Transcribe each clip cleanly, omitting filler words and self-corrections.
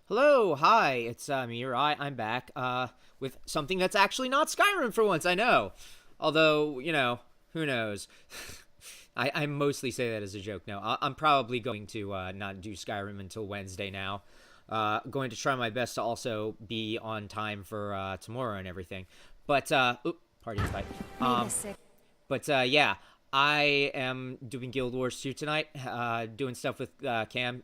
Hello, hi, it's me, or I'm back, with something that's actually not Skyrim for once, I know. Although, who knows. I mostly say that as a joke now. I'm probably going to not do Skyrim until Wednesday now. Going to try my best to also be on time for tomorrow and everything. But, party invite. Yeah, I am doing Guild Wars 2 tonight, doing stuff with Cam.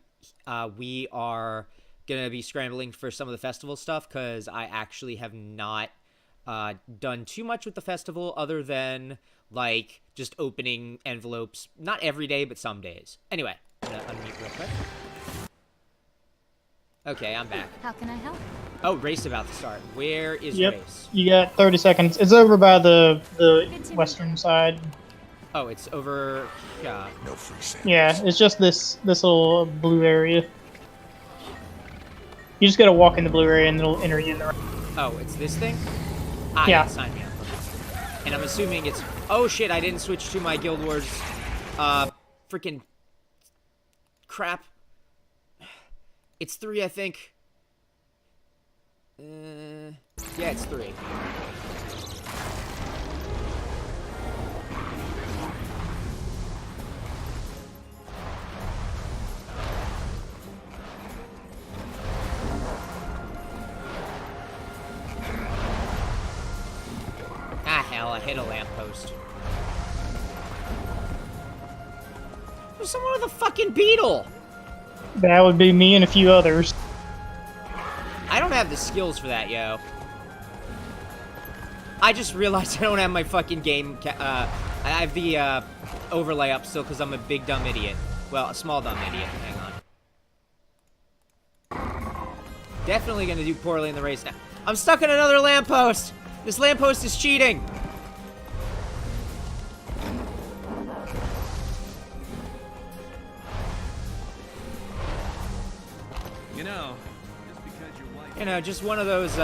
We are gonna be scrambling for some of the festival stuff because I actually have not done too much with the festival other than like just opening envelopes, not every day but some days. Anyway, I'm gonna unmute real quick. Okay, I'm back. How can I help? Oh, race about to start. Where is Yep. race? You got 30 seconds. It's over by the western side. Oh, it's over. No free samples. Yeah, it's just this little blue area. You just gotta walk in the blue area and it'll enter you in the. Oh, it's this thing? Yeah. Sign me up. And I'm assuming it's. Oh shit! I didn't switch to my Guild Wars. Freaking crap. It's 3, I think. Yeah, it's 3. Ah, hell, I hit a lamppost. There's someone with a fucking beetle! That would be me and a few others. I don't have the skills for that, yo. I just realized I don't have my fucking game. I have the overlay up still because I'm a big dumb idiot. Well, a small dumb idiot. Hang on. Definitely gonna do poorly in the race now. I'm stuck in another lamppost! This lamppost is cheating! Just one of those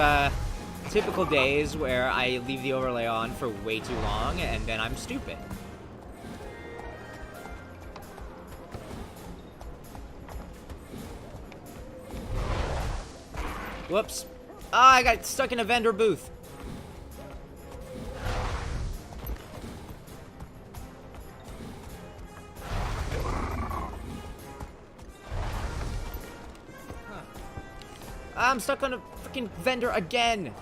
typical days where I leave the overlay on for way too long and then I'm stupid. Whoops. Ah, I got stuck in a vendor booth. I'm stuck on a freaking vendor again.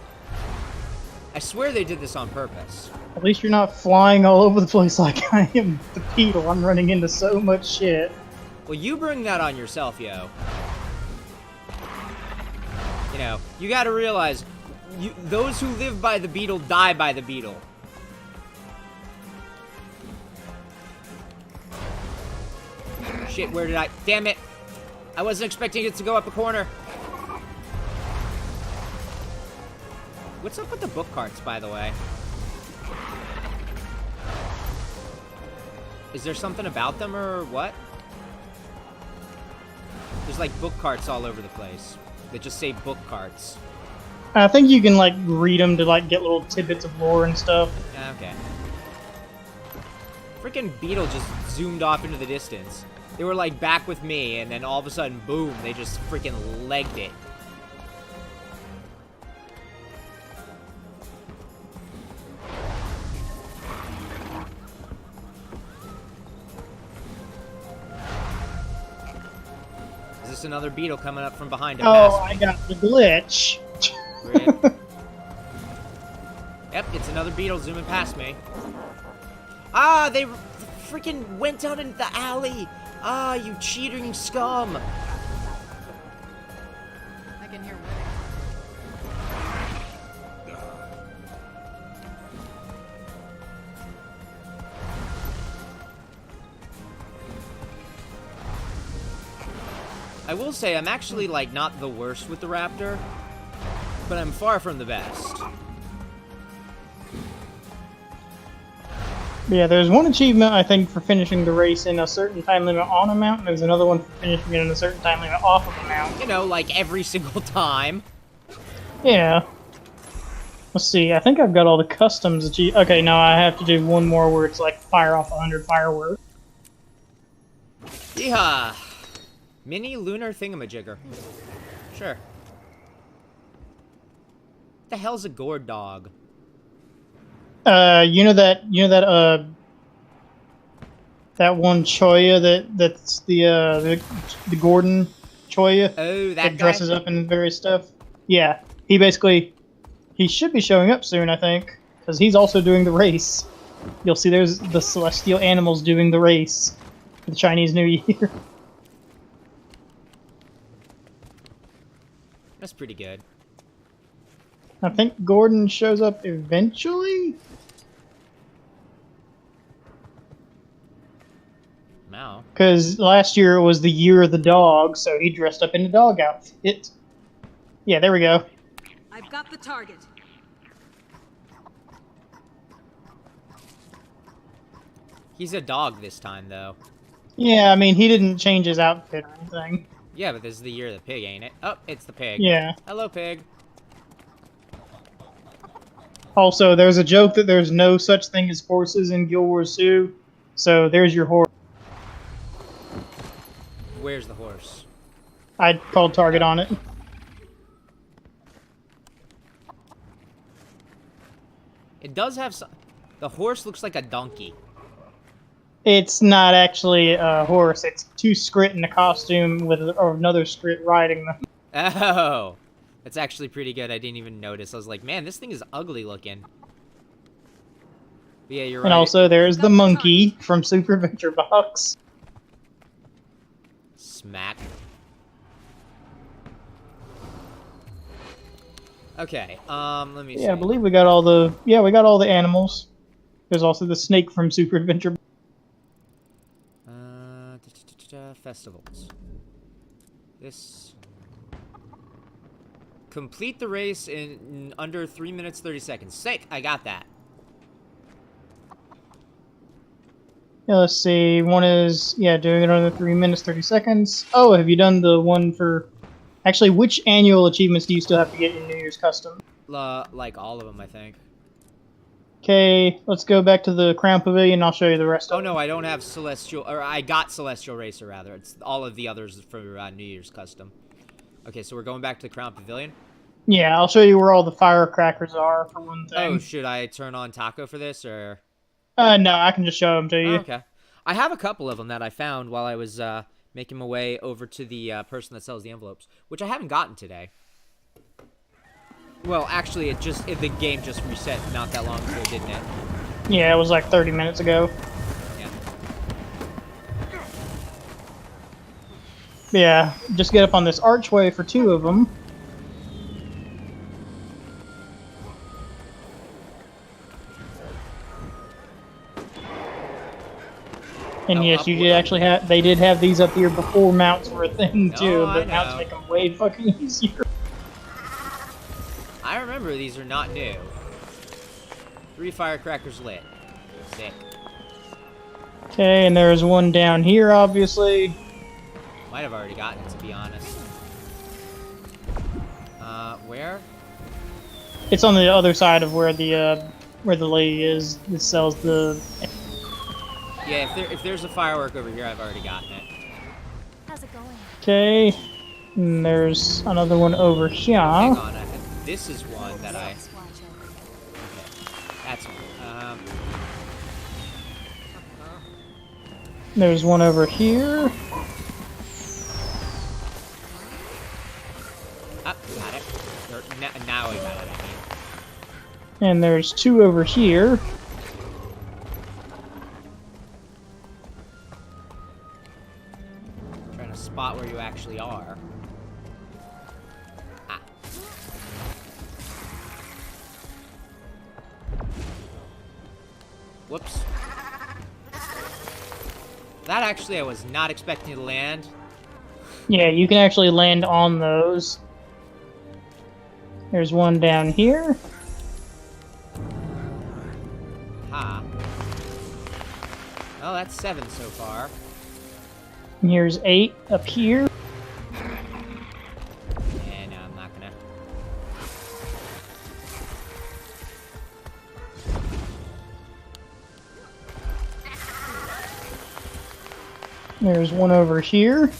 I swear they did this on purpose. At least you're not flying all over the place like I am the beetle. I'm running into so much shit. Well, you bring that on yourself, yo. You gotta realize, those who live by the beetle die by the beetle. Shit, where did I... Damn it! I wasn't expecting it to go up a corner. What's up with the book carts, by the way? Is there something about them or what? There's like book carts all over the place that just say book carts. I think you can like read them to like get little tidbits of lore and stuff. Okay. Freaking beetle just zoomed off into the distance. They were like back with me and then all of a sudden, boom, they just freaking legged it. Is this another beetle coming up from behind him? Oh, I got the glitch. Yep, it's another beetle zooming past me. Ah, they freaking went down into the alley. Ah, you cheating scum. I can hear I will say, I'm actually, like, not the worst with the raptor, but I'm far from the best. Yeah, there's one achievement, I think, for finishing the race in a certain time limit on a mount, and there's another one for finishing it in a certain time limit off of a mount. Like every single time. Yeah. Let's see, I think I've got all the customs achieved. Okay, now I have to do one more where it's like fire off 100 fireworks. Yeah. Mini lunar thingamajigger. Sure. The hell's a gourd dog? That one Choya that's the Gordon Choya Oh, that that guy? dresses up in various stuff. Yeah, he should be showing up soon, I think, because he's also doing the race. You'll see there's the celestial animals doing the race for the Chinese New Year. That's pretty good. I think Gordon shows up eventually. Wow. Because last year it was the year of the dog, so he dressed up in a dog outfit. Yeah, there we go. I've got the target. He's a dog this time, though. Yeah, I mean, he didn't change his outfit or anything. Yeah, but this is the year of the pig, ain't it? Oh, it's the pig. Yeah. Hello, pig. Also, there's a joke that there's no such thing as horses in Guild Wars 2, so there's your horse. Where's the horse? I called target on it. It does have some... The horse looks like a donkey. It's not actually a horse, it's two Skrit in a costume with another Skrit riding them. Oh! That's actually pretty good. I didn't even notice. I was like, man, this thing is ugly looking. But yeah, you're right. And also, there's the monkey from Super Adventure Box. Smack. Okay, let me see. Yeah, I believe we got all the... Yeah, we got all the animals. There's also the snake from Super Adventure. Festivals. This... Complete the race in under 3 minutes 30 seconds. Sick! I got that. Yeah, let's see. One is, yeah, doing it under 3 minutes 30 seconds. Oh, have you done the one for... Actually, which annual achievements do you still have to get in New Year's Custom? Like all of them, I think. Okay, let's go back to the Crown Pavilion. I'll show you the rest of Oh, no, I don't have Celestial... Or I got Celestial Racer, rather. It's all of the others for New Year's Custom. Okay, so we're going back to the Crown Pavilion? Yeah, I'll show you where all the firecrackers are, for one thing. Oh, should I turn on Taco for this, or...? No, I can just show them to you. Oh, okay. I have a couple of them that I found while I was making my way over to the person that sells the envelopes, which I haven't gotten today. Well, actually, the game just reset not that long ago, didn't it? Yeah, it was like 30 minutes ago. Yeah. Yeah, just get up on this archway for two of them. And yes, you did actually have. They did have these up here before mounts were a thing too, but mounts make them way fucking easier. I remember these are not new. 3 firecrackers lit. Sick. Okay, and there's one down here, obviously. Might have already gotten it, to be honest. Where? It's on the other side of where the lady is that sells the. Yeah, if there's a firework over here, I've already gotten it. How's it going? Okay, and there's another one over here. Hang on, this is one that I... Okay, that's one. There's one over here. Got it. Now I got it, I mean. And there's two over here. Trying to spot where you actually are. Ah. Whoops. That actually I was not expecting to land. Yeah, you can actually land on those. There's one down here. Ha. Well, that's 7 so far. And here's 8 up here. Yeah, no, I'm not gonna. There's one over here.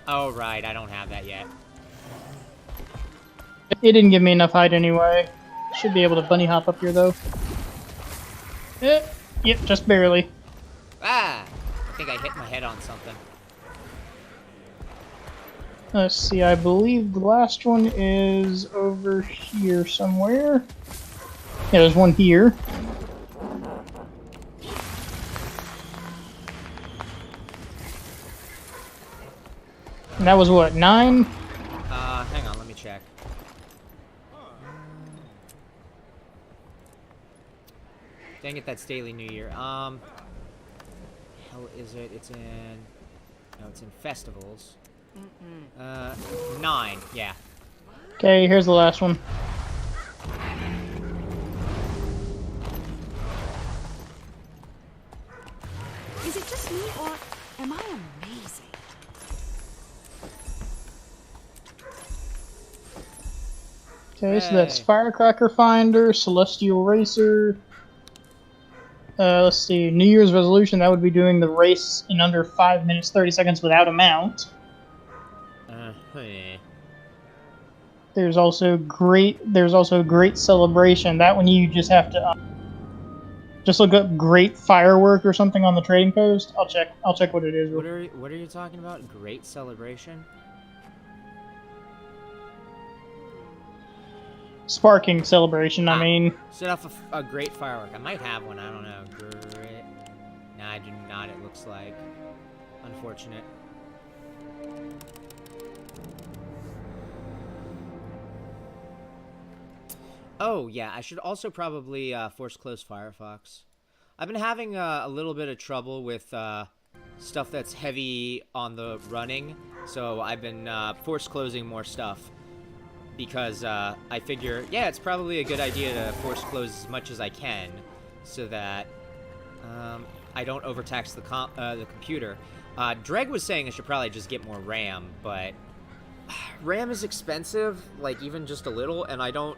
Oh, right. I don't have that yet. It didn't give me enough height anyway. Should be able to bunny hop up here, though. Yep, just barely. Ah! I think I hit my head on something. Let's see, I believe the last one is over here somewhere. Yeah, there's one here. And that was what, 9? Hang on, let me check. Dang it, that's Daily New Year. Hell is it? It's in... No, it's in festivals. 9, yeah. Okay, here's the last one. Is it just me, or am I amazing? Okay, so that's Hey. Firecracker Finder, Celestial Racer. Let's see, New Year's resolution, that would be doing the race in under 5 minutes 30 seconds without a mount. Yeah. There's also great celebration. That one you just have to just look up great firework or something on the trading post. I'll check what it is. What are you talking about? Great celebration? Sparking celebration, I mean. Set off a great firework. I might have one. I don't know. Great. Nah, I do not. It looks like. Unfortunate. Oh, yeah. I should also probably force close Firefox. I've been having a little bit of trouble with stuff that's heavy on the running. So I've been force closing more stuff. Because I figure, yeah, it's probably a good idea to force close as much as I can, so that I don't overtax the computer. Dreg was saying I should probably just get more RAM, but RAM is expensive, like even just a little, and I don't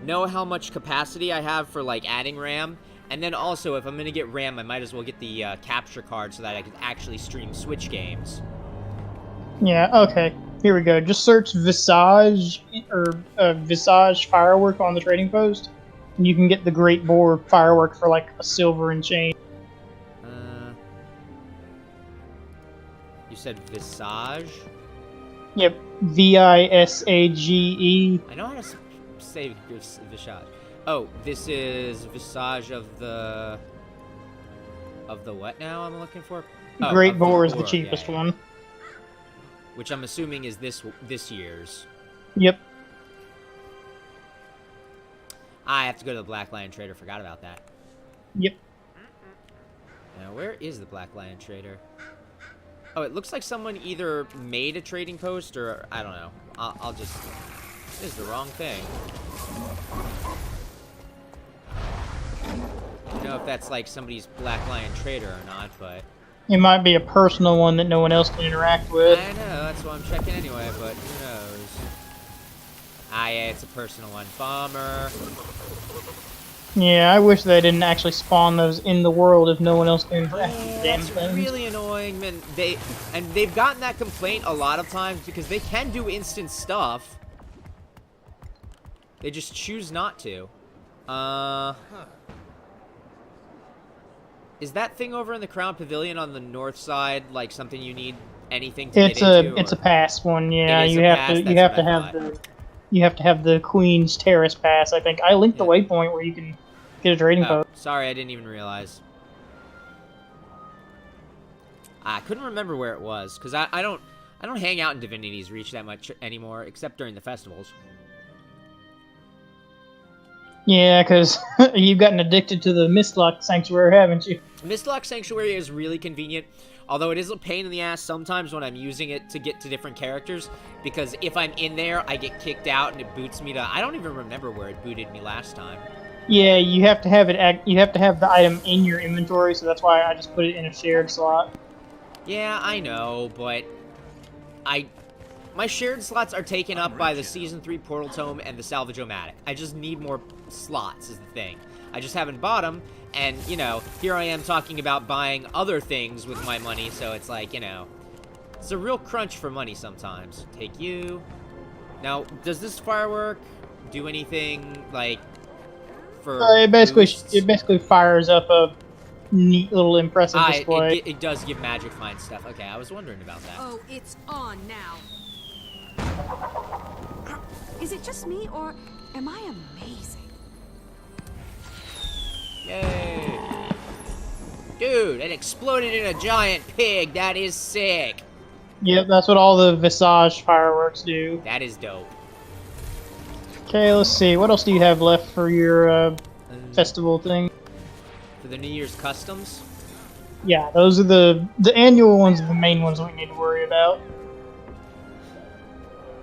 know how much capacity I have for like adding RAM. And then also, if I'm gonna get RAM, I might as well get the capture card so that I can actually stream Switch games. Yeah, okay. Here we go. Just search Visage or Visage firework on the trading post, and you can get the Great Boar firework for like a silver and change. You said Visage? Yep, Visage. I know how to say Visage. Oh, this is Visage of the what now? I'm looking for. Oh, Great of Boar is the Boar, cheapest yeah. one. Which I'm assuming is this year's. Yep. I have to go to the Black Lion Trader. Forgot about that. Yep. Now, where is the Black Lion Trader? Oh, it looks like someone either made a trading post or I don't know. I'll just. This is the wrong thing. I don't know if that's like somebody's Black Lion Trader or not, but. It might be a personal one that no one else can interact with. I know, that's why I'm checking anyway, but who knows? Ah, yeah, it's a personal one. Bummer. Yeah, I wish they didn't actually spawn those in the world if no one else can interact with the damn That's things. really annoying, man. They've gotten that complaint a lot of times because they can do instant stuff. They just choose not to. Is that thing over in the Crown Pavilion on the north side like something you need anything to It's get into? a pass one, yeah. It is You a have pass, to that's you have what to I have thought. you have to have the Queen's Terrace pass, I think. I linked the Yeah. waypoint where you can get a trading Oh, post. sorry, I didn't even realize. I couldn't remember where it was because I don't hang out in Divinity's Reach that much anymore, except during the festivals. Yeah, because you've gotten addicted to the Mistlock Sanctuary, haven't you? Mistlock Sanctuary is really convenient, although it is a pain in the ass sometimes when I'm using it to get to different characters, because if I'm in there, I get kicked out and it boots me to... I don't even remember where it booted me last time. Yeah, you have to have it. You have to have the item in your inventory, so that's why I just put it in a shared slot. Yeah, I know, but... My shared slots are taken up by the Season 3 Portal Tome and the Salvage-O-Matic. I just need more slots, is the thing. I just haven't bought them, and, you know, here I am talking about buying other things with my money, so it's like, you know... It's a real crunch for money sometimes. Take you. Now, does this firework do anything, like, for It boosts? basically fires up a neat little impressive display. It does give magic find stuff. Okay, I was wondering about that. Oh, it's on now. Is it just me, or am I amazing? Yay! Dude, it exploded in a giant pig. That is sick. Yep, that's what all the Visage fireworks do. That is dope. Okay, let's see. What else do you have left for your festival thing? For the New Year's customs? Yeah, those are the annual ones are the main ones we need to worry about.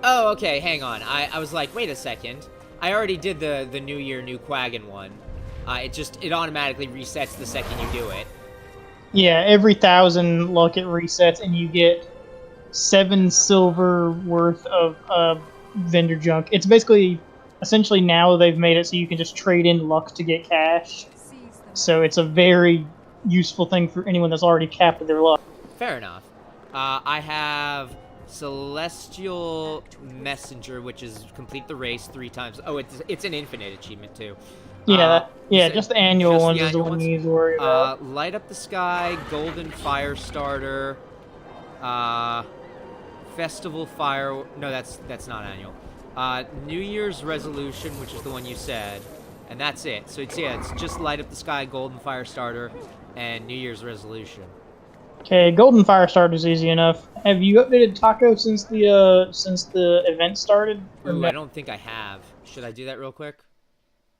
Oh, okay, hang on. I was like, wait a second. I already did the New Year, New Quaggin one. It automatically resets the second you do it. Yeah, every 1,000 luck it resets, and you get 7 silver worth of vendor junk. It's basically, essentially now they've made it so you can just trade in luck to get cash. So it's a very useful thing for anyone that's already capped their luck. Fair enough. I have Celestial Messenger, which is complete the race 3 times. Oh, it's an infinite achievement too. Yeah, just the annual ones is the annual one you need to worry about. Light Up the Sky, Golden Fire Starter, Festival Fire. No, that's not annual. New Year's Resolution, which is the one you said, and that's it. So it's just Light Up the Sky, Golden Fire Starter, and New Year's Resolution. Okay, Golden Fire Starter is easy enough. Have you updated Taco since the event started? Ooh, I don't think I have. Should I do that real quick?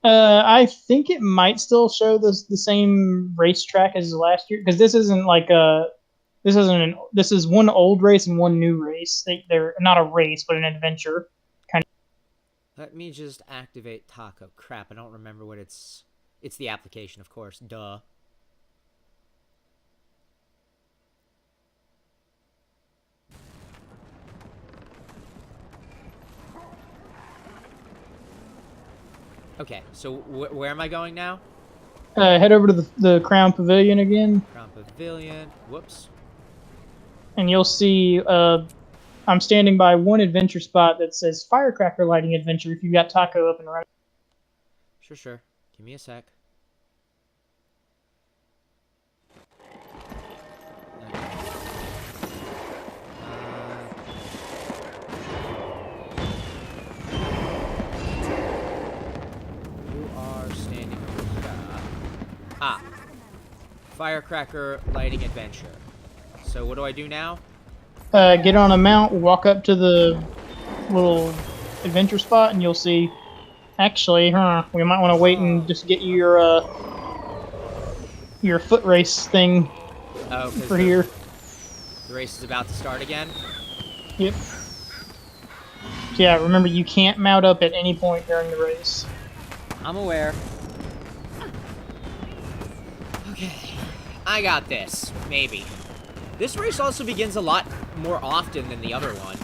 I think it might still show the same racetrack as last year, because this isn't like this is one old race and one new race. They're not a race, but an adventure kind of. Let me just activate Taco. Crap, I don't remember what it's the application, of course. Duh. Okay, so where am I going now? Head over to the Crown Pavilion again. Crown Pavilion. Whoops. And you'll see I'm standing by one adventure spot that says Firecracker Lighting Adventure if you've got Taco up and running. Sure. Give me a sec. Firecracker Lighting Adventure. So what do I do now? Get on a mount, walk up to the little adventure spot, and you'll see. Actually, we might want to wait and just get you your foot race thing for here. The race is about to start again? Yep. Yeah, remember you can't mount up at any point during the race. I'm aware. Okay. I got this. Maybe. This race also begins a lot more often than the other one.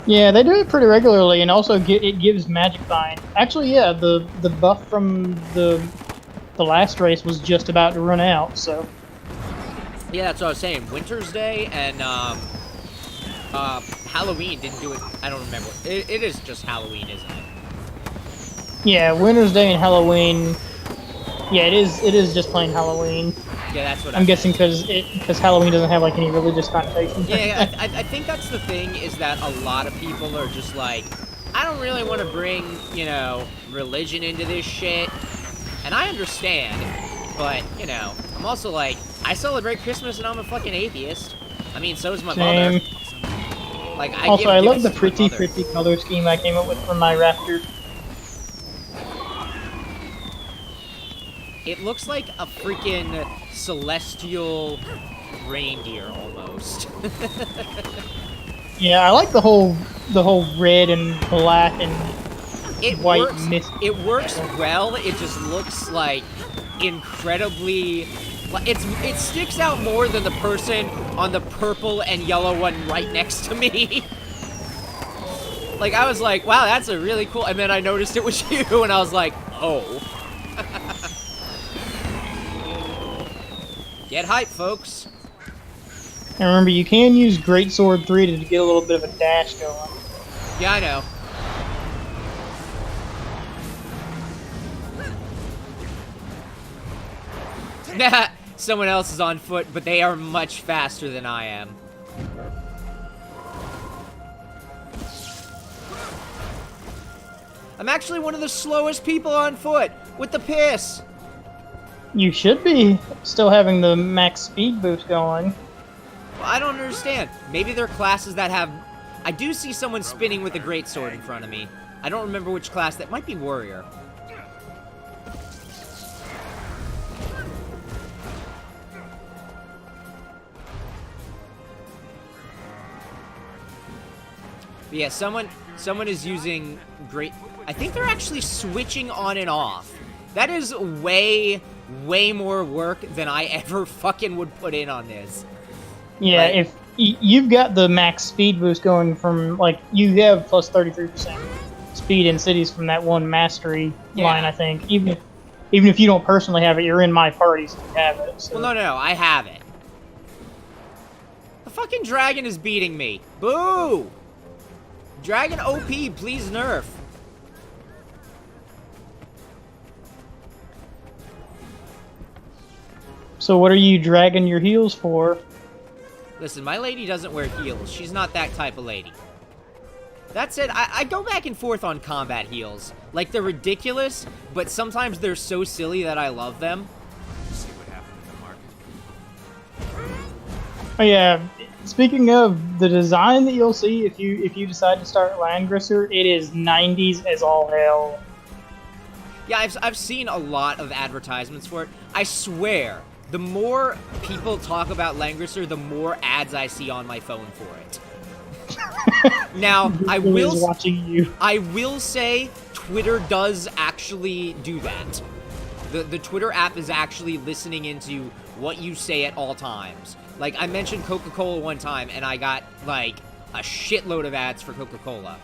Yeah, they do it pretty regularly, and also it gives magic find. Actually, yeah, the buff from the last race was just about to run out, so. Yeah, that's what I was saying. Winter's Day and Halloween didn't do it. I don't remember. It is just Halloween, isn't it? Yeah, Winter's Day and Halloween. Yeah, it is just plain Halloween. Yeah, that's what I'm guessing because Halloween doesn't have like any religious connotation. Yeah, I think that's the thing, is that a lot of people are just like, I don't really want to bring, religion into this shit. And I understand, but, I'm also like, I celebrate Christmas and I'm a fucking atheist. I mean, so is my mother. Like, I love the pretty color scheme I came up with for my Raptor. It looks like a freaking celestial reindeer almost. Yeah, I like the whole red and black and white mist. It works well. It just looks like incredibly. It sticks out more than the person on the purple and yellow one right next to me. Like, I was like, wow, that's a really cool. And then I noticed it was you, and I was like, oh. Get hype, folks. And remember, you can use Greatsword 3 to get a little bit of a dash going. Yeah, I know. Someone else is on foot, but they are much faster than I am. I'm actually one of the slowest people on foot. With the piss. You should be still having the max speed boost going. Well, I don't understand. Maybe there are classes that have... I do see someone spinning with a greatsword in front of me. I don't remember which class. That might be warrior. But yeah, someone is using great... I think they're actually switching on and off. That is way more work than I ever fucking would put in on this. Yeah, Like, if you've got the max speed boost going from, like, you have plus 33% speed in cities from that one mastery line, I think. Even if you don't personally have it, you're in my party, so you have it. So. Well, no, I have it. The fucking dragon is beating me. Boo! Dragon OP, please nerf. So what are you dragging your heels for? Listen, my lady doesn't wear heels. She's not that type of lady. That said, I go back and forth on combat heels. Like, they're ridiculous, but sometimes they're so silly that I love them. See what happened in the market. Oh yeah, speaking of the design that you'll see if you decide to start Landgrisser, it is 90s as all hell. Yeah, I've seen a lot of advertisements for it. I swear, the more people talk about Langrisser, the more ads I see on my phone for it. Now, I will say Twitter does actually do that. The Twitter app is actually listening into what you say at all times. Like, I mentioned Coca-Cola one time, and I got, like, a shitload of ads for Coca-Cola.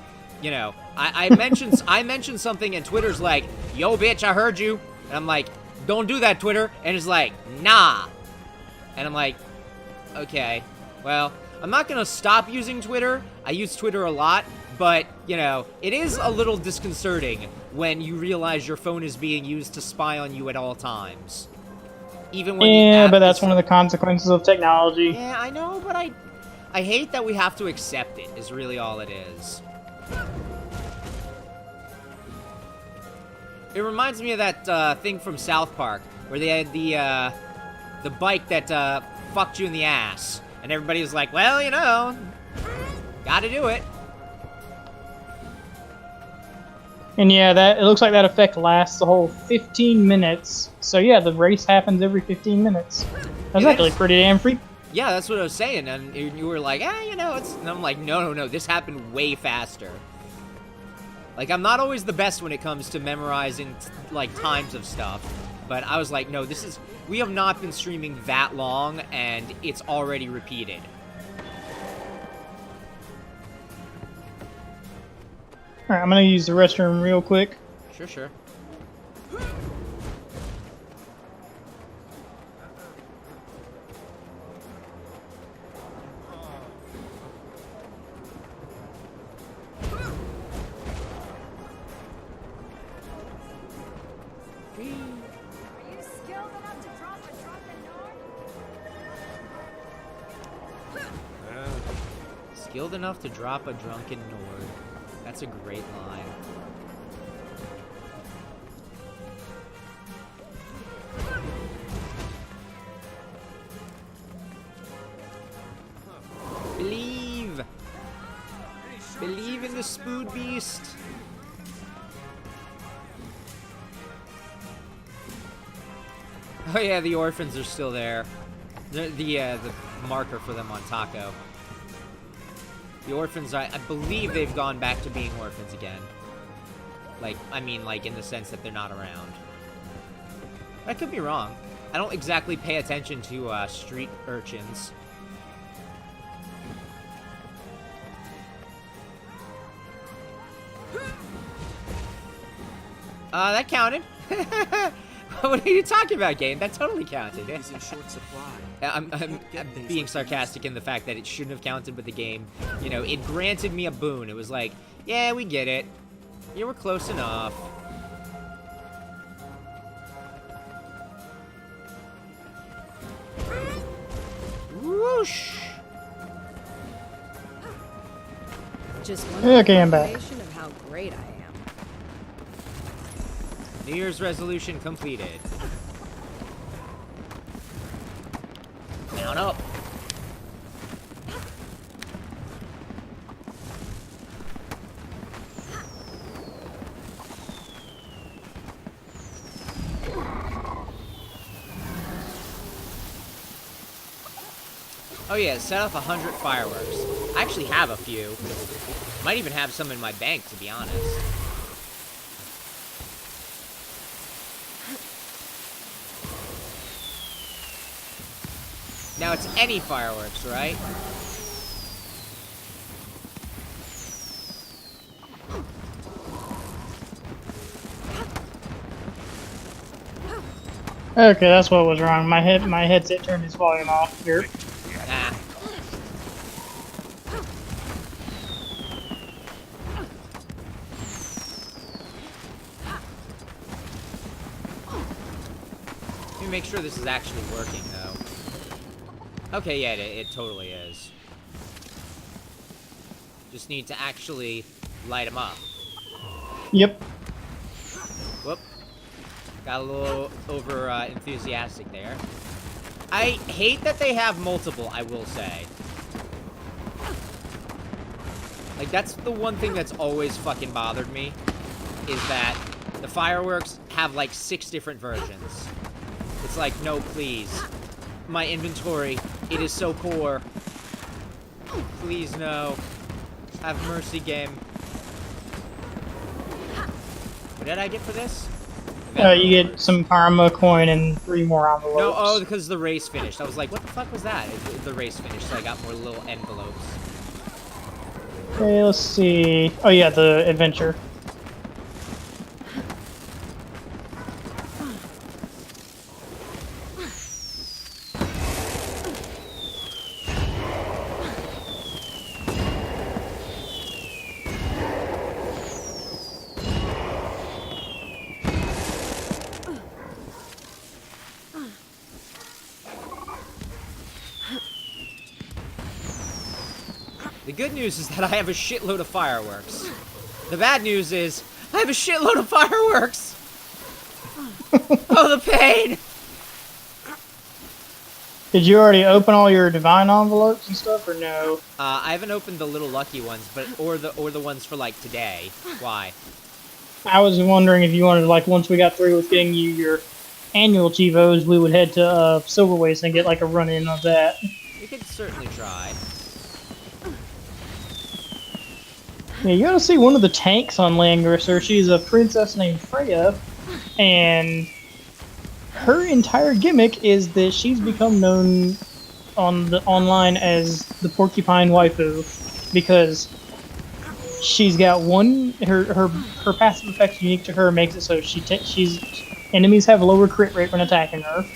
You know, I mentioned something, and Twitter's like, yo, bitch, I heard you. And I'm like, don't do that, Twitter. And it's like, nah. And I'm like, okay, well, I'm not gonna stop using Twitter. I use Twitter a lot, but, you know, it is a little disconcerting when you realize your phone is being used to spy on you at all times. Even when yeah, but that's one of the consequences of technology. Yeah, I know, but I hate that we have to accept it, is really all it is. It reminds me of that thing from South Park, where they had the bike that fucked you in the ass. And everybody was like, well, you know, gotta do it. And yeah, it looks like that effect lasts the whole 15 minutes. So yeah, the race happens every 15 minutes. That's actually pretty damn freaky. Yeah, that's what I was saying. And you were like, you know, it's... And I'm like, no, this happened way faster. Like, I'm not always the best when it comes to memorizing, like, times of stuff. But I was like, no, this is... We have not been streaming that long, and it's already repeated. Alright, I'm gonna use the restroom real quick. Sure. Skilled enough to drop a drunken Nord. That's a great line. Believe! Believe in the Spood Beast! Oh yeah, the orphans are still there. The marker for them on Taco. The orphans, I believe they've gone back to being orphans again. Like, I mean, like, in the sense that they're not around. I could be wrong. I don't exactly pay attention to, street urchins. That counted. What are you talking about, game? That totally counted. Is in short supply. I'm Get things being like sarcastic in the fact that it shouldn't have counted, but the game, you know, it granted me a boon. It was like, yeah, we get it. You were close enough. Whoosh. Just one Okay, I'm back. confirmation of how great I am. New Year's resolution completed. Mount up. Oh yeah, set off 100 fireworks. I actually have a few. Might even have some in my bank, to be honest. Now it's any fireworks, right? Okay, that's what was wrong. My headset turned its volume off. Here. Ah. Let me make sure this is actually working, though. Okay, yeah, it totally is. Just need to actually light them up. Yep. Whoop. Got a little over enthusiastic there. I hate that they have multiple, I will say. Like, that's the one thing that's always fucking bothered me, is that the fireworks have, like, 6 different versions. It's like, no, please. My inventory, it is so poor. Please, no. Have mercy, game. What did I get for this? You get some karma coin and 3 more envelopes. No, oh, because the race finished. I was like, what the fuck was that? The race finished, so I got more little envelopes. Okay, let's see. Oh yeah, the adventure. The good news is that I have a shitload of fireworks. The bad news is, I have a shitload of fireworks! Oh, the pain! Did you already open all your divine envelopes and stuff, or no? I haven't opened the little lucky ones, but or the ones for like today. Why? I was wondering if you wanted, like, once we got through with getting you your annual Chivos, we would head to Silver Waste and get like a run-in of that. We could certainly try. Yeah, you gotta see one of the tanks on Langrisser. She's a princess named Freya, and her entire gimmick is that she's become known on the online as the Porcupine Waifu, because she's got her passive effects unique to her makes it so she's enemies have a lower crit rate when attacking her.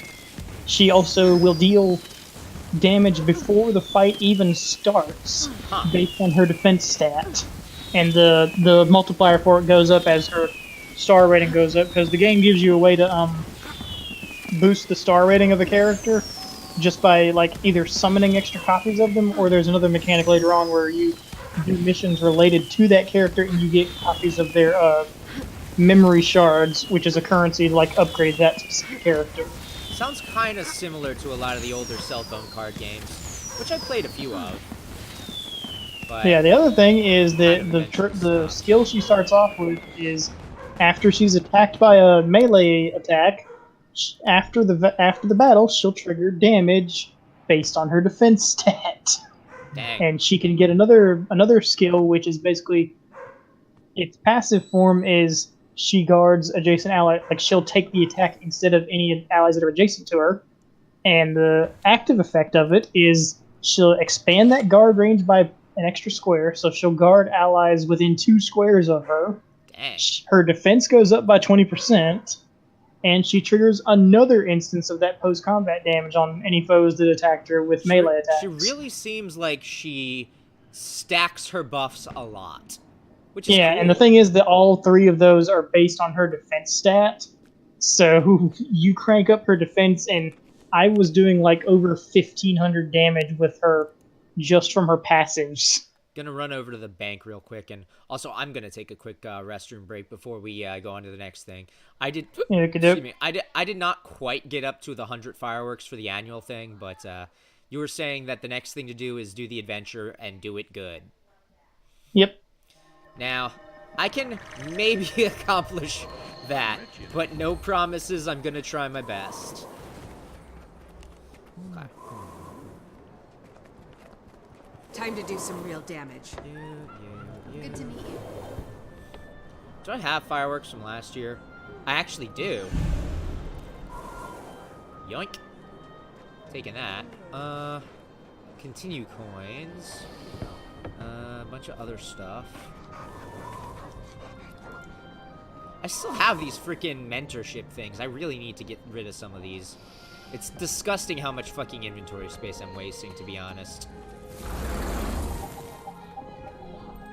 She also will deal damage before the fight even starts, based on her defense stat. And the multiplier for it goes up as her star rating goes up, because the game gives you a way to boost the star rating of a character just by like either summoning extra copies of them, or there's another mechanic later on where you do missions related to that character and you get copies of their memory shards, which is a currency to like upgrade that specific character. Sounds kind of similar to a lot of the older cell phone card games, which I played a few of. But Yeah, the other thing is that the skill she starts off with is after she's attacked by a melee attack, after the battle, she'll trigger damage based on her defense stat. dang. And she can get another skill, which is basically its passive form is she guards adjacent ally. Like she'll take the attack instead of any allies that are adjacent to her. And the active effect of it is she'll expand that guard range by an extra square, so she'll guard allies within 2 squares of her. Dang. Her defense goes up by 20%, and she triggers another instance of that post-combat damage on any foes that attacked her with melee attacks. She really seems like she stacks her buffs a lot, which is Yeah, cool. and the thing is that all 3 of those are based on her defense stat. So you crank up her defense, and I was doing like over 1,500 damage with her just from her passives. Gonna run over to the bank real quick, and also I'm gonna take a quick restroom break before we go on to the next thing. I did. Excuse me. I did not quite get up to the 100 fireworks for the annual thing, but you were saying that the next thing to do is do the adventure and do it good. Yep. Now, I can maybe accomplish that, but no promises. I'm gonna try my best. Okay. Time to do some real damage. Good to meet you. Do I have fireworks from last year? I actually do. Yoink. Taking that. Continue coins. A bunch of other stuff. I still have these freaking mentorship things. I really need to get rid of some of these. It's disgusting how much fucking inventory space I'm wasting, to be honest.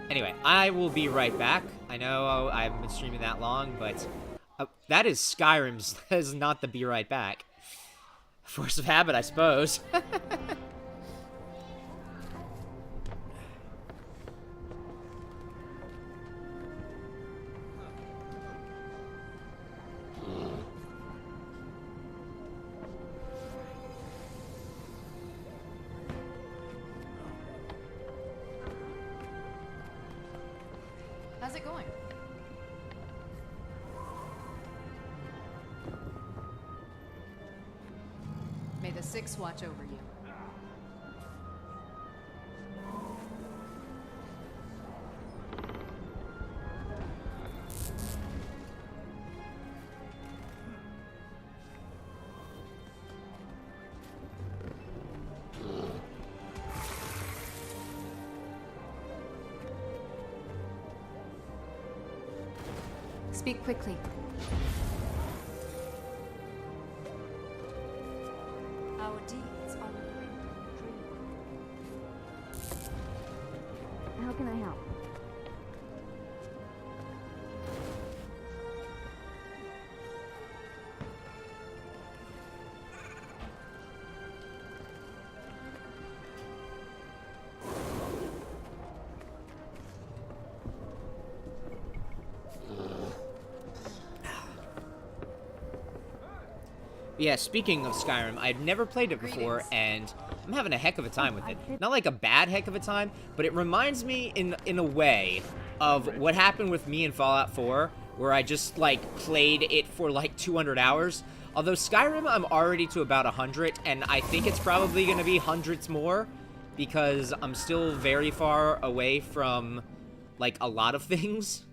Anyway, I will be right back. I know I haven't been streaming that long, but that is Skyrim's. That is not the be right back. Force of habit, I suppose. How's it going? May the Six watch over you. Speak quickly. Our deeds are written in How can I help? Yeah, speaking of Skyrim, I've never played it before, and I'm having a heck of a time with it. Not like a bad heck of a time, but it reminds me in a way of what happened with me in Fallout 4, where I just, like, played it for, like, 200 hours. Although Skyrim, I'm already to about 100, and I think it's probably going to be hundreds more, because I'm still very far away from, like, a lot of things.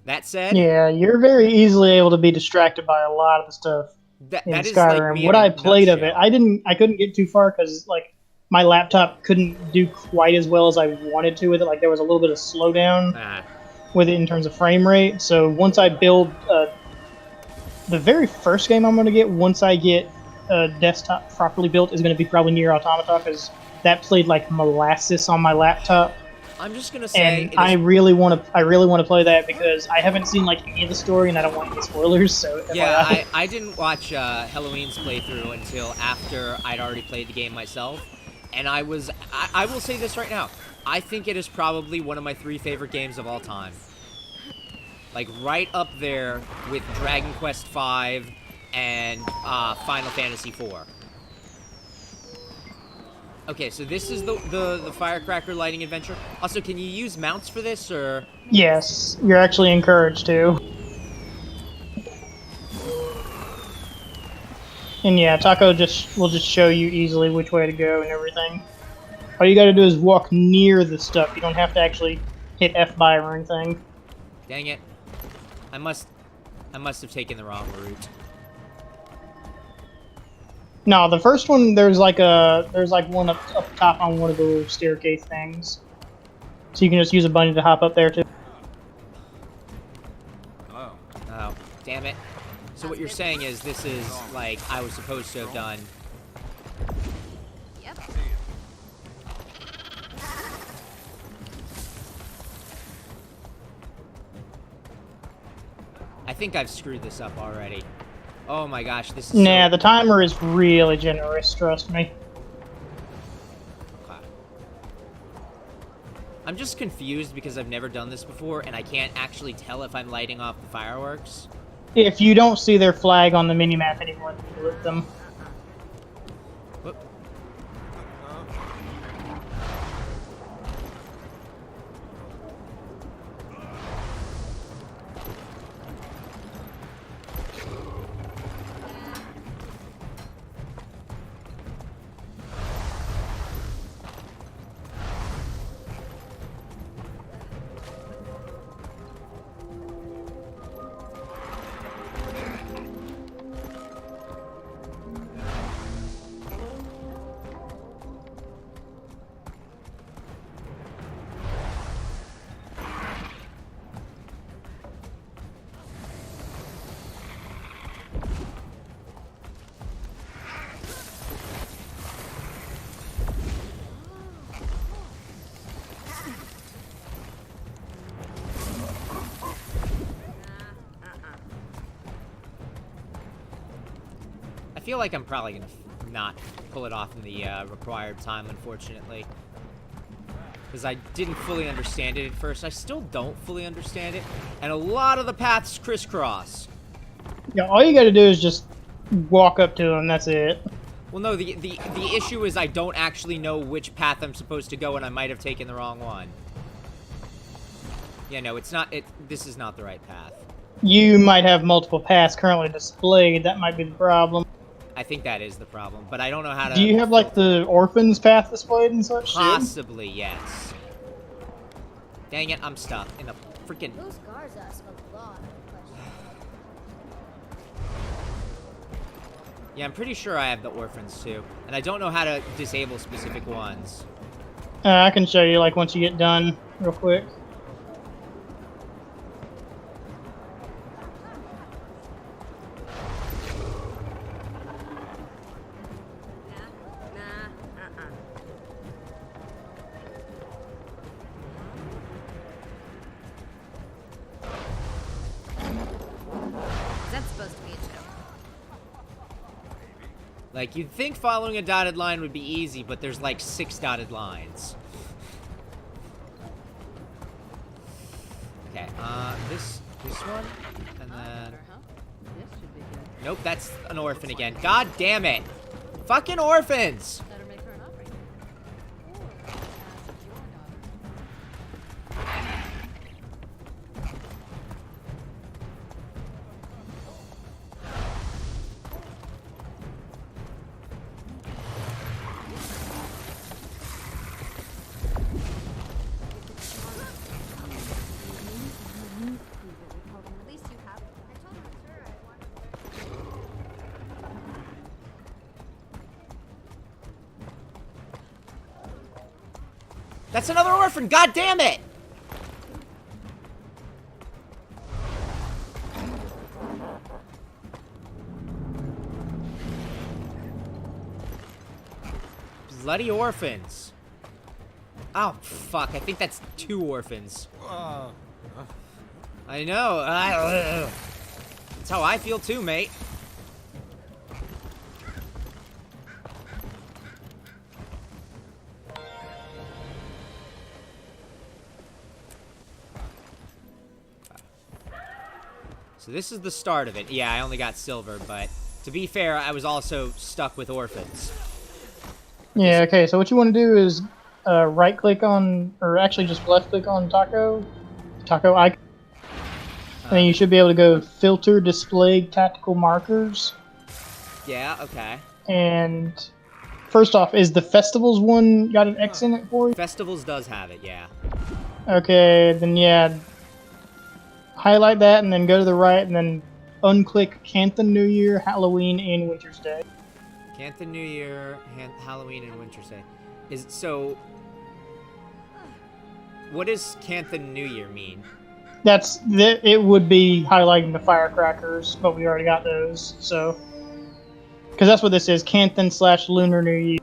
That said... Yeah, you're very easily able to be distracted by a lot of the stuff. That in is Skyrim. like me What in a I played of it, nutshell. I couldn't get too far because like my laptop couldn't do quite as well as I wanted to with it. Like there was a little bit of slowdown with it in terms of frame rate. So once I build the very first game I'm going to get, once I get a desktop properly built, is going to be probably Nier Automata because that played like molasses on my laptop. I'm just gonna say, and I really want to play that because I haven't seen like any of the story, and I don't want any spoilers. So yeah, I didn't watch Halloween's playthrough until after I'd already played the game myself, and I will say this right now, I think it is probably one of my 3 favorite games of all time. Like right up there with Dragon Quest V and Final Fantasy IV. Okay, so this is the firecracker lighting adventure. Also, can you use mounts for this, or...? Yes, you're actually encouraged to. And yeah, Taco will just show you easily which way to go and everything. All you gotta do is walk near the stuff. You don't have to actually hit F by or anything. Dang it. I must have taken the wrong route. No, the first one there's like one up top on one of the little staircase things. So you can just use a bunny to hop up there too. Oh. Oh, damn it. So what you're saying is this is, like, I was supposed to have done. Yep. I think I've screwed this up already. Oh my gosh, this is Nah, so... the timer is really generous, trust me. Okay. I'm just confused because I've never done this before, and I can't actually tell if I'm lighting off the fireworks. If you don't see their flag on the minimap anymore, then you lit them. Whoop. I feel like I'm probably gonna not pull it off in the required time, unfortunately. Because I didn't fully understand it at first. I still don't fully understand it. And a lot of the paths crisscross. Yeah, all you gotta do is just walk up to them, that's it. Well, no, the issue is I don't actually know which path I'm supposed to go, and I might have taken the wrong one. Yeah, no, it's not. This is not the right path. You might have multiple paths currently displayed, that might be the problem. I think that is the problem, but I don't know how to... Do you have, like, the orphans path displayed and such? Possibly, yes. Dang it, I'm stuck in the freaking... Those guards ask a lot of questions. Yeah, I'm pretty sure I have the orphans, too. And I don't know how to disable specific ones. I can show you, like, once you get done, real quick. That's supposed to be a joke. Like, you'd think following a dotted line would be easy, but there's like 6 dotted lines. Okay, this one, and then... Nope, that's an orphan again. God damn it! Fucking orphans! Better make her an offering. Or ask your daughter. At least you have. I told her, sir, I want. That's another orphan! God damn it! Bloody orphans. Oh, fuck. I think that's 2 orphans. I know. That's how I feel too, mate. So this is the start of it. Yeah, I only got silver, but to be fair, I was also stuck with orphans. Yeah, okay, so what you want to do is right-click on, or actually just left-click on taco icon. And then you should be able to go Filter Display Tactical Markers. Yeah, okay. And first off, is the Festivals one got an X in it for you? Festivals does have it, yeah. Okay, then yeah. Highlight that and then go to the right and then unclick Canthan New Year, Halloween, and Winter's Day. Canthan New Year, Halloween, and Winter's Day. So, what does Canthan New Year mean? It would be highlighting the firecrackers, but we already got those. So, because that's what this is, Canthan/Lunar New Year.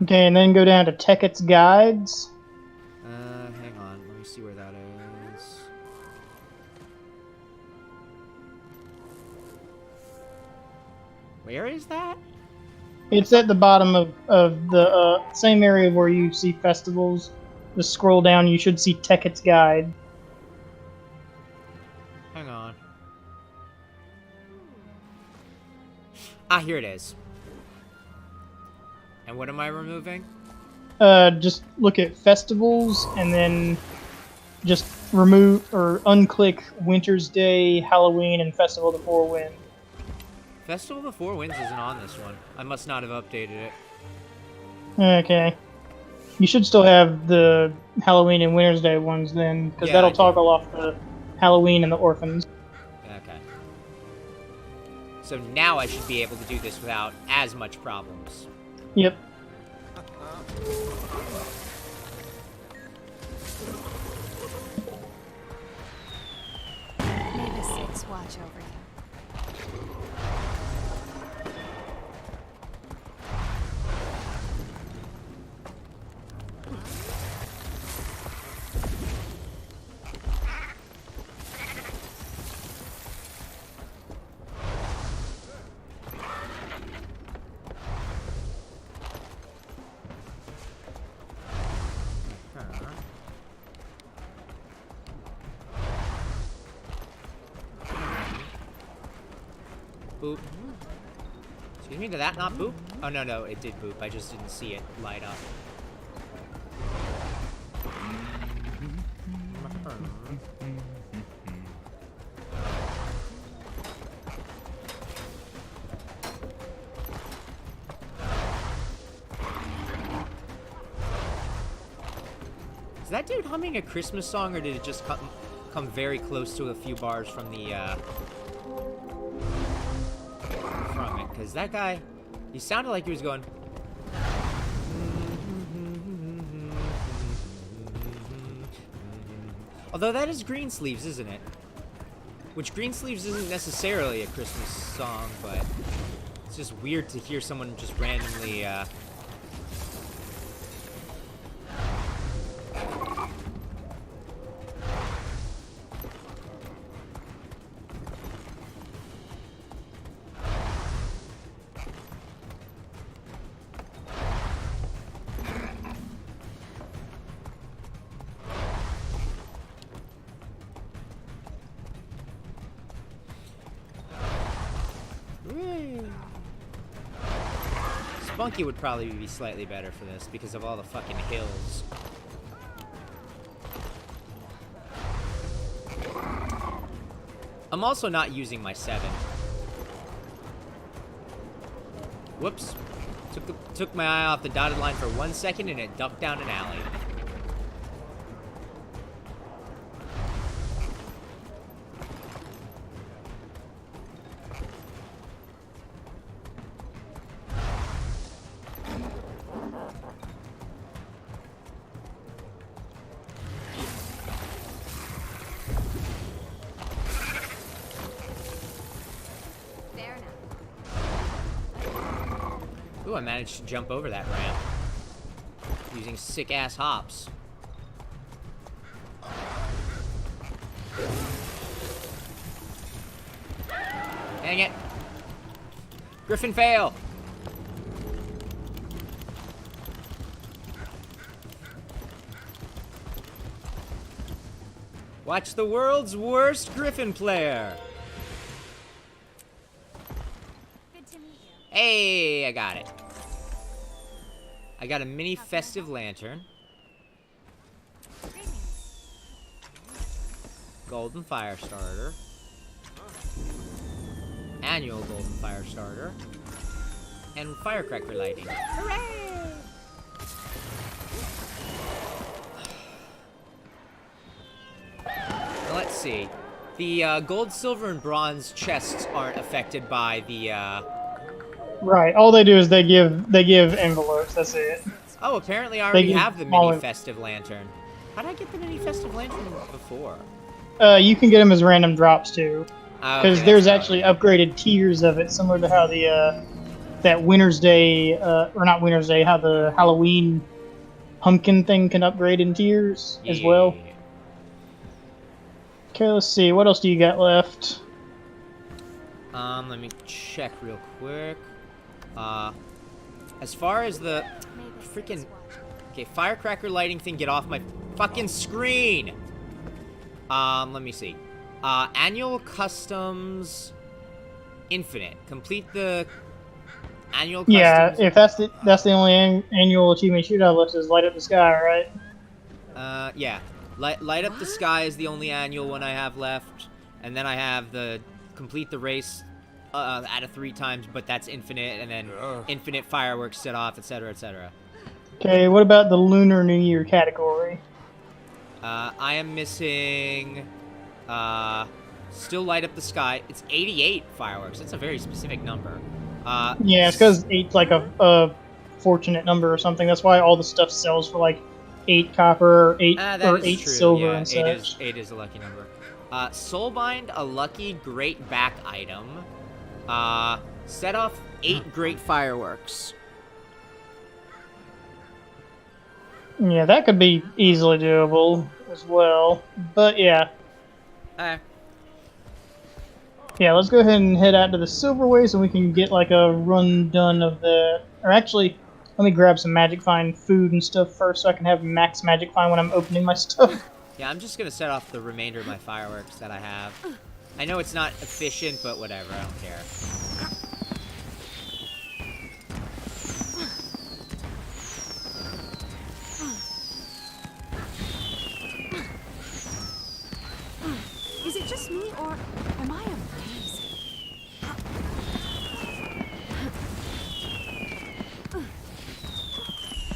Okay, and then go down to Teket's Guides. Hang on. Let me see where that is. Where is that? It's at the bottom of the same area where you see festivals. Just scroll down, you should see Teket's Guide. Hang on. Ah, here it is. And what am I removing? Just look at festivals and then just remove or unclick Winter's Day, Halloween, and Festival of the Four Winds. Festival of the Four Winds isn't on this one. I must not have updated it. Okay. You should still have the Halloween and Winter's Day ones then, because Yeah, that'll I do. toggle off the Halloween and the Orphans. Okay. So now I should be able to do this without as much problems. Yep. May the Six watch over you. Boop. Excuse me, did that not boop? Oh, no, no, it did boop. I just didn't see it light up. Is that dude humming a Christmas song, or did it just come very close to a few bars from the, from it? Because that guy, he sounded like he was going... Although that is Greensleeves, isn't it? Which Greensleeves isn't necessarily a Christmas song, but it's just weird to hear someone just randomly, Spunky would probably be slightly better for this because of all the fucking hills. I'm also not using my 7. Whoops. Took my eye off the dotted line for 1 second and it ducked down an alley. There now. Ooh, I managed to jump over that ramp. Using sick-ass hops. Dang it. Griffin fail. Watch the world's worst Griffin player. Good to meet you. Hey, I got it. I got a mini festive lantern. Greetings. Golden fire starter. Annual golden fire starter. And firecracker lighting. Hooray! Now, let's see. The gold, silver, and bronze chests aren't affected by the Right. All they do is they give envelopes. That's it. Oh, apparently I already give have the all mini in- festive lantern. How did I get the mini festive lantern before? You can get them as random drops too, because Okay, there's that's actually upgraded tiers of it, similar to how the that Winter's Day, or not Winter's Day, how the Halloween pumpkin thing can upgrade in tiers as well. Yeah. Okay, let's see. What else do you got left? Let me check real quick. As far as the freaking firecracker lighting thing, get off my fucking screen. Let me see. Annual customs, infinite. Complete the annual customs. Yeah, if that's the only annual achievement shootout list is light up the sky, right? Yeah. Light up the sky is the only annual one I have left, and then I have the complete the race out of 3 times, but that's infinite, and then infinite fireworks set off, etc., etc. Okay, what about the Lunar New Year category? I am missing. Still light up the sky. It's 88 fireworks. That's a very specific number. Yeah, it's because 8's like a fortunate number or something. That's why all the stuff sells for like 8 copper, 8 or 8 true. silver, Yeah, and such. 8 is a lucky number. Soulbind, a lucky great back item. Set off 8 great fireworks. Yeah, that could be easily doable as well. But yeah. Yeah, let's go ahead and head out to the Silverway so we can get like a run done of the... Or actually, let me grab some Magic Find food and stuff first so I can have max Magic Find when I'm opening my stuff. Yeah, I'm just gonna set off the remainder of my fireworks that I have. I know it's not efficient, but whatever, I don't care. Is it just me, or am I amazing?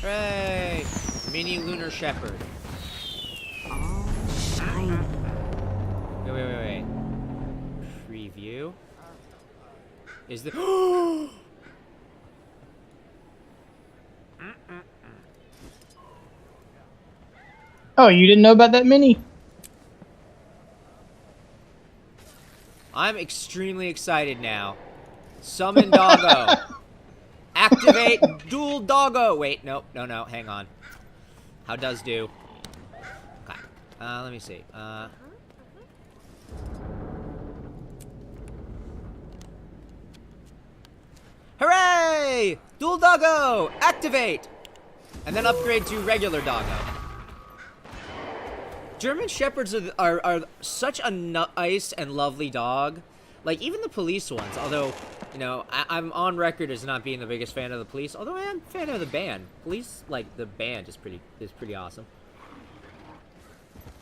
Hooray! Mini Lunar Shepherd. Oh, shiny. Wait. Preview. Is the... Oh, you didn't know about that mini? I'm extremely excited now. Summon Doggo. Activate Dual Doggo. Wait, no, hang on. How does do? Okay. Let me see. Hooray! Dual Doggo! Activate! And then upgrade to regular Doggo. German Shepherds are such a nice and lovely dog. Like, even the police ones, although, you know, I'm on record as not being the biggest fan of the police, although I am a fan of the band. Police, like, the band is pretty awesome.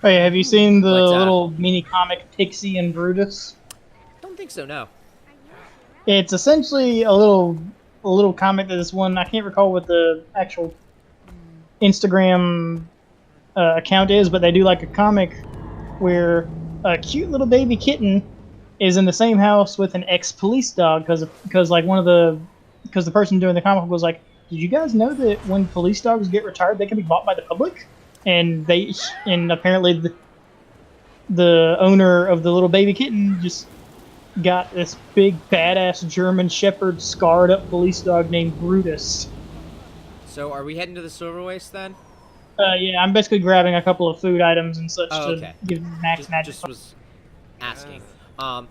Oh yeah, have you seen the But, little mini comic Pixie and Brutus? Don't think so, no. It's essentially a little comic that this one, I can't recall what the actual Instagram account is, but they do like a comic where a cute little baby kitten is in the same house with an ex-police dog because the person doing the comic was like, did you guys know that when police dogs get retired they can be bought by the public? And apparently the owner of the little baby kitten just got this big badass German Shepherd scarred up police dog named Brutus. So, are we heading to the Silver Waste then? Yeah, I'm basically grabbing a couple of food items and such Oh, to okay. give max magic. Just was asking. But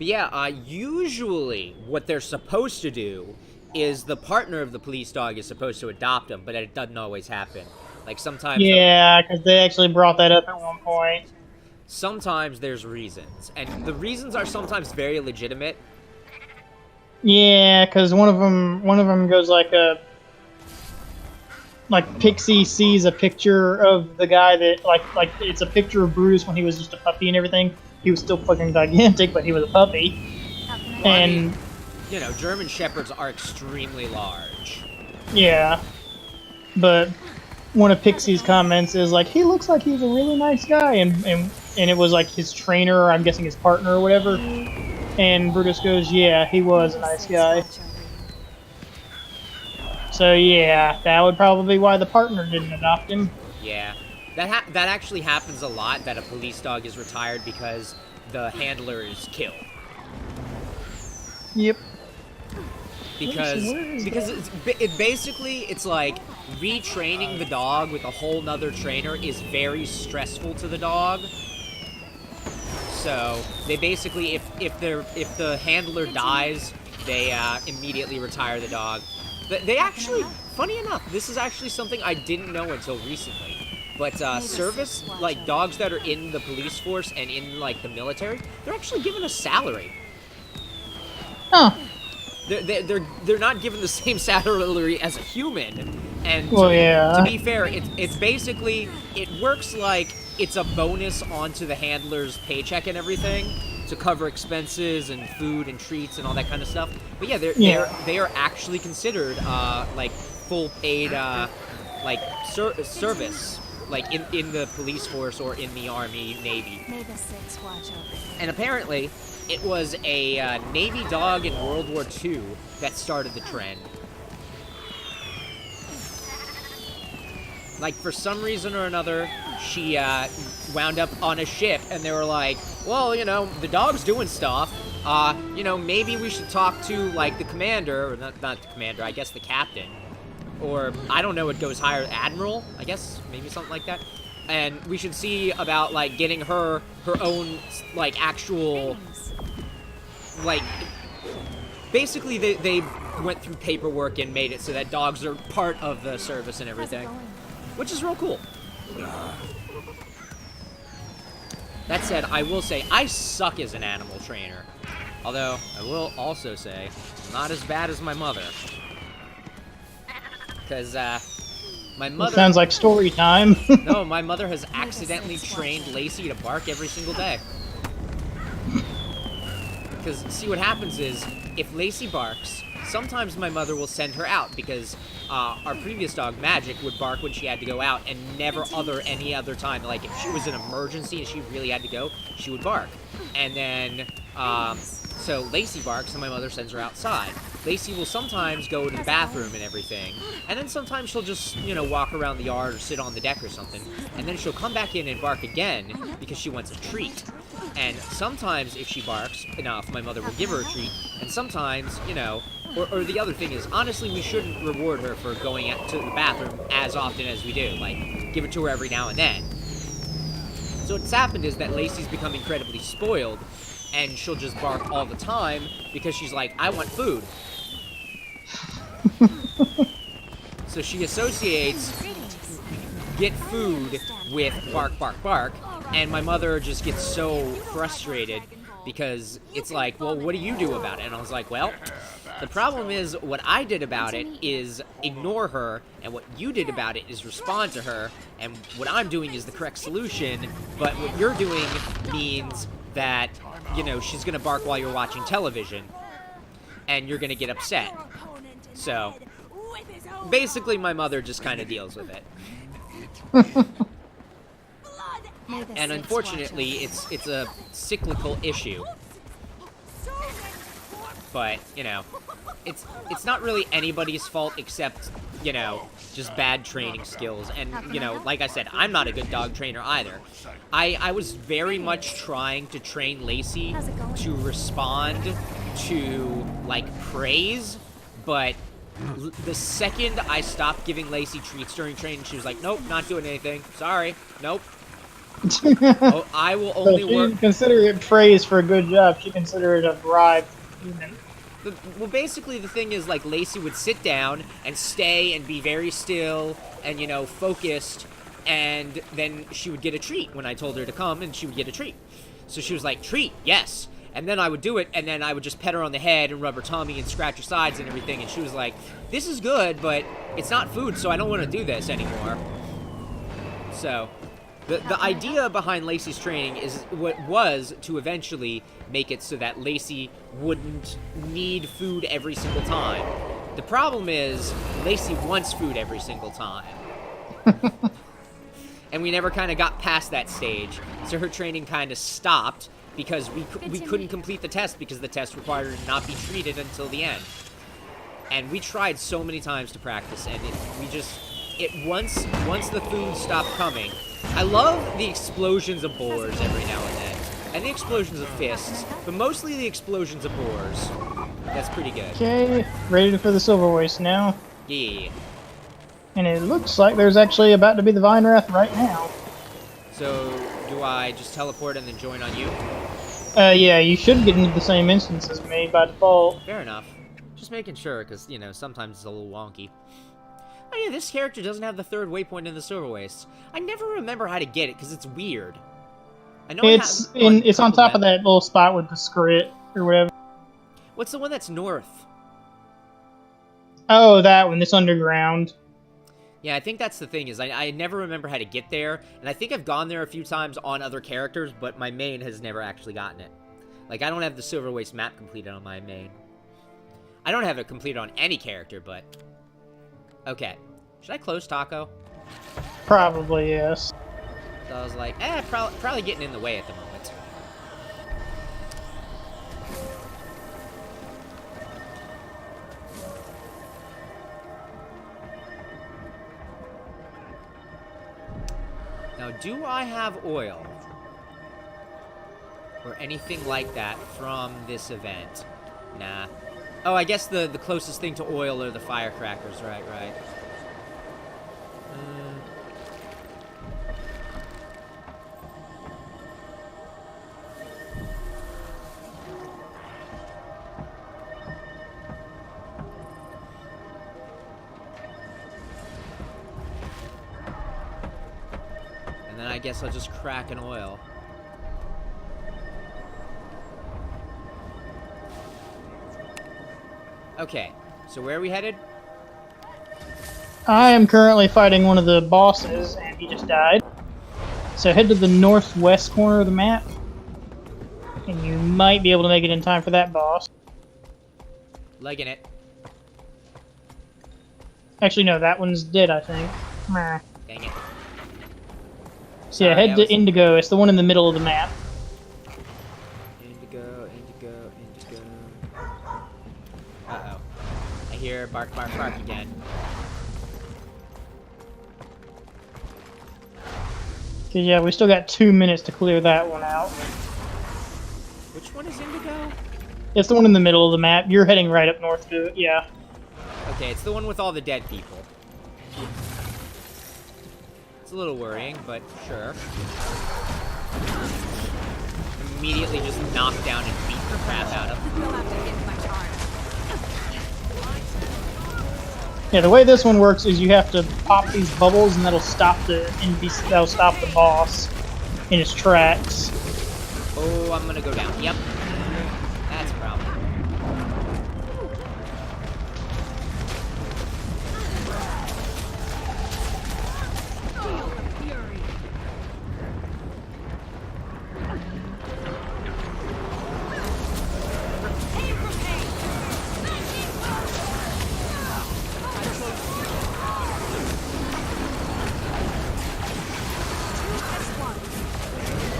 yeah, usually what they're supposed to do is the partner of the police dog is supposed to adopt him, but it doesn't always happen. Like, sometimes... Yeah, because they actually brought that up at one point. Sometimes there's reasons, and the reasons are sometimes very legitimate. Yeah, because one of them goes like Pixie sees a picture of the guy that like it's a picture of Brutus when he was just a puppy and everything. He was still fucking gigantic, but he was a puppy. And you know, German Shepherds are extremely large. yeah, but one of Pixie's comments is like, he looks like he's a really nice guy, and it was like his trainer, or I'm guessing his partner or whatever. And Brutus goes, yeah, he was a nice guy. So yeah, that would probably be why the partner didn't adopt him. Yeah. That actually happens a lot, that a police dog is retired because the handler is killed. Yep. Because Where is it basically, it's like retraining the dog with a whole nother trainer is very stressful to the dog. So they basically, if the handler dies, they immediately retire the dog. They actually, funny enough, this is actually something I didn't know until recently. But service, like dogs that are in the police force and in like the military, they're actually given a salary. Huh. They're not given the same salary as a human. And Well, yeah. to be fair, it's basically, it works like it's a bonus onto the handler's paycheck and everything to cover expenses and food and treats and all that kind of stuff. But yeah, they are actually considered like full paid like service, like in the police force or in the Army, Navy. May the Six watch over you. And apparently, it was a Navy dog in World War II that started the trend. Like, for some reason or another, she wound up on a ship, and they were like, well, you know, the dog's doing stuff. You know, maybe we should talk to, like, the commander, or not the commander, I guess the captain. Or, I don't know, it goes higher, admiral, I guess, maybe something like that. And we should see about, like, getting her own, like, actual, like, basically they went through paperwork and made it so that dogs are part of the service and everything. Which is real cool. That said, I will say, I suck as an animal trainer. Although, I will also say, I'm not as bad as my mother. Because, my mother... Sounds like story time. No, my mother has accidentally trained Lacey to bark every single day. Because, see, what happens is, if Lacey barks, sometimes my mother will send her out, because our previous dog, Magic, would bark when she had to go out, and never any other time. Like, if she was an emergency and she really had to go, she would bark. And then, so Lacey barks, and my mother sends her outside. Lacey will sometimes go to the bathroom and everything, and then sometimes she'll just, you know, walk around the yard or sit on the deck or something, and then she'll come back in and bark again because she wants a treat. And sometimes, if she barks enough, my mother will give her a treat, and sometimes, you know, or the other thing is, honestly, we shouldn't reward her for going out to the bathroom as often as we do. Like, give it to her every now and then. So what's happened is that Lacey's become incredibly spoiled, and she'll just bark all the time because she's like, I want food. So she associates get food with bark, bark, bark, and my mother just gets so frustrated because it's like, well, what do you do about it? And I was like, well, the problem is what I did about it is ignore her, and what you did about it is respond to her, and what I'm doing is the correct solution, but what you're doing means that, you know, she's gonna bark while you're watching television, and you're gonna get upset. So, basically my mother just kind of deals with it. And unfortunately, it's a cyclical issue. But, you know, it's not really anybody's fault except, you know, just bad training skills. And, you know, like I said, I'm not a good dog trainer either. I was very much trying to train Lacey to respond to, like, praise, but the second I stopped giving Lacey treats during training, she was like, nope, not doing anything. Sorry. Nope. Oh, I will only So she work... didn't consider it praise for a good job. She considered it a bribe. Well, basically, the thing is, like, Lacey would sit down and stay and be very still and, you know, focused, and then she would get a treat when I told her to come, and she would get a treat. So she was like, treat, yes. And then I would do it, and then I would just pet her on the head and rub her tummy and scratch her sides and everything, and she was like, this is good, but it's not food, so I don't want to do this anymore. So... The idea behind Lacey's training is what was to eventually make it so that Lacey wouldn't need food every single time. The problem is, Lacey wants food every single time. And we never kind of got past that stage, so her training kind of stopped because we couldn't complete the test because the test required her to not be treated until the end. And we tried so many times to practice, and once the food stopped coming. I love the explosions of boars every now and then, and the explosions of fists, but mostly the explosions of boars. That's pretty good. Okay, ready for the silver waste now. Yeah. And it looks like there's actually about to be the Vine Wrath right now. So, do I just teleport and then join on you? Yeah, you should get into the same instance as me by default. Fair enough. Just making sure, because, you know, sometimes it's a little wonky. Oh yeah, this character doesn't have the third waypoint in the Silver Wastes. I never remember how to get it, because it's weird. I know It's on top of that little spot with the script, or whatever. What's the one that's north? Oh, that one, this underground. Yeah, I think that's the thing, is I never remember how to get there, and I think I've gone there a few times on other characters, but my main has never actually gotten it. Like, I don't have the Silver Waste map completed on my main. I don't have it completed on any character, but... Okay. Should I close Taco? Probably, yes. So I was like, probably getting in the way at the moment. Now, do I have oil? Or anything like that from this event? Nah. Oh, I guess the closest thing to oil are the firecrackers, right. And then I guess I'll just crack an oil. Okay, so where are we headed? I am currently fighting one of the bosses, and he just died. So head to the northwest corner of the map, and you might be able to make it in time for that boss. Legging it. Actually, no, that one's dead, I think. Meh. Dang it. So yeah, Sorry, head to Indigo. It's the one in the middle of the map. Indigo. Uh-oh. I hear bark again. So yeah, we still got 2 minutes to clear that one out. Which one is Indigo? It's the one in the middle of the map. You're heading right up north to it, yeah. Okay, it's the one with all the dead people. It's a little worrying, but sure. Immediately just knock down and beat the crap out of them. You'll have to hit my charm. Yeah, the way this one works is you have to pop these bubbles, and that'll stop the boss in his tracks. Oh, I'm gonna go down. Yep. That's a problem.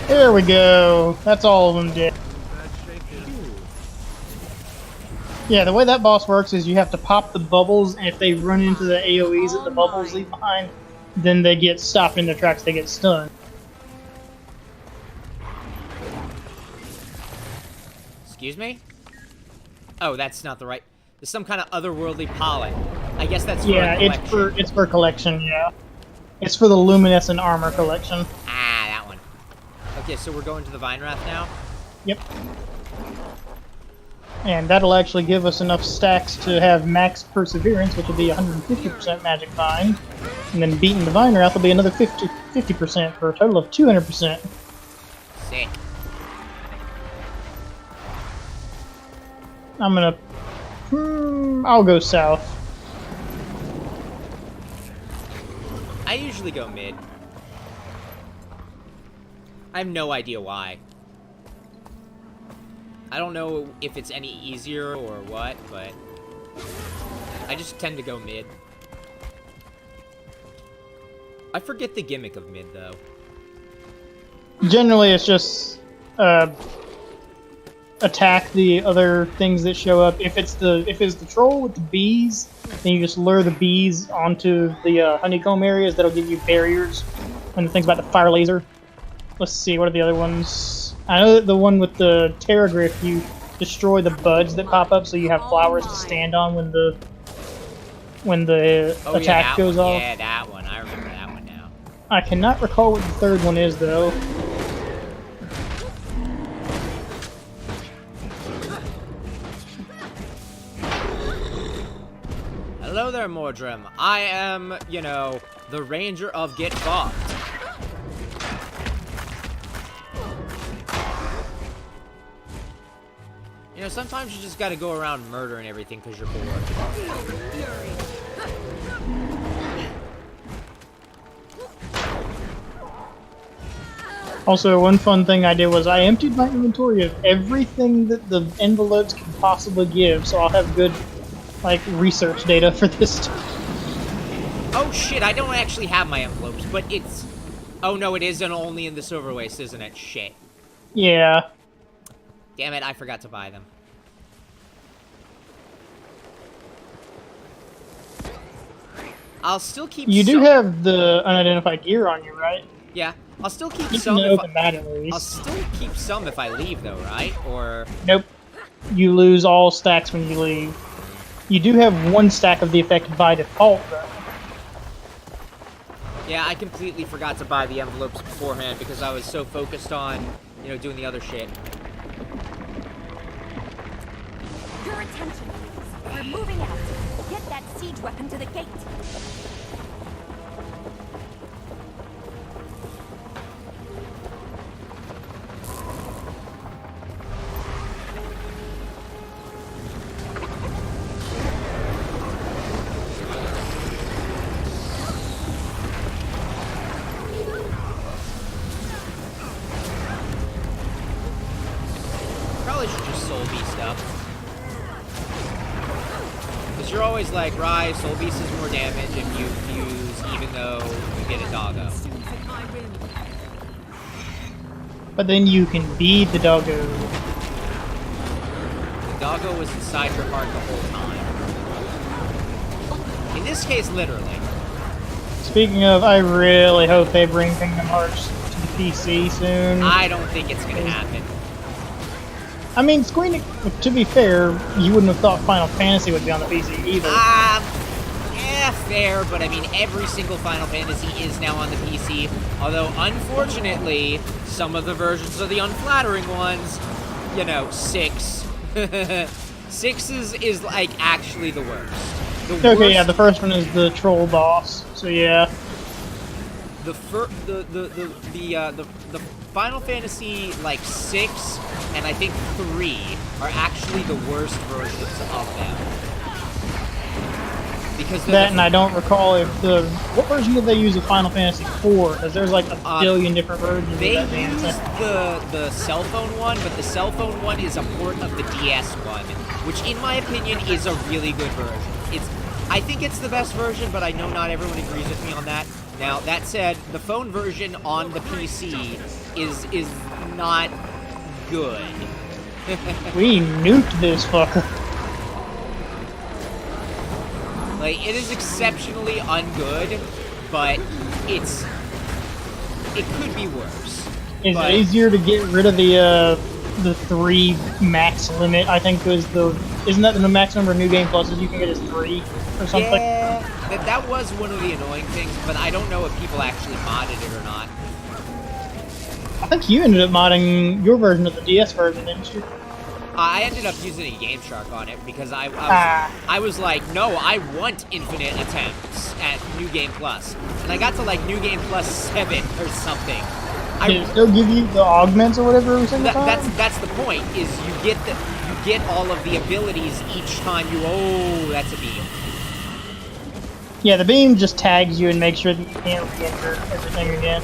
There we go. That's all of them did. Yeah, the way that boss works is you have to pop the bubbles, and if they run into the AoEs that the bubbles leave behind, then they get stopped in their tracks, they get stunned. Excuse me? Oh, that's not the right... There's some kind of otherworldly pollen. I guess that's for Yeah, a collection. it's for collection, yeah. It's for the luminescent armor collection. Ah, that one. Okay, so we're going to the Vine Wrath now? Yep. And that'll actually give us enough stacks to have max perseverance, which will be 150% magic vine. And then beating the Vine Wrath will be another 50% for a total of 200%. Sick. I'm gonna... I'll go south. I usually go mid. I have no idea why. I don't know if it's any easier or what, but I just tend to go mid. I forget the gimmick of mid, though. Generally, it's just attack the other things that show up. If it's the troll with the bees, then you just lure the bees onto the honeycomb areas. That'll give you barriers. When the thing's about to fire laser. Let's see, what are the other ones? I know that the one with the Terragriff, you destroy the buds that pop up, so you have flowers to stand on when the attack goes off. Yeah, that one. I remember that one now. I cannot recall what the third one is, though. Hello there, Mordrim. I am, you know, the Ranger of Get Fucked. You know, sometimes you just gotta go around murdering everything because you're bored. Also, one fun thing I did was I emptied my inventory of everything that the envelopes can possibly give, so I'll have good, like, research data for this. Oh shit, I don't actually have my envelopes, but it's... Oh no, it isn't only in the Silver Waste, isn't it? Shit. Yeah. Damn it, I forgot to buy them. I'll still keep You do some... have the unidentified gear on you, right? Yeah, I'll still keep You some can if open that at least. I'll still keep some if I leave, though, right? Or... Nope. You lose all stacks when you leave. You do have one stack of the effect by default, though. Yeah, I completely forgot to buy the envelopes beforehand because I was so focused on, you know, doing the other shit. Your attention, please. We're moving out. Get that siege weapon to the gate. Probably should just Soul Beast stuff. Because you're always like, Rai, Soul Beast is more damage if you fuse, even though you get a doggo. But then you can beat the doggo. The doggo was inside your heart the whole time. In this case, literally. Speaking of, I really hope they bring Kingdom Hearts to the PC soon. I don't think it's gonna happen. I mean, Square Enix, to be fair, you wouldn't have thought Final Fantasy would be on the PC either. Yeah, fair, but I mean, every single Final Fantasy is now on the PC. Although, unfortunately, some of the versions are the unflattering ones. You know, 6. 6 is like, actually the worst. Okay, yeah, the first one is the troll boss, so yeah. The Final Fantasy, like, 6 and I think 3 are actually the worst versions of them. Because that, and I don't recall if what version did they use of Final Fantasy 4? Because there's like a billion different versions. They of that used damn the cell phone one, but the cell phone one is a port of the DS one, which in my opinion is a really good version. I think it's the best version, but I know not everyone agrees with me on that. Now, that said, the phone version on the PC is not good. We nuked this fucker. Like, it is exceptionally ungood, but it could be worse. It's easier to get rid of the 3 max limit, I think was isn't that the max number of New Game Pluses you can get is 3 or something? Yeah, that was one of the annoying things, but I don't know if people actually modded it or not. I think you ended up modding your version of the DS version, didn't you? I ended up using a Game Shark on it because I was like, no, I want infinite attempts at New Game Plus, and I got to like New Game Plus 7 or something. Did it still give you the augments or whatever every single time? That's the point. Is you get all of the abilities each time you. Oh, that's a beam. Yeah, the beam just tags you and makes sure that you can't re-enter everything again.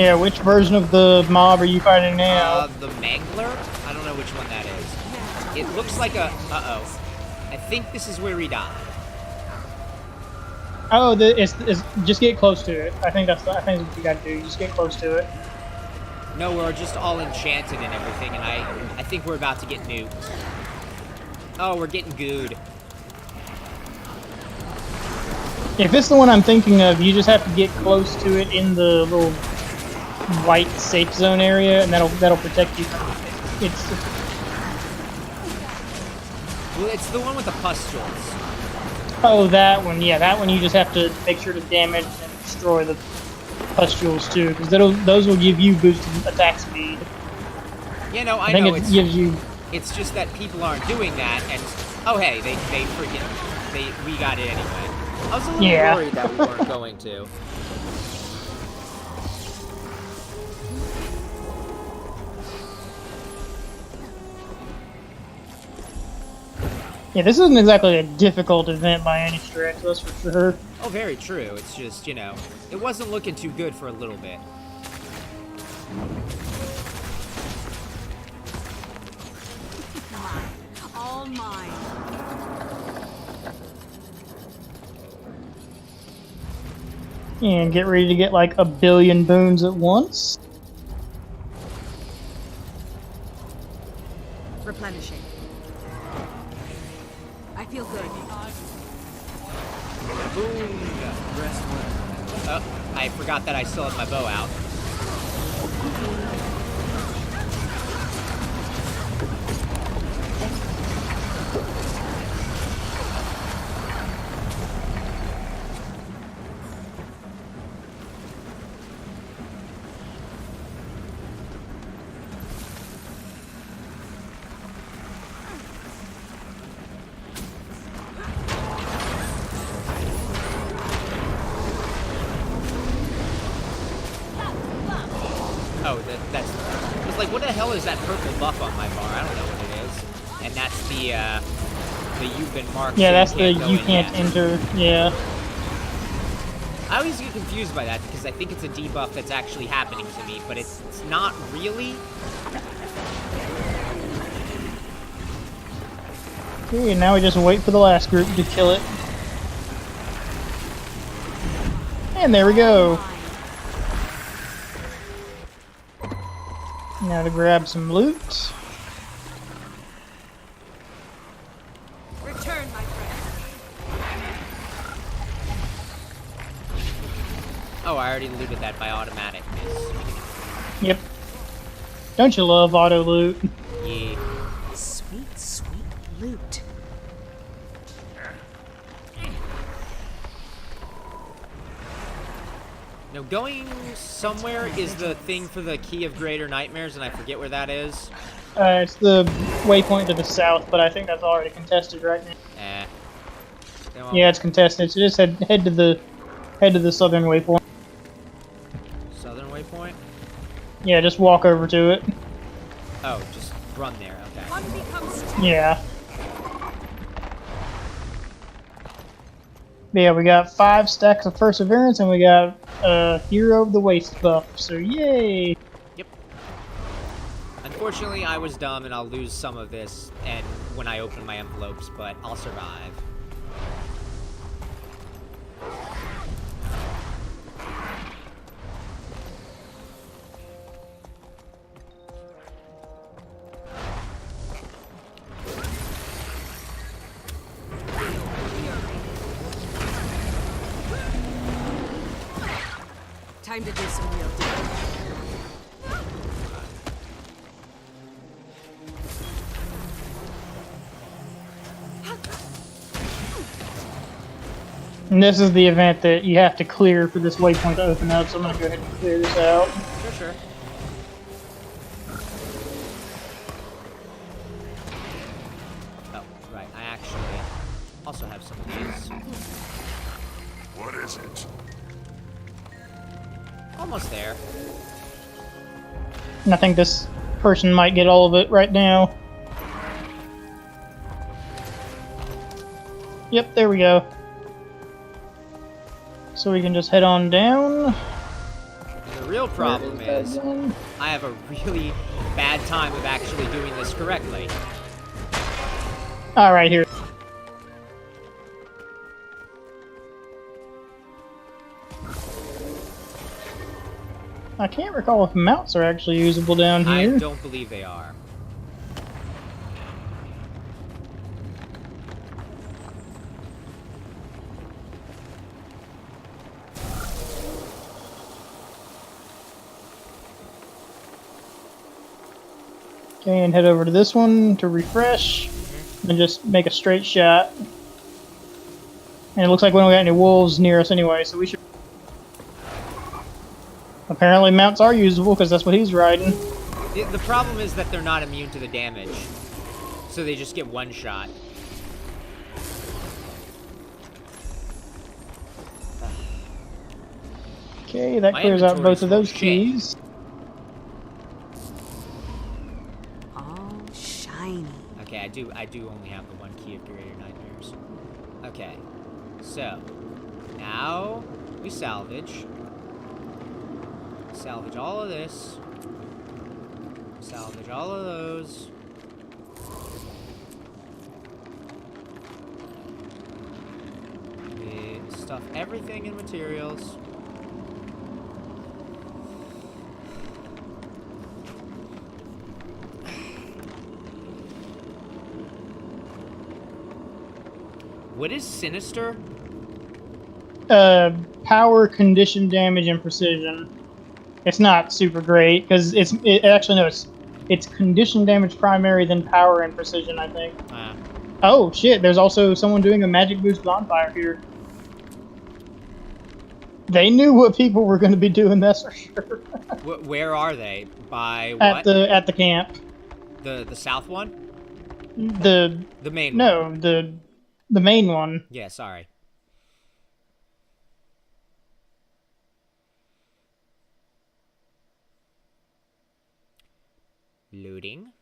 Yeah, which version of the mob are you fighting now? The Mangler? I don't know which one that is. It looks like a... Uh-oh. I think this is where he died. Oh, it's just get close to it. I think that's what you gotta do. Just get close to it. No, we're just all enchanted and everything, and I think we're about to get nuked. Oh, we're getting gooed. If it's the one I'm thinking of, you just have to get close to it in the little white safe zone area, and that'll protect you from it. Well, it's the one with the pustules. Oh, that one. Yeah, that one you just have to make sure to damage and destroy the pustules too, because those will give you boosted attack speed. Yeah, no, I think know. it gives you. It's just that people aren't doing that, and oh hey, we got it anyway. I was a little worried that we weren't going to. Yeah, this isn't exactly a difficult event by any stretch, that's for sure. Oh, very true. It's just, it wasn't looking too good for a little bit. All mine. And get ready to get like 1 billion boons at once. Replenishing. I feel good. Boom! Oh, I forgot that I still have my bow out. Oh, that's... I was like, what the hell is that purple buff on my bar? I don't know what it is. And that's the you've been marked. Yeah, so that's the go you in can't yet. enter. Yeah. I always get confused by that because I think it's a debuff that's actually happening to me, but it's not really. Okay, now we just wait for the last group to kill it. And there we go. Now to grab some loot. Return, my friend. Oh, I already looted that by automatic. Yep. Don't you love auto loot? Yeah. Sweet, sweet loot. No, going somewhere is the thing for the Key of Greater Nightmares, and I forget where that is. It's the waypoint to the south, but I think that's already contested right now. Come on. Yeah, it's contested. So just head to the southern waypoint. Southern Waypoint? Yeah, just walk over to it. Oh, just run there, okay. One becomes Yeah. Yeah, we got 5 stacks of Perseverance, and we got Hero of the Waste buff, so yay! Yep. Unfortunately, I was dumb, and I'll lose some of this and when I open my envelopes, but I'll survive. time to do some real digging. And this is the event that you have to clear for this waypoint to open up, so I'm going to go ahead and clear this out. Sure, sure. Oh, right. I actually also have some of these. What is it? Almost there. And I think this person might get all of it right now. Yep, there we go. So we can just head on down. And the real problem Where is that gun? I have a really bad time of actually doing this correctly. All right, here. I can't recall if mounts are actually usable down I here. don't believe they are. Okay, and head over to this one to refresh, and just make a straight shot. And it looks like we don't got any wolves near us anyway, so we should... Apparently mounts are usable, because that's what he's riding. The problem is that they're not immune to the damage. So they just get one shot. Okay, that My clears out inventory's both of full of those shit. keys. Oh, shiny. Okay, I do only have the one key of Greater Nightmares. Okay. So, now we salvage. Salvage all of this. Salvage all of those. We stuff everything in materials. What is sinister? Power, condition, damage, and precision. It's not super great because it's condition damage primary, then power and precision, I think. Oh shit! There's also someone doing a magic boost bonfire here. They knew what people were going to be doing. That's for sure. Where are they? By what? At the camp. The south one? The main one. No, the main one. Yeah, sorry. Looting.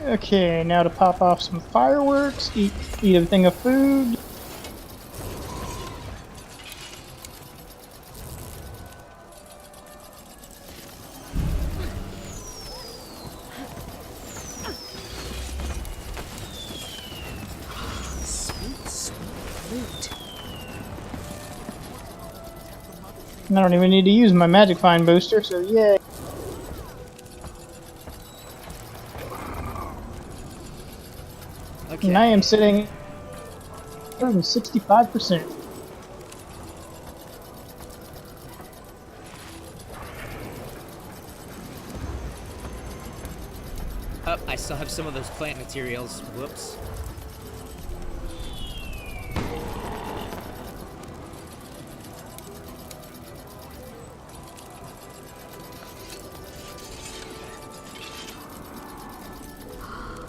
Okay, now to pop off some fireworks, eat a thing of food. Sweet, sweet loot. And I don't even need to use my magic find booster, so yay. Okay. And I am sitting 165%. Oh, I still have some of those plant materials. Whoops.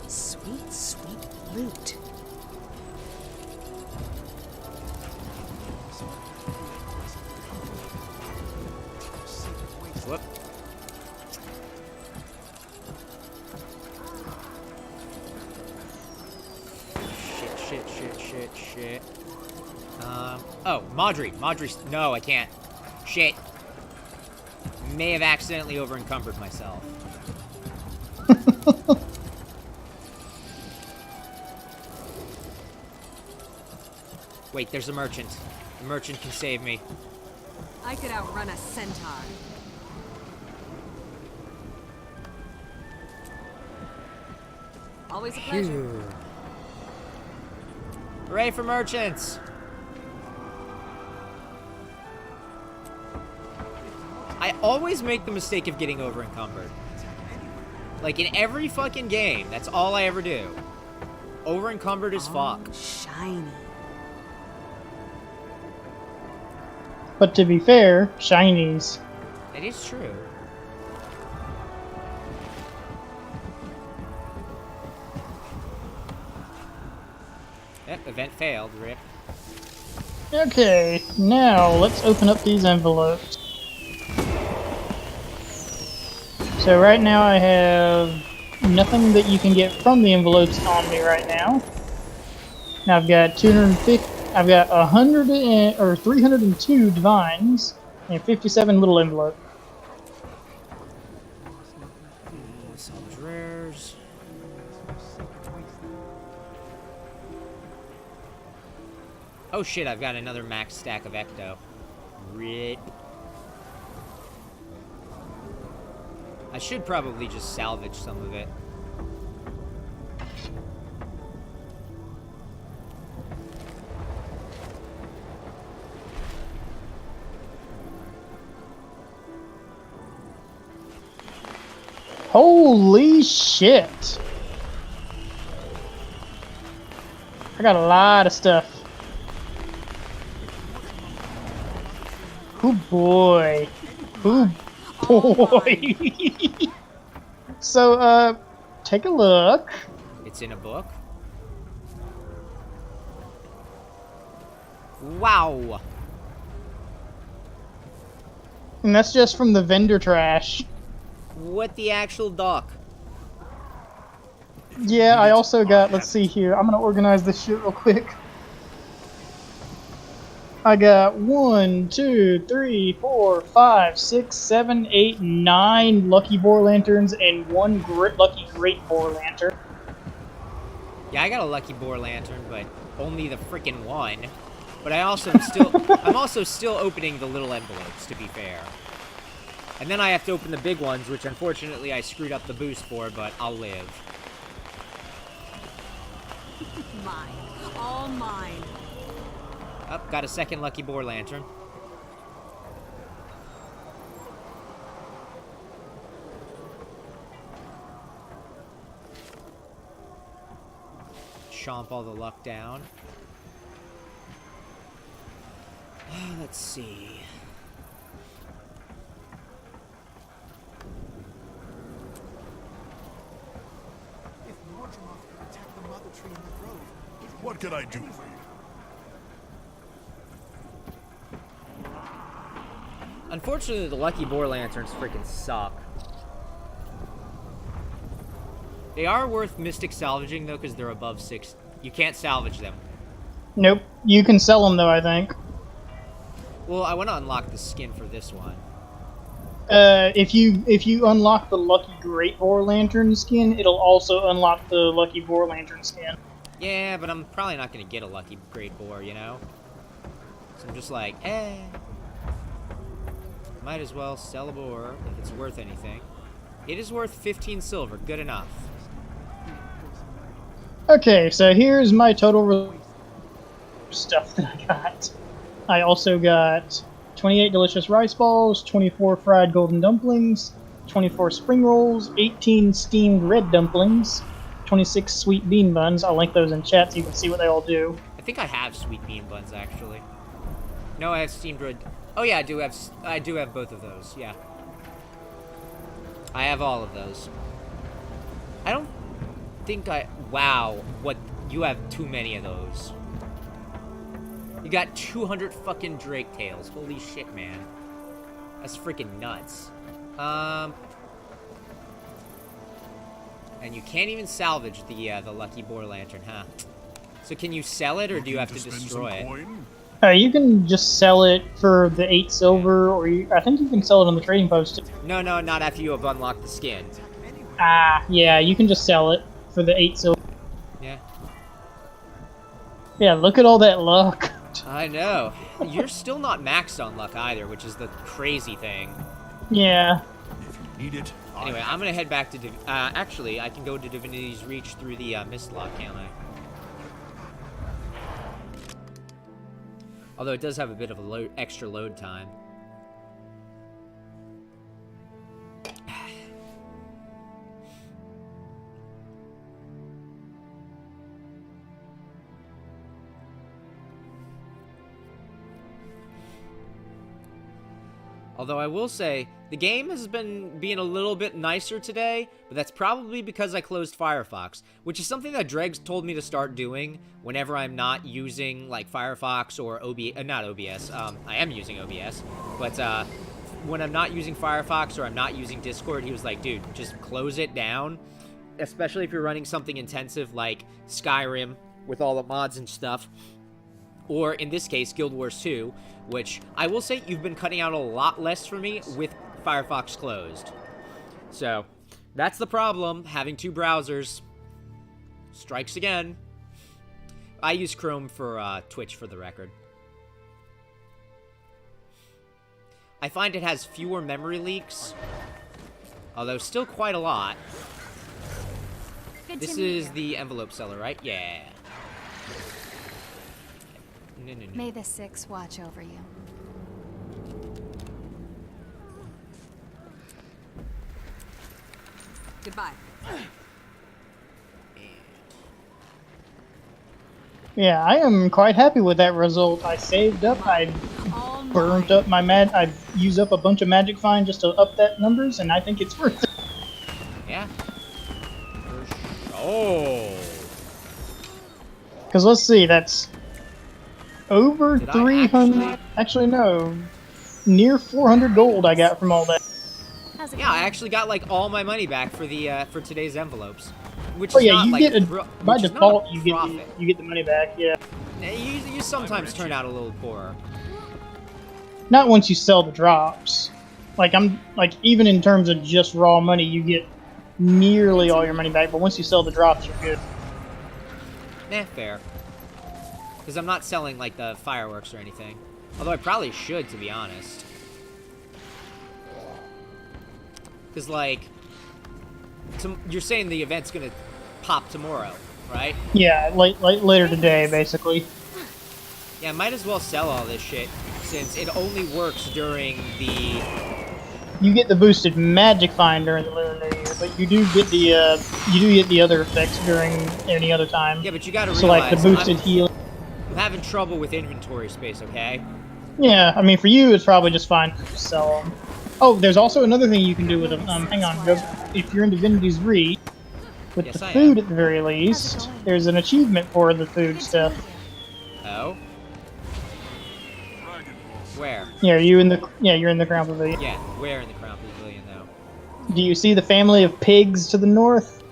Sweet, sweet loot. Whoop. Shit. Oh, Maudry. No, I can't. Shit. May have accidentally over-encumbered myself. Wait, there's a merchant. The merchant can save me. I could outrun a centaur. Always a pleasure. Hooray for merchants! I always make the mistake of getting over-encumbered. Like, in every fucking game, that's all I ever do. Over-encumbered as fuck. Shiny. But to be fair, shinies. That is true. Yep, event failed, rip. Okay, now let's open up these envelopes. So right now I have nothing that you can get from the envelopes on me right now. Now I've got 250. I've got 302 divines and 57 little envelope. Salvage rares. Oh shit, I've got another max stack of Ecto. Rip. I should probably just salvage some of it. Holy shit! I got a lot of stuff. Oh boy. Oh boy. So, take a look. It's in a book. Wow. And that's just from the vendor trash. What the actual duck? Yeah, I also got, let's see here. I'm gonna organize this shit real quick. I got 1, 2, 3, 4, 5, 6, 7, 8, 9 Lucky Boar Lanterns and 1 Lucky Great Boar Lantern. Yeah, I got a Lucky Boar Lantern, but only the freaking one. But I'm also still opening the little envelopes, to be fair. And then I have to open the big ones, which unfortunately I screwed up the boost for, but I'll live. Mine. All mine. Oh, got a second Lucky Boar Lantern. Chomp all the luck down. Let's see. What can I do for you? Unfortunately, the Lucky Boar Lanterns freaking suck. They are worth Mystic salvaging, though, because they're above 6. You can't salvage them. Nope. You can sell them, though, I think. Well, I want to unlock the skin for this one. If you unlock the Lucky Great Boar Lantern skin, it'll also unlock the Lucky Boar Lantern skin. Yeah, but I'm probably not going to get a Lucky Great Boar, you know? So I'm just like, might as well sell a boar if it's worth anything. It is worth 15 silver. Good enough. Okay, so here's my total stuff that I got. I also got 28 delicious rice balls, 24 fried golden dumplings, 24 spring rolls, 18 steamed red dumplings, 26 sweet bean buns. I'll link those in chat so you can see what they all do. I think I have sweet bean buns, actually. No, I have steamed red. Oh yeah, I do have both of those. Yeah, I have all of those. I don't think wow, what, you have too many of those. You got 200 fucking Drake tails. Holy shit, man. That's freaking nuts. And you can't even salvage the Lucky Boar Lantern, huh? So can you sell it, or do you have to destroy it? You can just sell it for the 8 silver, or I think you can sell it on the trading post. No, not after you have unlocked the skin. Yeah, you can just sell it for the 8 silver. Yeah. Yeah, look at all that luck. I know. You're still not maxed on luck either, which is the crazy thing. Yeah. If you need it, Anyway, I'm gonna head back to actually, I can go to Divinity's Reach through the Mist Lock, can't I? Although it does have a bit of a extra load time. Although I will say, the game has been being a little bit nicer today, but that's probably because I closed Firefox, which is something that Dreg's told me to start doing whenever I'm not using, like, Firefox or not OBS, I am using OBS, but, when I'm not using Firefox or I'm not using Discord, he was like, dude, just close it down, especially if you're running something intensive like Skyrim with all the mods and stuff. Or, in this case, Guild Wars 2, which I will say you've been cutting out a lot less for me with Firefox closed. So, that's the problem, having two browsers. Strikes again. I use Chrome for Twitch, for the record. I find it has fewer memory leaks, although still quite a lot. Good This to meet is you. the envelope seller, right? Yeah. No. May the Six watch over you. Goodbye. Yeah, I am quite happy with that result. I saved up, I All burnt mine. up my I used up a bunch of magic find just to up that numbers, and I think it's worth it. Yeah. Oh. Because let's see, that's over Did I 300. Actually, no, near 400 gold I got from all that. How's it Yeah, I going? actually got like all my money back for the for today's envelopes, which Oh is yeah, not you like get a, by which is not default a you get profit. you get the money back. Yeah, You sometimes turn out a little poorer. not once you sell the drops. Like even in terms of just raw money, you get nearly all your money back. But once you sell the drops, you're good. Nah, fair. Because I'm not selling like the fireworks or anything. Although I probably should, to be honest. Because like, you're saying the event's gonna pop tomorrow, right? Yeah, later today, basically. Yeah, might as well sell all this shit since it only works during the. You get the boosted magic find during the Lunar New Year, but you do get the other effects during any other time. Yeah, but you gotta So realize like the boosted healing. I'm having trouble with inventory space. Okay. Yeah, I mean for you it's probably just fine to just sell them. Oh, there's also another thing you can do with them. Hang on, if you're in Divinity's Reach, with Yes, the I food am. at the very least, there's an achievement for the food stuff. Oh. Dragon Ball. Where? Yeah, you're in the Crown Pavilion. Yeah, where in the Crown Pavilion though? Do you see the family of pigs to the north?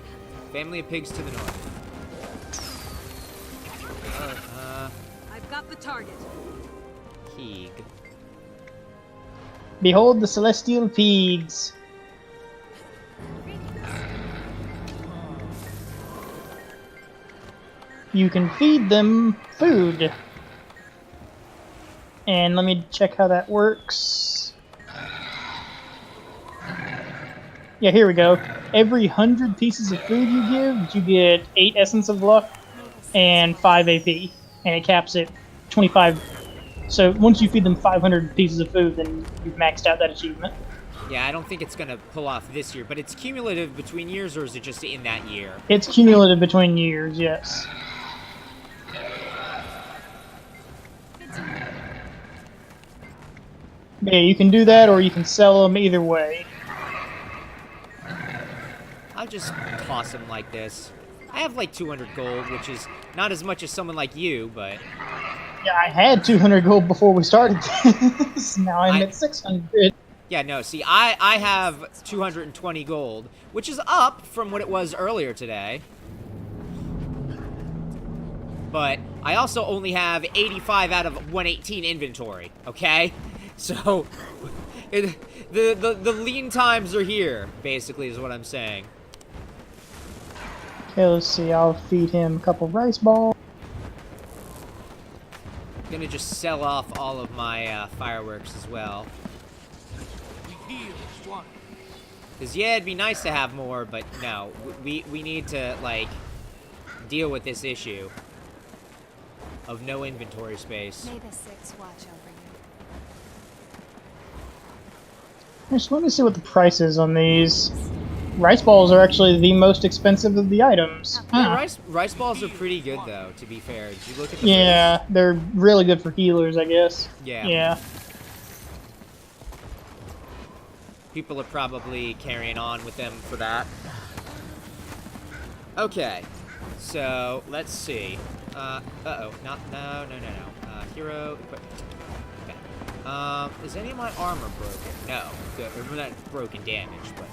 Family of pigs to the north. I've got the target. Keeg. Behold the celestial pigs. You can feed them food. And let me check how that works. Yeah, here we go. Every 100 pieces of food you give, you get 8 Essence of Luck and 5 AP. And it caps at 25. So once you feed them 500 pieces of food, then you've maxed out that achievement. Yeah, I don't think it's gonna pull off this year, but it's cumulative between years, or is it just in that year? It's cumulative between years, yes. Yeah, you can do that, or you can sell them either way. I'll just toss them like this. I have like 200 gold, which is not as much as someone like you, but Yeah, I had 200 gold before we started this. Now I'm at 600. yeah, no, see, I have 220 gold, which is up from what it was earlier today. But I also only have 85 out of 118 inventory, okay? So, the lean times are here, basically, is what I'm saying. Okay, let's see. I'll feed him a couple rice balls. I'm gonna just sell off all of my fireworks as well. We heal as one. Because, yeah, it'd be nice to have more, but no. We need to, like, deal with this issue of no inventory space. May the Six watch over you. Just let me see what the price is on these. Rice balls are actually the most expensive of the items. Yeah, Huh. rice balls are pretty good, though, to be fair. Did you look at the Yeah, they're really good for healers, I guess. Yeah. Yeah. People are probably carrying on with them for that. Okay, so let's see. Uh-oh, no. Hero equipment. Okay. Is any of my armor broken? No. Good. Or not broken, damaged, but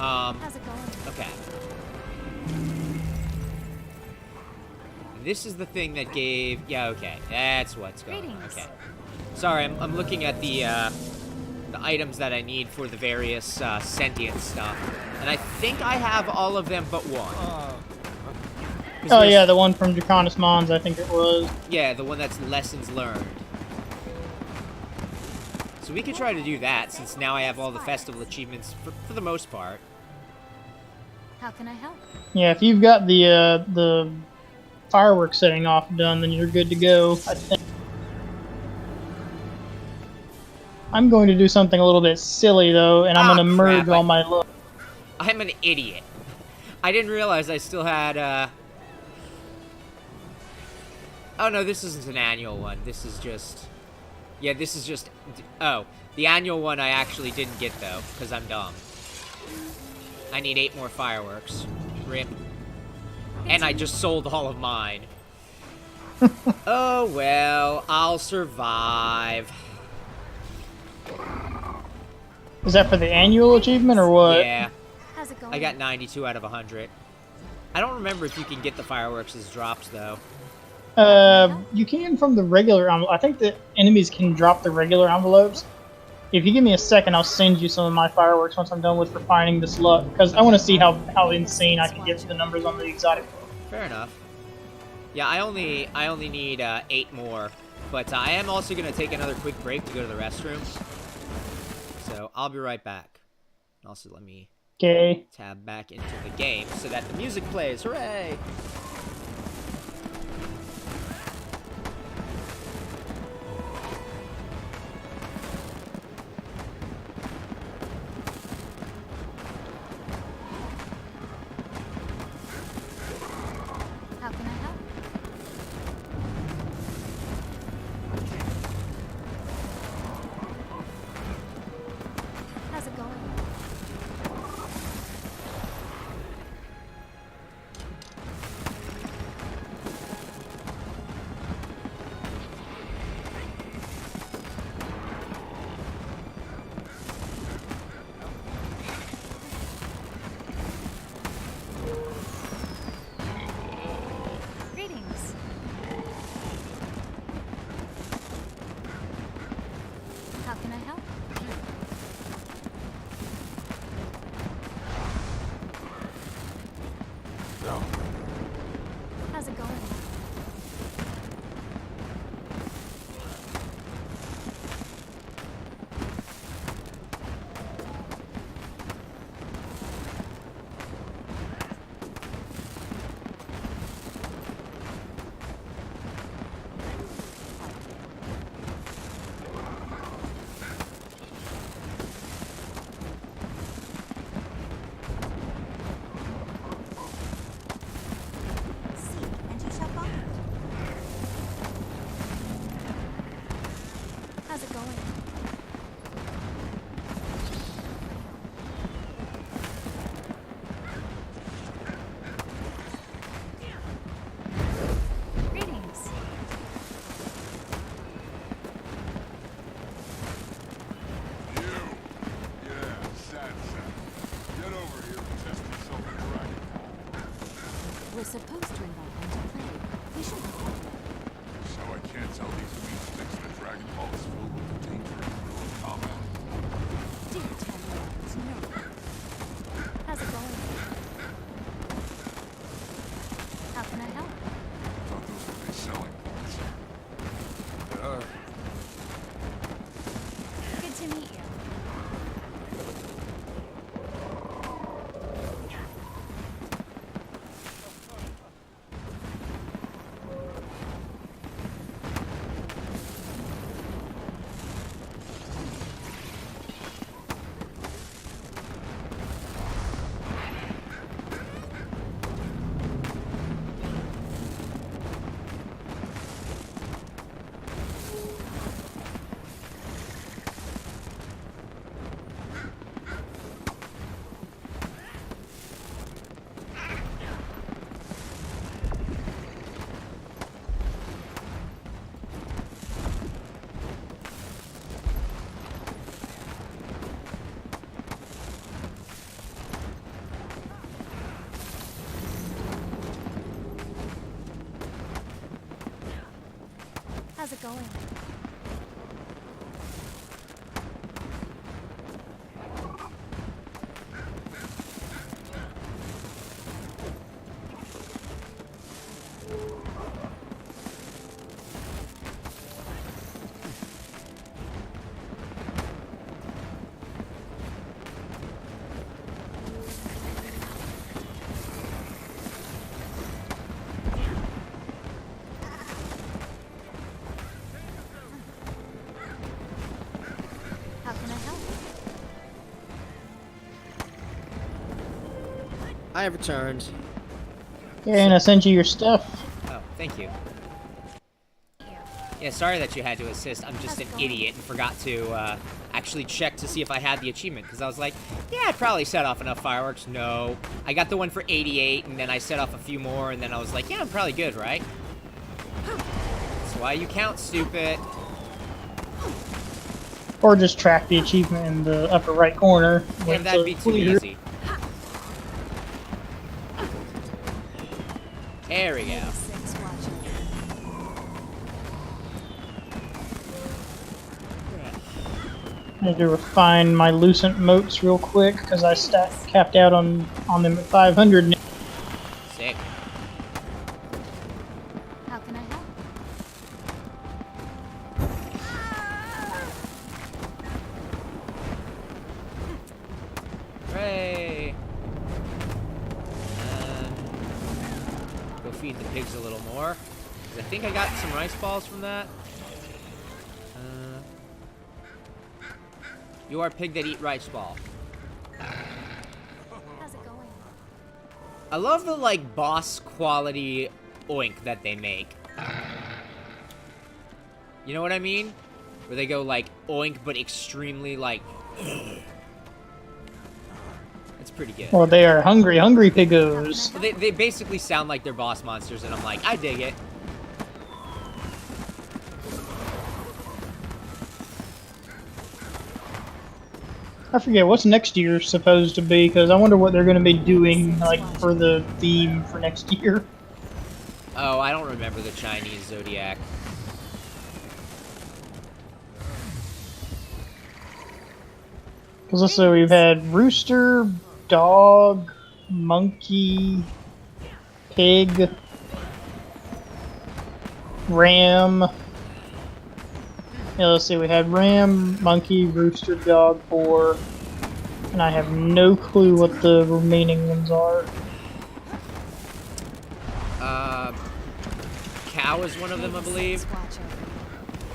How's it going? okay. this is the thing that gave... Yeah, okay. That's what's going on. Greetings. Okay. Sorry, I'm looking at the items that I need for the various sentient stuff. And I think I have all of them but one. 'Cause Oh there's- yeah, the one from Draconis Mons, I think it was. Yeah, the one that's lessons learned. So we could try to do that, since now I have all the festival achievements for the most part. How can I help? Yeah, if you've got the fireworks setting off done, then you're good to go, I think. I'm going to do something a little bit silly though, and I'm Ah, going to merge crap, all my look. I'm an idiot. I didn't realize I still had, Oh no, this isn't an annual one. This is just... Yeah, this is just... Oh, the annual one I actually didn't get, though, because I'm dumb. I need 8 more fireworks. Rip. And I just sold all of mine. Oh, well, I'll survive. Is that for the annual achievement or what? Yeah, How's it going? I got 92 out of 100. I don't remember if you can get the fireworks as drops, though. You can from the regular envelope. I think the enemies can drop the regular envelopes. If you give me a second, I'll send you some of my fireworks once I'm done with refining this luck, because I want to see how insane I can get the numbers on the exotic. Fair enough. Yeah, I only need 8 more, but I am also gonna take another quick break to go to the restroom. So I'll be right back. Also, let me Okay. tab back into the game so that the music plays. Hooray! How can I help? How's it going? Greetings. How can I help? No. How's it going? Seek and you shall find. How's it going? Greetings. You. Yeah, sad. Get over here and test yourself in Dragon Ball. We're supposed to invite them to play. We should have helped them. So I can't tell these weak sticks that Dragon Ball is filled with the danger and real combat. Dear Tamarians, no. How's it going? How can I help? Thought those were the selling points. Good to meet you. How's it going? How can I help? I have returned. Yeah, and I sent you your stuff. Oh, thank you. Yeah, sorry that you had to assist. I'm just an idiot and forgot to actually check to see if I had the achievement. Because I was like, yeah, I probably set off enough fireworks. No. I got the one for 88, and then I set off a few more, and then I was like, yeah, I'm probably good, right? That's why you count, stupid. Or just track the achievement in the upper right corner. Yeah, when that'd be it's too clear. easy. There we go. Six watching. I need to refine my Lucent motes real quick because I capped out on them at 500. Sick. How can I help? Hooray! Go feed the pigs a little more. 'Cause I think I got some rice balls from that. You are a pig that eat rice ball. How's it going? I love the, like, boss quality oink that they make. You know what I mean? Where they go, like, oink, but extremely, like... It's pretty good. Well, they are hungry piggos. Well, they basically sound like they're boss monsters, and I'm like, I dig it. I forget what's next year supposed to be because I wonder what they're going to be doing like for the theme for next year. Oh, I don't remember the Chinese zodiac. Because let's say we've had rooster, dog, monkey, pig, ram. Yeah, let's see, we had ram, monkey, rooster, dog, boar, and I have no clue what the remaining ones are. Cow is one of them, I believe. Six watching.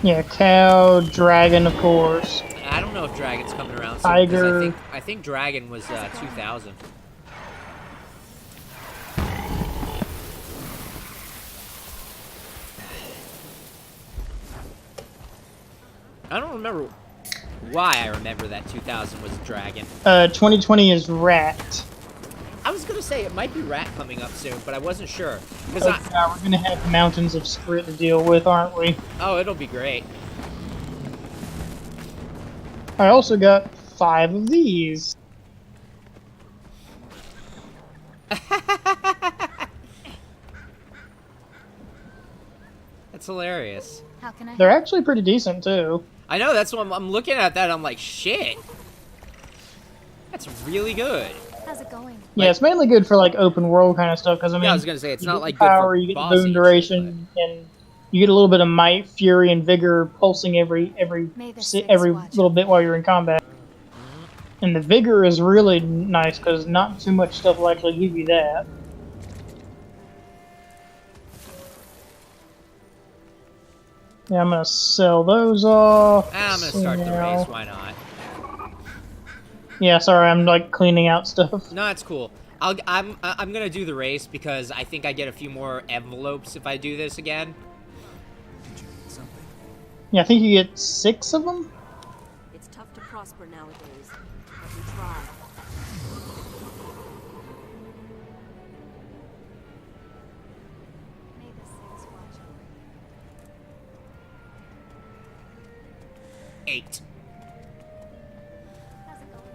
Yeah, cow, dragon, of course. I don't know if Dragon's coming around soon, 'cause Tiger. I think Dragon was 2000. I don't remember why I remember that 2000 was Dragon. 2020 is rat. I was gonna say it might be Rat coming up soon, but I wasn't sure. Because Oh, yeah, we're gonna have mountains of script to deal with, aren't we? oh, it'll be great. I also got 5 of these. That's hilarious. How can I They're help? actually pretty decent too. I know, that's what I'm looking at that, I'm like, shit. That's really good. How's it going? Yeah, it's mainly good for like open world kind of stuff because I mean, Yeah, I was gonna say, it's you not get like the good power, for you get the bossy boon shit, duration, and you get a little bit of might, fury, and vigor pulsing every May the six watch little bit while you're in combat. And the vigor is really nice because not too much stuff will actually give you that. Yeah, I'm gonna sell those off. I'm gonna start the now. race, why not? Yeah, sorry, I'm like cleaning out stuff. No, it's cool. I'm gonna do the race because I think I get a few more envelopes if I do this again. Yeah, I think you get 6 of them. It's tough to prosper nowadays, but we try. May the six watch over you. 8. How's it going?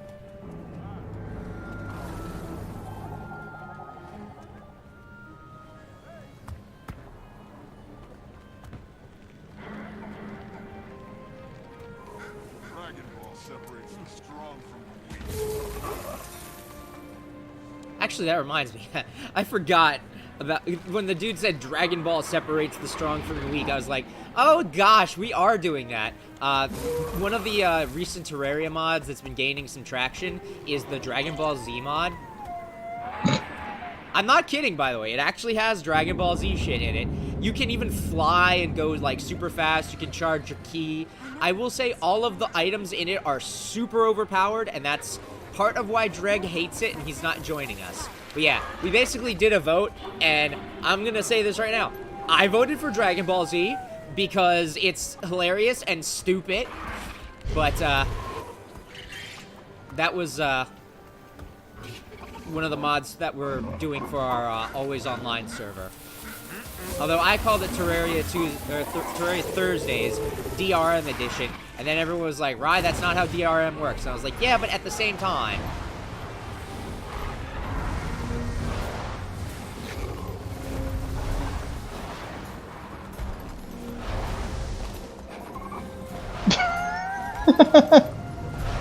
Actually, that reminds me. I forgot about when the dude said Dragon Ball separates the strong from the weak. I was like, oh gosh, we are doing that. One of the recent Terraria mods that's been gaining some traction is the Dragon Ball Z mod. I'm not kidding, by the way. It actually has Dragon Ball Z shit in it. You can even fly and go, like, super fast. You can charge your ki. I will say all of the items in it are super overpowered, and that's part of why Dreg hates it and he's not joining us. But yeah, we basically did a vote, and I'm gonna say this right now. I voted for Dragon Ball Z because it's hilarious and stupid. But, that was, one of the mods that we're doing for our always online server. Although I called it Terraria Terraria Thursdays, DRM edition, and then everyone was like, "Rye, that's not how DRM works." And I was like, "Yeah, but at the same time."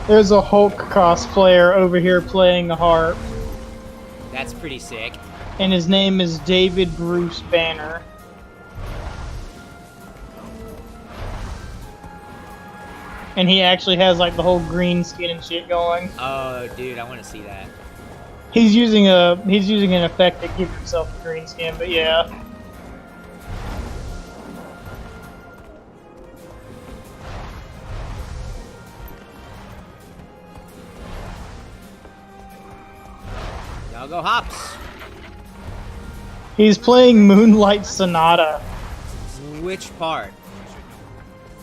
There's a Hulk cosplayer over here playing the harp, That's pretty sick. and his name is David Bruce Banner. And he actually has like the whole green skin and shit going. Oh, dude, I want to see that. He's using an effect to give himself the green skin, but yeah. Y'all go hops. He's playing Moonlight Sonata. Which part?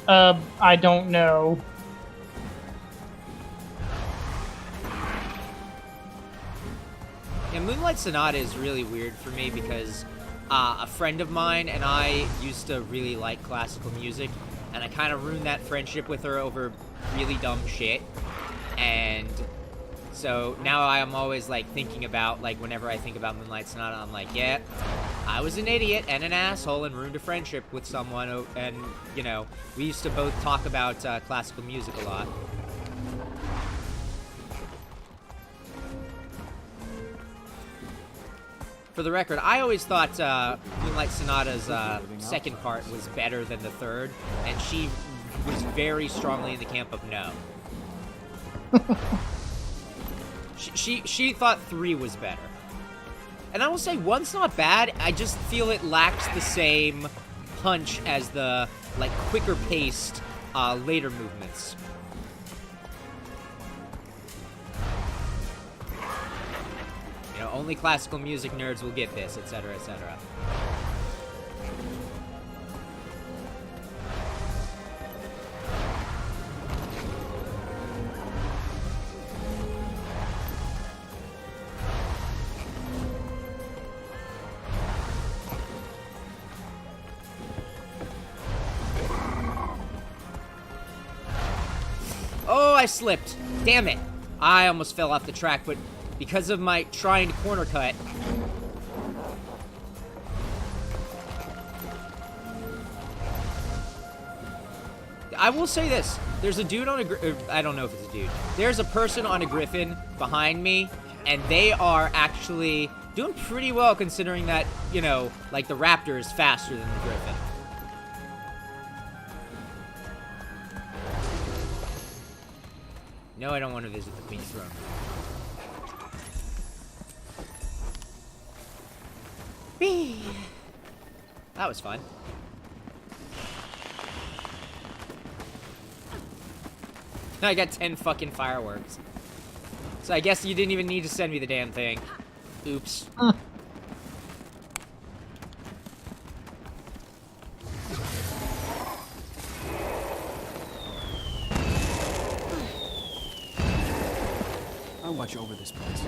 I don't know. Yeah, Moonlight Sonata is really weird for me because a friend of mine and I used to really like classical music, and I kind of ruined that friendship with her over really dumb shit. And so now I am always like thinking about, like, whenever I think about Moonlight Sonata, I'm like, yeah, I was an idiot and an asshole and ruined a friendship with someone, and, you know, we used to both talk about classical music a lot. For the record, I always thought Moonlight Sonata's second part was better than the third, and she was very strongly in the camp of no. She thought 3 was better. And I will say 1's not bad, I just feel it lacks the same punch as the, like, quicker paced later movements. You know, only classical music nerds will get this, etc., etc. Oh, I slipped. Damn it. I almost fell off the track, but because of my trying to corner cut. I will say this. There's a dude on a... I don't know if it's a dude. There's a person on a griffin behind me, and they are actually doing pretty well considering that, you know, like the raptor is faster than the griffin. No, I don't want to visit the Queen's throne. Whee! That was fun. I got 10 fucking fireworks. So I guess you didn't even need to send me the damn thing. Oops. I'll watch over this place.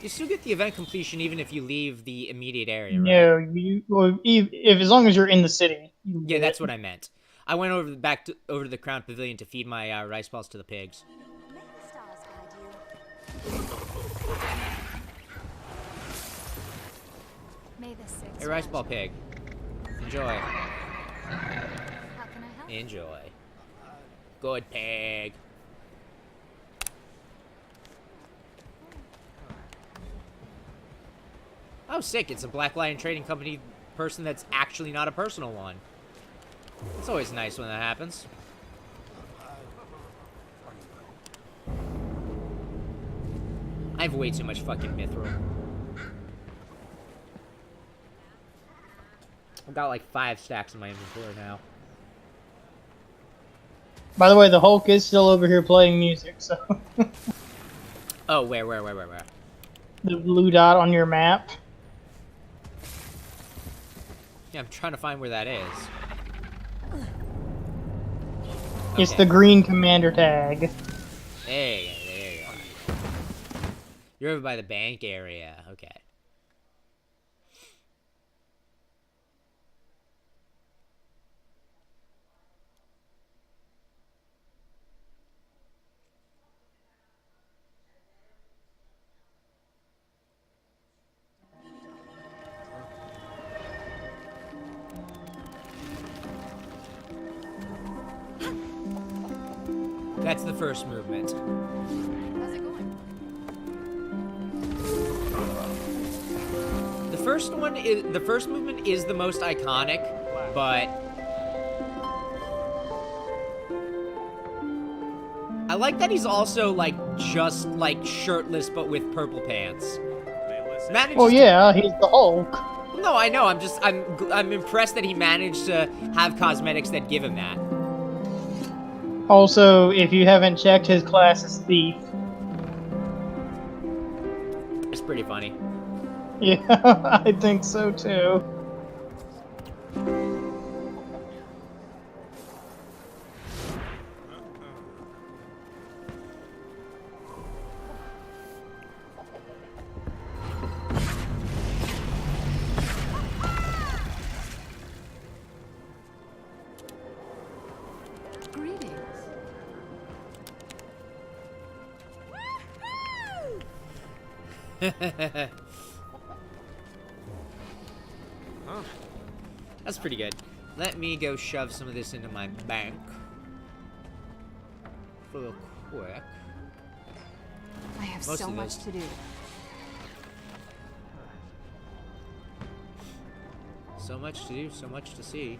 You still get the event completion even if you leave the immediate area, right? No, if as long as you're in the city. Yeah, that's what I meant. I went over over to the Crown Pavilion to feed my rice balls to the pigs. May the stars guide you. May the six. Hey, rice ball pig. Enjoy. How can I help? Enjoy. Good pig. Oh, sick. It's a Black Lion Trading Company person that's actually not a personal one. It's always nice when that happens. I have way too much fucking mithril. I've got like 5 stacks in my inventory now. By the way, the Hulk is still over here playing music, so Oh, where? the blue dot on your map. Yeah, I'm trying to find where that is. It's Okay. the green commander tag. There you go. You're over by the bank area. Okay. That's the first movement. How's it going? The first movement is the most iconic, but I like that he's also like just like shirtless but with purple pants. Manages Well, yeah, he's the Hulk. No, I know. I'm impressed that he managed to have cosmetics that give him that. Also, if you haven't checked, his class is Thief. It's pretty funny. Yeah, I think so too. Greetings. That's pretty good. Let me go shove some of this into my bank. Real quick. I have Most so of much those. to do. So much to do, so much to see.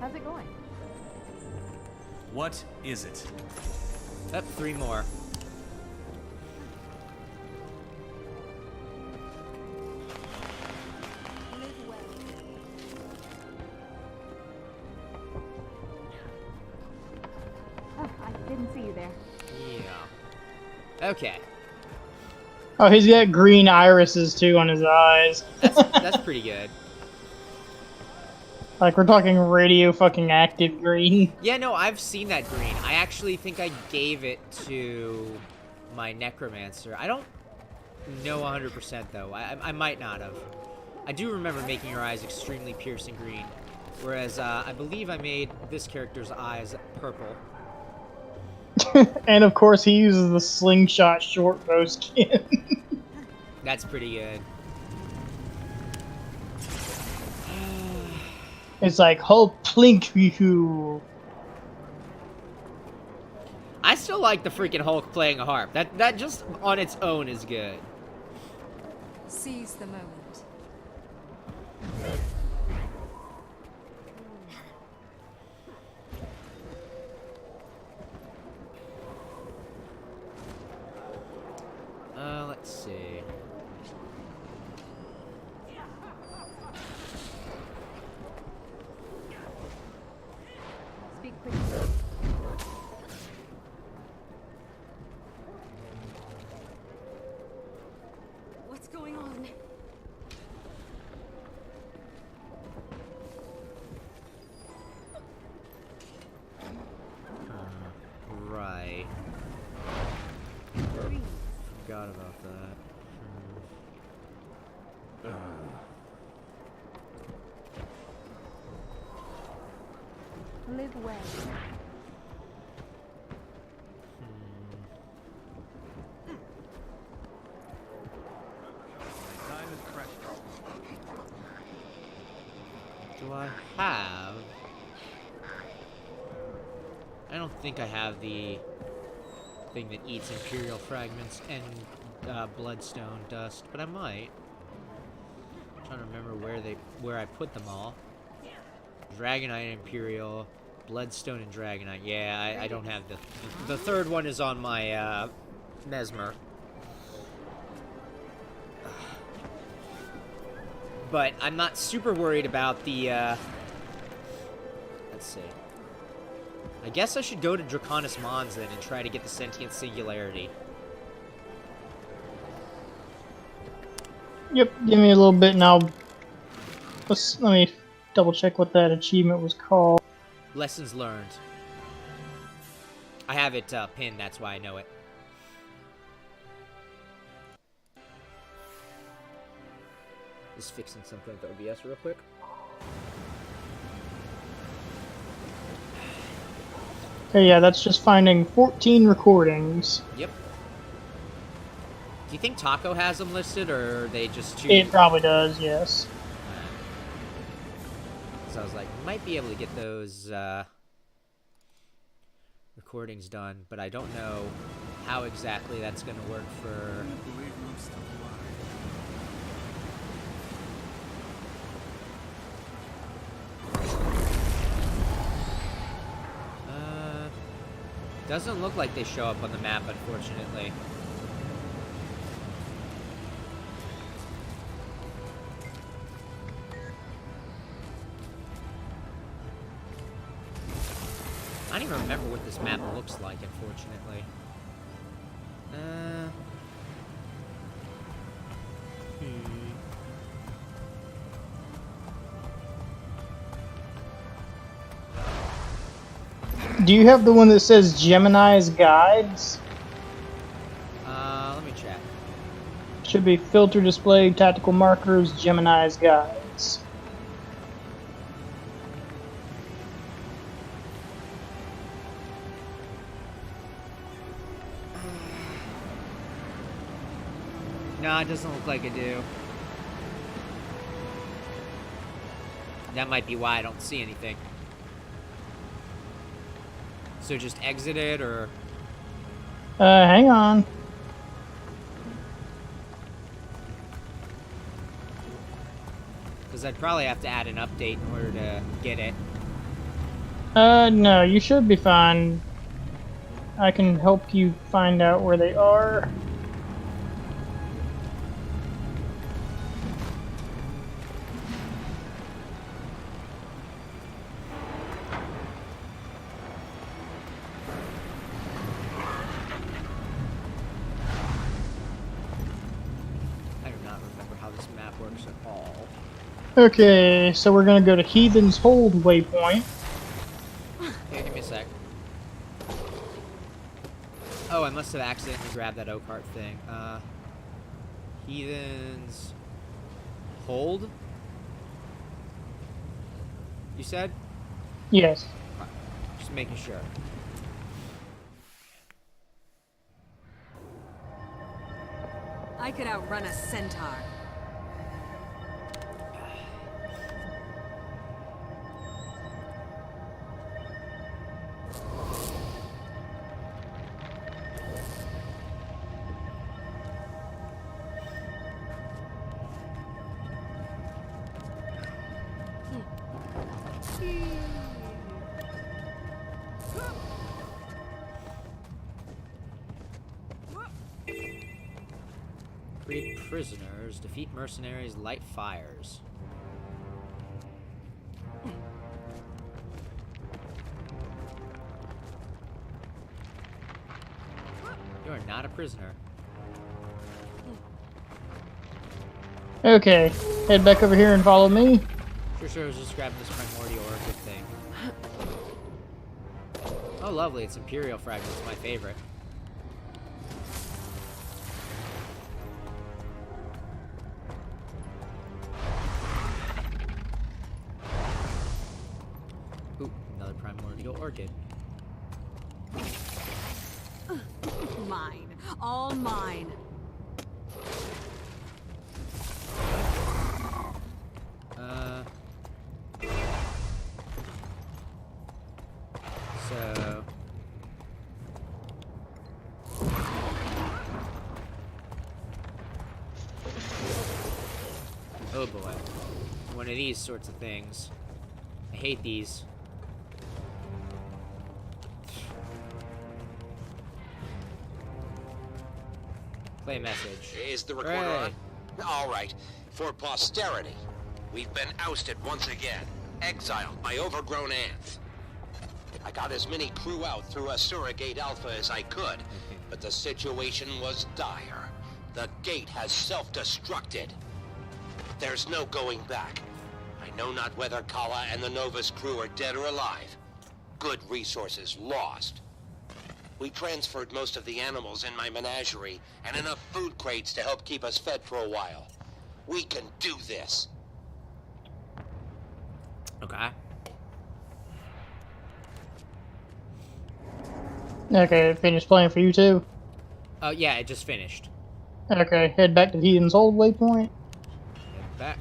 How's it going? What is it? Up 3 more. Live well. Oh, I didn't see you there. Yeah. Okay. Oh, he's got green irises too on his eyes. That's pretty good. Like, we're talking radio fucking active green. Yeah, no, I've seen that green. I actually think I gave it to my necromancer. I don't know 100% though. I might not have. I do remember making her eyes extremely piercing green. Whereas I believe I made this character's eyes purple. And of course, he uses the slingshot short bow skin. That's pretty good. It's like, Hulk plink you. I still like the freaking Hulk playing a harp. That just on its own is good. Seize the moment. Let's see. Speak quickly. What's going on? Right. Greetings. Forgot about that. Live well. I don't think I have the thing that eats Imperial fragments and Bloodstone dust, but I might. I'm trying to remember where I put them all. Dragonite, Imperial, Bloodstone, and Dragonite. Yeah, I don't have the third one is on my Mesmer. But I'm not super worried about the, let's see. I guess I should go to Draconis Mons then and try to get the Sentient Singularity. Yep, give me a little bit and let me double check what that achievement was called. Lessons learned. I have it pinned, that's why I know it. Just fixing something with OBS real quick. Okay, yeah, that's just finding 14 recordings. Yep. Do you think Taco has them listed, or are they just choose? It probably does, yes. So I was like, might be able to get those recordings done, but I don't know how exactly that's going to work for. I believe I'm still alive. Doesn't look like they show up on the map, unfortunately. I don't even remember what this map looks like, unfortunately. Do you have the one that says Gemini's Guides? Let me check. Should be filter display, tactical markers, Gemini's Guides. No, it doesn't look like I do. That might be why I don't see anything. So just exit it, or... Hang on. Because I'd probably have to add an update in order to get it. No, you should be fine. I can help you find out where they are. Okay, so we're gonna go to Heathen's Hold waypoint. Here, give me a sec. Oh, I must have accidentally grabbed that O-cart thing. Heathen's Hold? You said? Yes. Just making sure. I could outrun a centaur. Create prisoners, defeat mercenaries, light fires. You are not a prisoner. Okay, head back over here and follow me. Sure, I was just grabbing this primordial orchid thing. Oh, lovely, it's Imperial Fragments, my favorite. Ooh, another primordial orchid. Mine. All mine. So one of these sorts of things. I hate these. Play a message. Is the recorder Hooray. on? All right. For posterity, we've been ousted once again, exiled by overgrown ants. I got as many crew out through a surrogate alpha as I could, but the situation was dire. The gate has self-destructed. There's no going back. I know not whether Kala and the Novus crew are dead or alive. Good resources lost. We transferred most of the animals in my menagerie and enough food crates to help keep us fed for a while. We can do this. Okay. Okay, finished playing for you too. Oh, yeah, it just finished. Okay, head back to Heathen's old waypoint. Head back.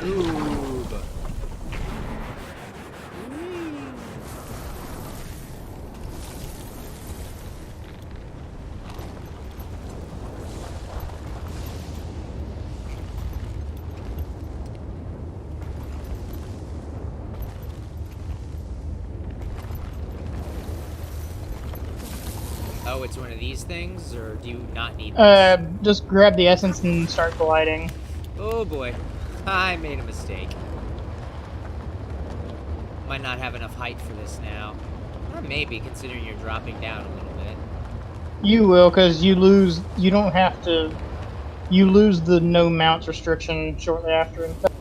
Noob. Oh, it's one of these things, or do you not need this? Just grab the essence and start gliding. Oh boy, I made a mistake. Might not have enough height for this now. Or maybe, considering you're dropping down a little bit. You will, because you lose, you don't have to, you lose the no mounts restriction shortly after. In fact.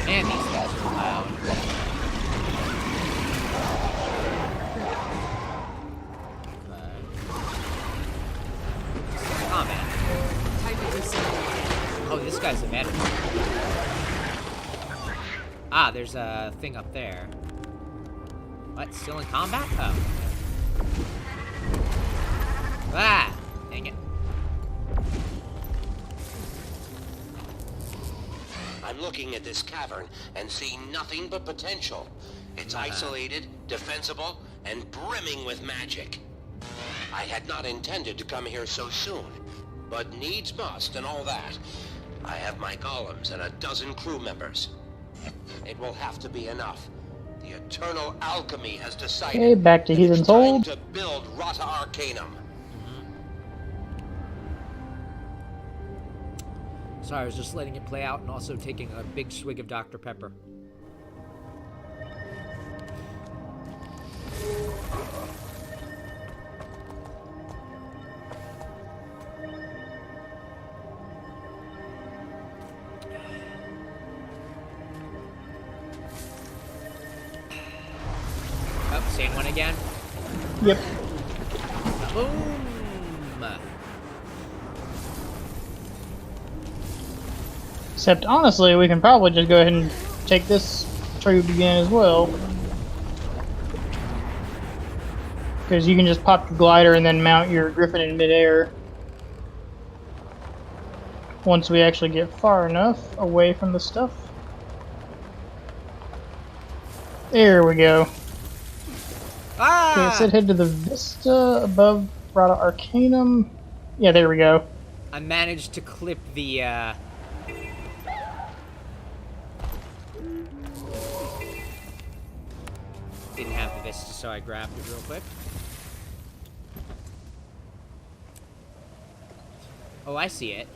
Man, these guys are loud. Oh man. Oh, this guy's a medic. Ah, there's a thing up there. What? Still in combat? Oh. Ah! Dang it. I'm looking at this cavern and see nothing but potential. It's isolated, defensible, and brimming with magic. I had not intended to come here so soon, but needs must and all that. I have my golems and a dozen crew members. It will have to be enough. The eternal alchemy has decided Okay, back to that it's Heathen's time Hold. to build Rata Arcanum. Sorry, I was just letting it play out and also taking a big swig of Dr. Pepper. Oh, same one again? Yep. Boom! Except, honestly, we can probably just go ahead and take this tube again as well. Because you can just pop your glider and then mount your griffin in midair. Once we actually get far enough away from the stuff. There we go. Ah! Okay, it said head to the vista above Rata Arcanum. Yeah, there we go. I managed to clip the, didn't have the vista, so I grabbed it real quick. Oh, I see it.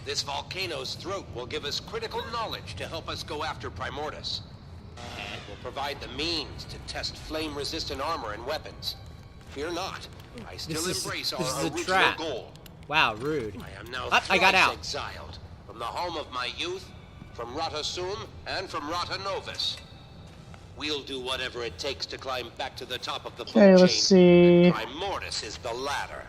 This volcano's throat will give us critical knowledge to help us go after Primordus. It will provide the means to test flame-resistant armor and weapons. Fear not. I still embrace our this is a original trap. goal. Wow, rude. I am now I got thrice out. exiled from the home of my youth, from Rata Sum, and from Rata Novus. We'll do whatever it takes to climb back to the top of the food Okay, chain. let's see. Prime Mortis is the ladder.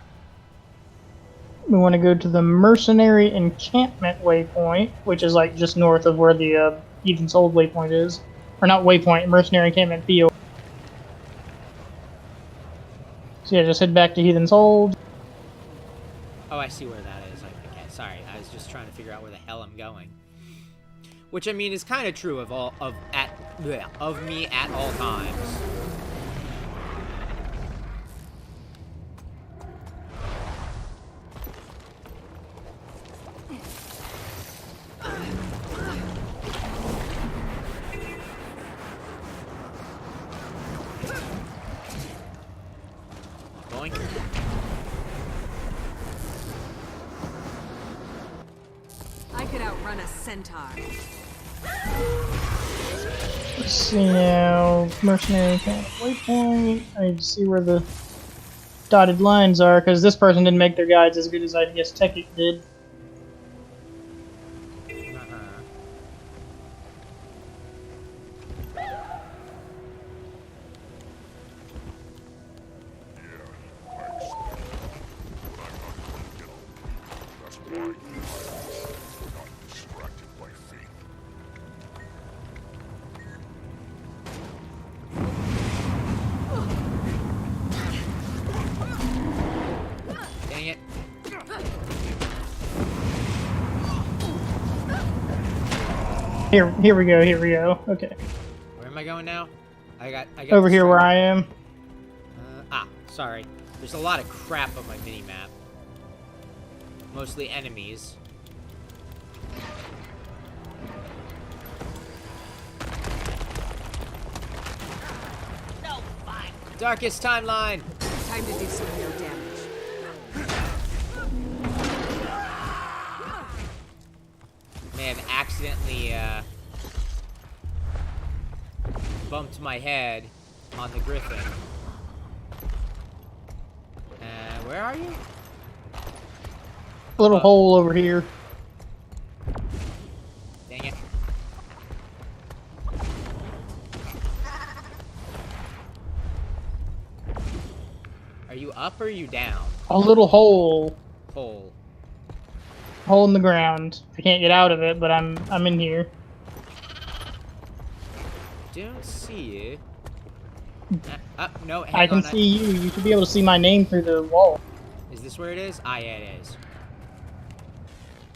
We want to go to the mercenary encampment waypoint, which is like just north of where the Heathen's Old waypoint is. Or not waypoint, mercenary encampment field. So yeah, just head back to Heathen's Hold. Oh, I see where that is. Okay, sorry. I was just trying to figure out where the hell I'm going. Which I mean is kind of true of me at all times. Boink. I could outrun a centaur. Let's see now. Mercenary encampment waypoint. I need to see where the dotted lines are, because this person didn't make their guides as good as I guess Tekik did. That's why you not distracted by fate. Dang it. Here we go. Okay. Where am I going now? I got Over here where distracted. I am. Sorry. There's a lot of crap on my mini-map. Mostly enemies. Darkest timeline! Time to do some real damage. May have accidentally, bumped my head on the griffin. Where are you? A little hole over here. Dang it. Are you up or are you down? A little hole. Hole. Hole in the ground. I can't get out of it, but I'm in here. Don't see you. No, hang I can on. see you. You should be able to see my name through the wall. Is this where it is? Ah, yeah, it is.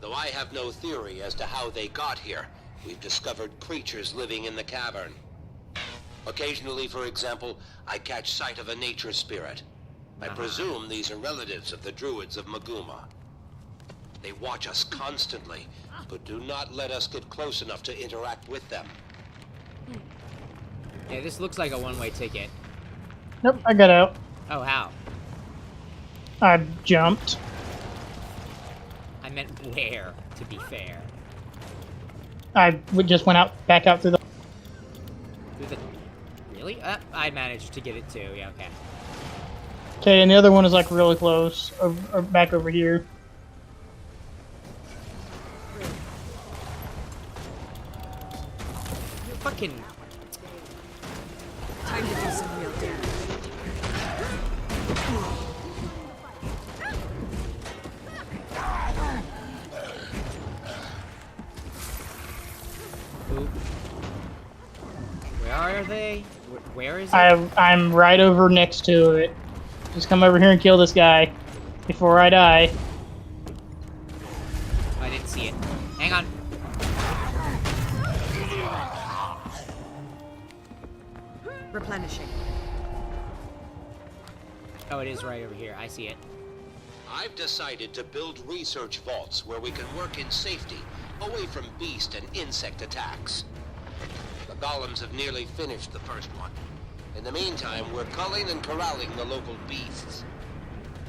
Though I have no theory as to how they got here, we've discovered creatures living in the cavern. Occasionally, for example, I catch sight of a nature spirit. I presume these are relatives of the druids of Maguma. They watch us constantly, but do not let us get close enough to interact with them. Yeah, this looks like a one-way ticket. Nope, I got out. Oh, how? I jumped. I meant where, to be fair. Just went back out through the. Through the... Really? I managed to get it too. Yeah, okay. Okay, and the other one is like really close, or back over here. You fucking... Time to do some real damage. Oop. Where are they? Where is it? I'm right over next to it. Just come over here and kill this guy before I die. I didn't see it. Hang on. Replenishing. Oh, it is right over here. I see it. I've decided to build research vaults where we can work in safety, away from beast and insect attacks. The golems have nearly finished the first one. In the meantime, we're culling and corralling the local beasts.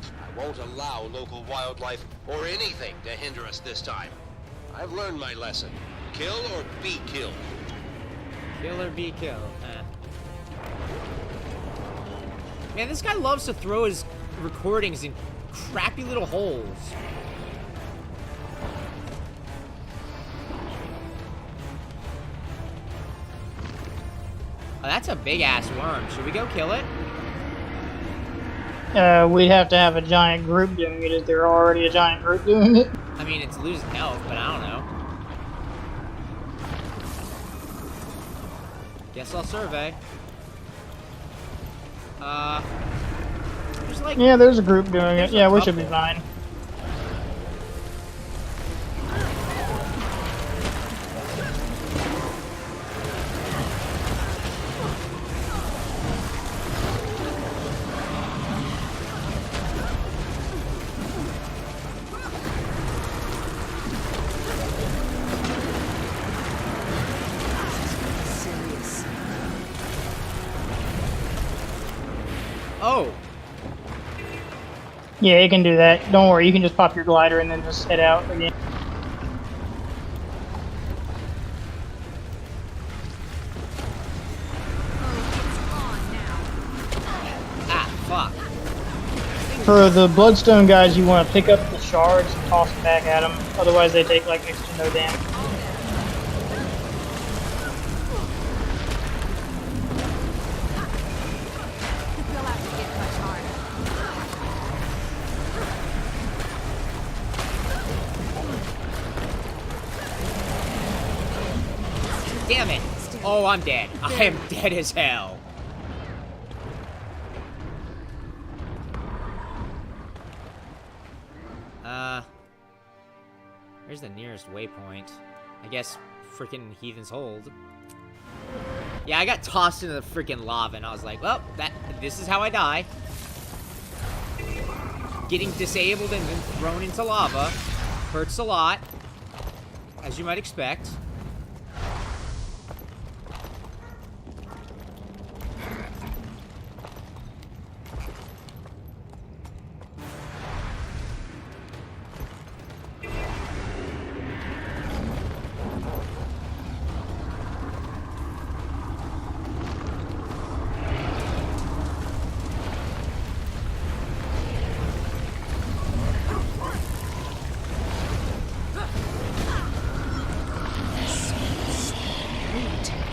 I won't allow local wildlife or anything to hinder us this time. I've learned my lesson. Kill or be killed. Kill or be killed. Man, this guy loves to throw his recordings in crappy little holes. Oh, that's a big-ass worm. Should we go kill it? We'd have to have a giant group doing it. Is there already a giant group doing it? I mean, it's losing health, but I don't know. Guess I'll survey. There's like... Yeah, there's a group doing it. Yeah, we should be fine. Oh! Yeah, you can do that. Don't worry, you can just pop your glider and then just head out again. Ah, fuck. For the Bloodstone guys, you want to pick up the shards and toss them back at them. Otherwise, they take like next to no damage. You'll have to get much harder. Damn it! Oh, I'm dead. I am dead as hell. Where's the nearest waypoint? I guess freaking Heathen's Hold. Yeah, I got tossed into the freaking lava, and I was like, well, this is how I die. Getting disabled and then thrown into lava hurts a lot, as you might expect.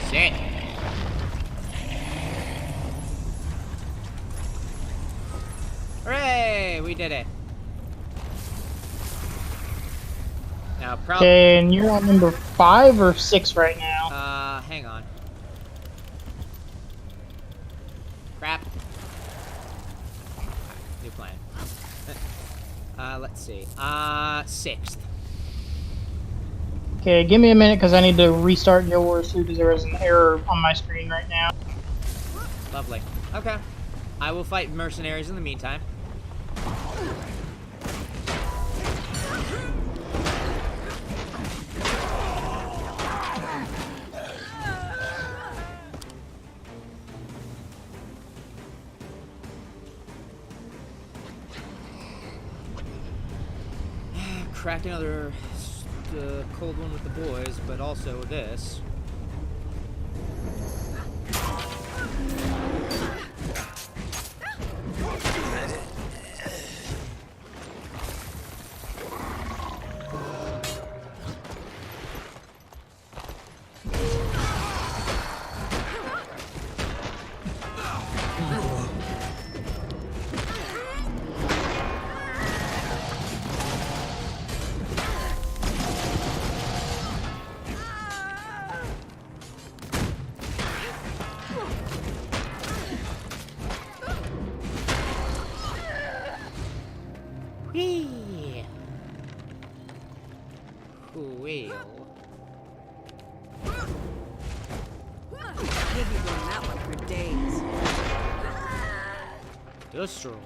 Sick. Hooray! We did it. Now, probably. Okay, and you're on number 5 or 6 right now. Hang on. Crap. New plan. Let's see. 6th. Okay, give me a minute because I need to restart Guild Wars 2 because there is an error on my screen right now. Lovely. Okay. I will fight mercenaries in the meantime. Cracked another cold one with the boys, but also this. Whee! Wheel. We'll be doing that one for days. Destroyed.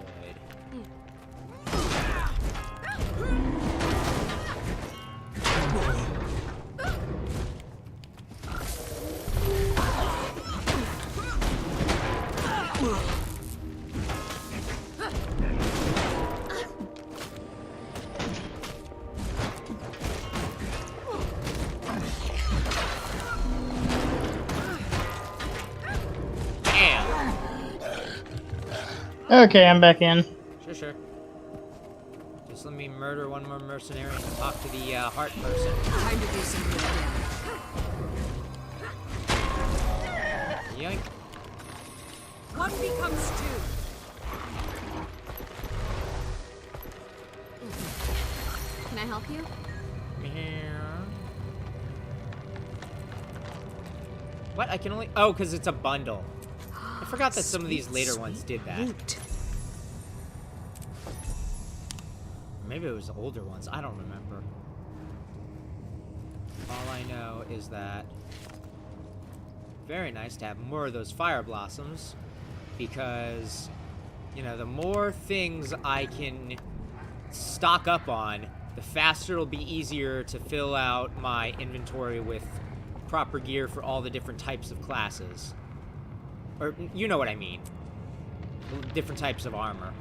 Okay, I'm back in. Sure, sure. Just let me murder one more mercenary and talk to the heart person. Time to do some real damage. Yoink. One becomes two. Can I help you? What? I can only... Oh, because it's a bundle. I forgot that some of these later ones did that. Root. Maybe it was the older ones. I don't remember. All I know is that... Very nice to have more of those fire blossoms. Because, you know, the more things I can stock up on, the faster it'll be easier to fill out my inventory with proper gear for all the different types of classes. Or, you know what I mean. Different types of armor.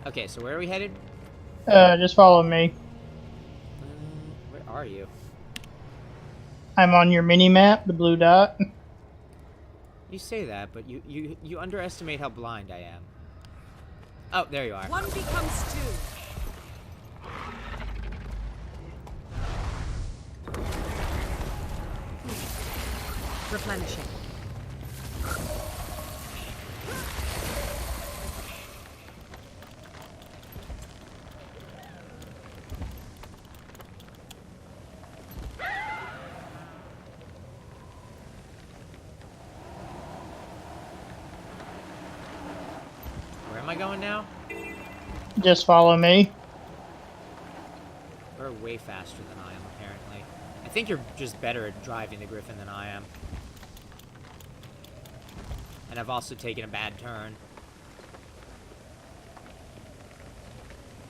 Okay, so where are we headed? Just follow me. Where are you? I'm on your mini map, the blue dot. You say that, but you underestimate how blind I am. Oh, there you are. One becomes two. Replenishing. Where am I going now? Just follow me. You're way faster than I am, apparently. I think you're just better at driving the Griffin than I am. And I've also taken a bad turn.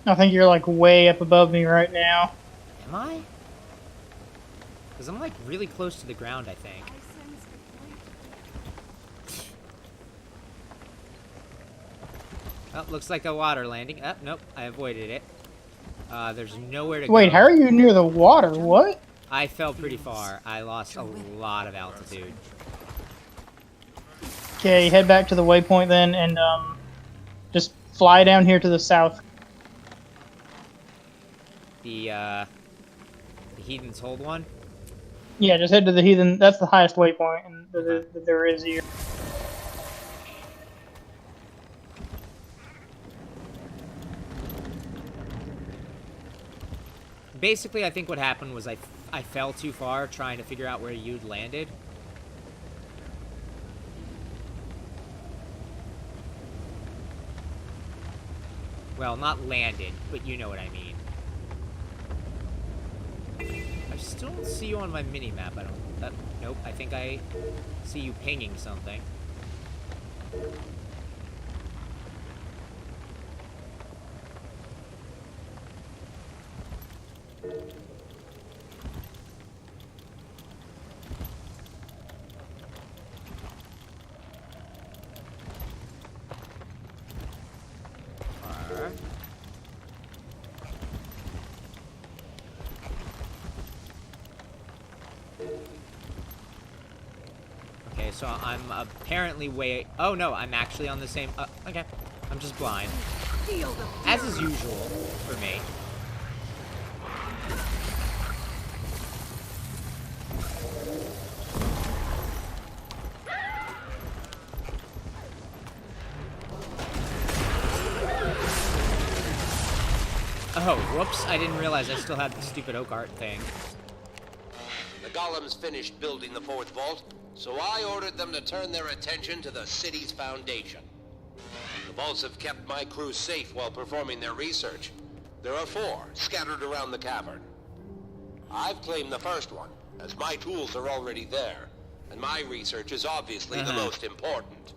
I think you're like way up above me right now. Am I? Because I'm like really close to the ground, I think. Oh, looks like a water landing. Oh, nope, I avoided it. There's nowhere to go. Wait, how are you near the water? What? I fell pretty far. I lost a lot of altitude. Okay, head back to the waypoint then, and just fly down here to the south. The Heathen's Hold one? Yeah, just head to the Heathen. That's the highest waypoint and that there is here. Basically, I think what happened was I fell too far trying to figure out where you'd landed. Well, not landed, but you know what I mean. I still don't see you on my mini-map. I don't... nope, I think I see you pinging something. Okay, so I'm apparently way... Oh, no, I'm actually on the same... okay. I'm just blind. As is usual for me. Oh, whoops. I didn't realize I still had the stupid oak art thing. The golems finished building the fourth vault, so I ordered them to turn their attention to the city's foundation. The vaults have kept my crew safe while performing their research. There are 4 scattered around the cavern. I've claimed the first one, as my tools are already there, and my research is obviously the most important.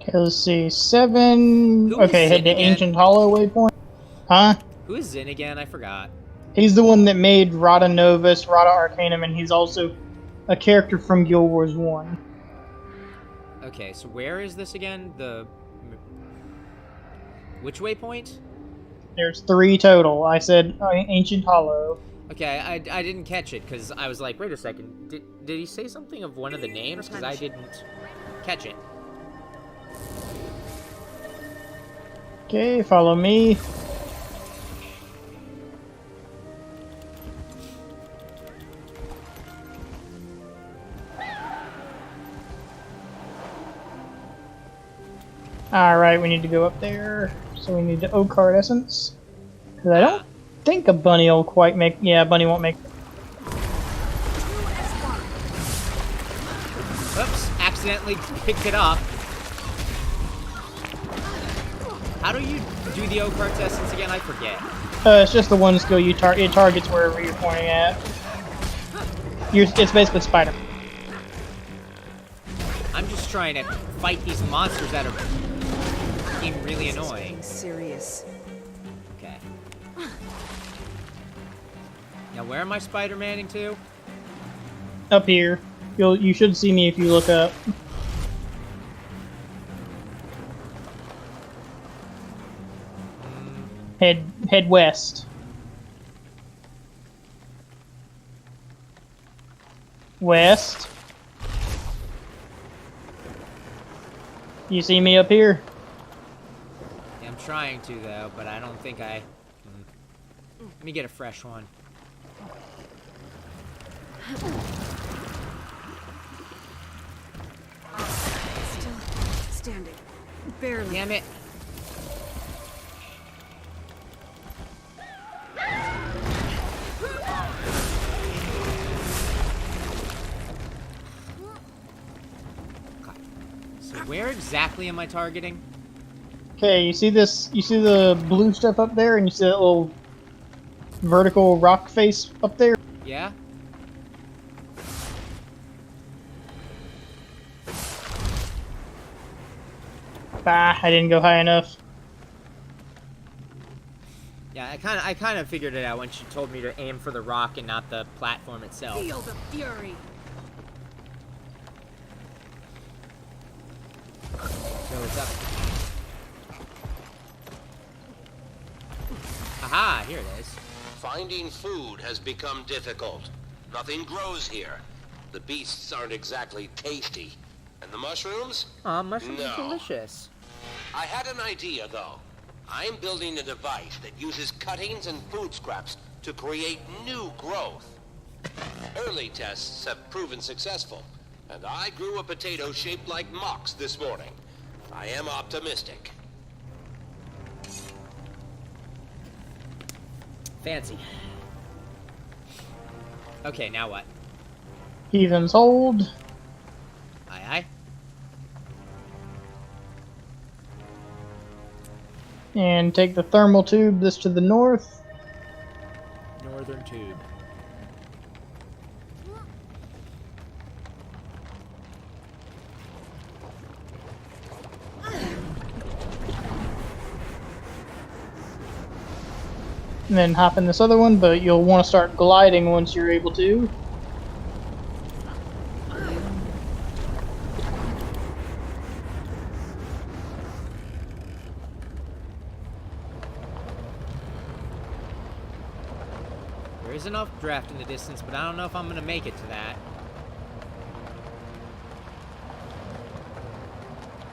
Okay, let's see. 7... Who is Okay, head Zin to again? Ancient Hollow waypoint. Huh? Who is Zin again? I forgot. He's the one that made Rada Novus, Rada Arcanum, and he's also a character from Guild Wars 1. Okay, so where is this again? The... Which waypoint? There's 3 total. I said Ancient Hollow. Okay, I didn't catch it because I was like, wait a second. Did he say something of one of the names? Because I didn't catch it. Okay, follow me. Alright, we need to go up there. So we need the O card essence. Because I don't think a bunny will quite make... Yeah, a bunny won't make... Oops, accidentally picked it up. How do you do the O-Cart essence again? I forget. It's just the one skill it targets wherever you're pointing at. It's basically Spider. I'm just trying to fight these monsters that are being really annoying. Serious. Okay. Now where am I Spider-Manning to? Up here. You should see me if you look up. Head west. West. You see me up here? Yeah, I'm trying to though, but I don't think I... Let me get a fresh one. Still standing. Barely. Damn it. So where exactly am I targeting? Okay, you see this? You see the blue stuff up there, and you see that little vertical rock face up there? Yeah? Bah, I didn't go high enough. Yeah, I kind of figured it out when she told me to aim for the rock and not the platform itself. Feel the fury. So it's up. Aha, here it is. Finding food has become difficult. Nothing grows here. The beasts aren't exactly tasty. And the mushrooms? Aw, mushrooms are No. delicious. I had an idea, though. I'm building a device that uses cuttings and food scraps to create new growth. Early tests have proven successful, and I grew a potato shaped like Mox this morning. I am optimistic. Fancy. Okay, now what? Heathens hold. Aye, aye. And take the thermal tube, this to the north. Northern tube. And then hop in this other one, but you'll want to start gliding once you're able to. There is an updraft in the distance, but I don't know if I'm gonna make it to that.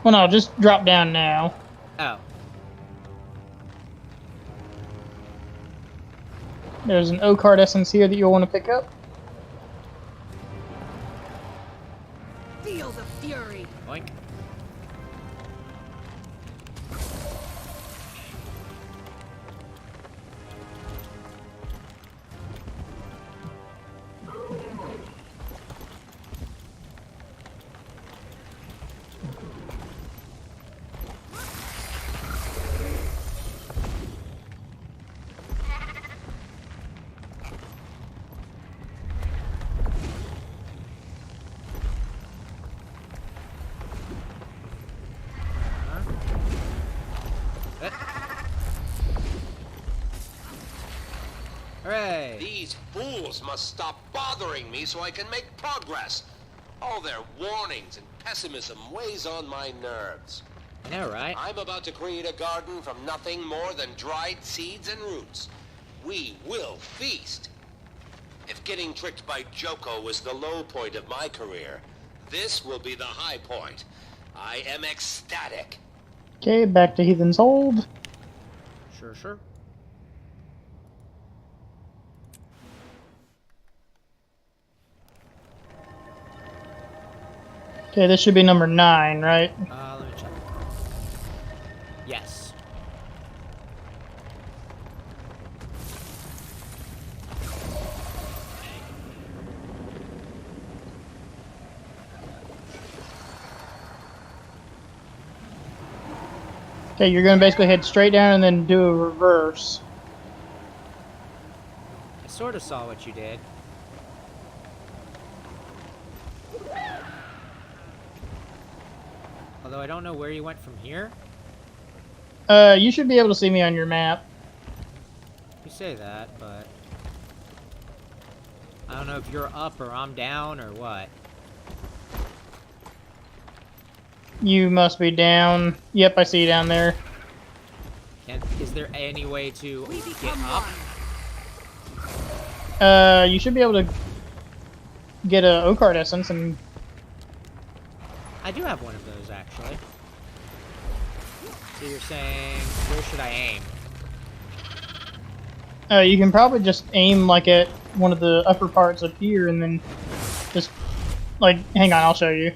Well, no, just drop down now. Oh. There's an O-card essence here that you'll want to pick up. Feel the fury. Boink. Hooray! These fools must stop bothering me so I can make progress. All their warnings and pessimism weighs on my nerves. I know, right? I'm about to create a garden from nothing more than dried seeds and roots. We will feast. If getting tricked by Joko was the low point of my career, this will be the high point. I am ecstatic. Okay, back to Heathen's Hold. Sure, sure. Okay, this should be number 9, right? Let me check. Yes. Okay, you're gonna basically head straight down and then do a reverse. I sort of saw what you did. Although I don't know where you went from here. You should be able to see me on your map. You say that, but I don't know if you're up or I'm down or what. You must be down. Yep, I see you down there. And is there any way to get up? You should be able to get a O-card essence and... I do have one of those, actually. So you're saying, where should I aim? You can probably just aim like at one of the upper parts up here and then just like, hang on, I'll show you.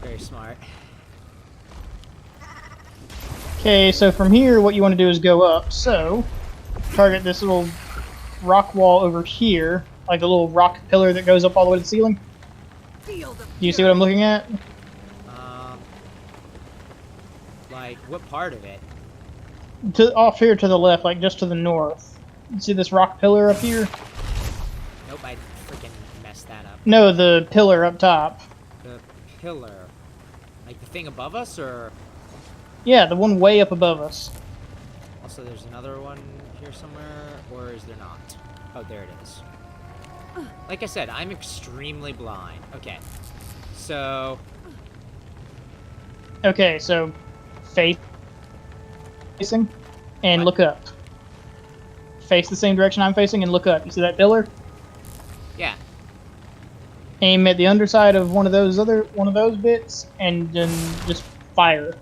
Very smart. Okay, so from here what you want to do is go up. So target this little rock wall over here, like the little rock pillar that goes up all the way to the ceiling. Do you see what I'm looking at? Like, what part of it? Off here to the left, like just to the north. You see this rock pillar up here? Nope, I freaking messed that up. No, the pillar up top. The pillar. Like the thing above us, or? Yeah, the one way up above us. Also, there's another one here somewhere, or is there not? Oh, there it is. Like I said, I'm extremely blind. Okay. So... Okay, so facing and What? look up. Face the same direction I'm facing and look up. You see that pillar? yeah. Aim at the underside of one of those bits and then just fire.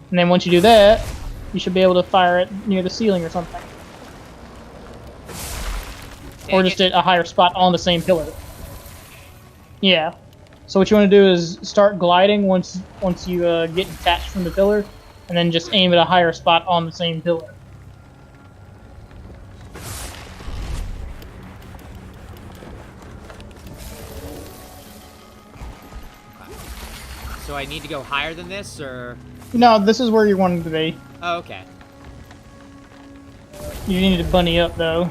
And then once you do that, you should be able to fire it near the ceiling or something. Or just at a higher spot on the same pillar. Yeah. So what you want to do is start gliding once you get detached from the pillar, and then just aim at a higher spot on the same pillar. So I need to go higher than this, or? No, this is where you're wanting to be. Oh, okay. You need to bunny up though.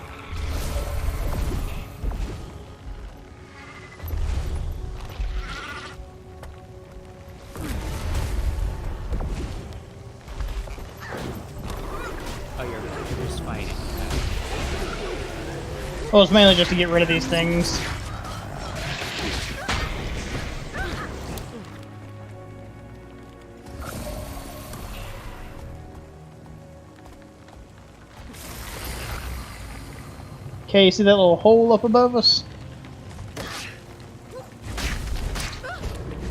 Oh, you're just fighting. Well, it's mainly just to get rid of these things. Okay, you see that little hole up above us?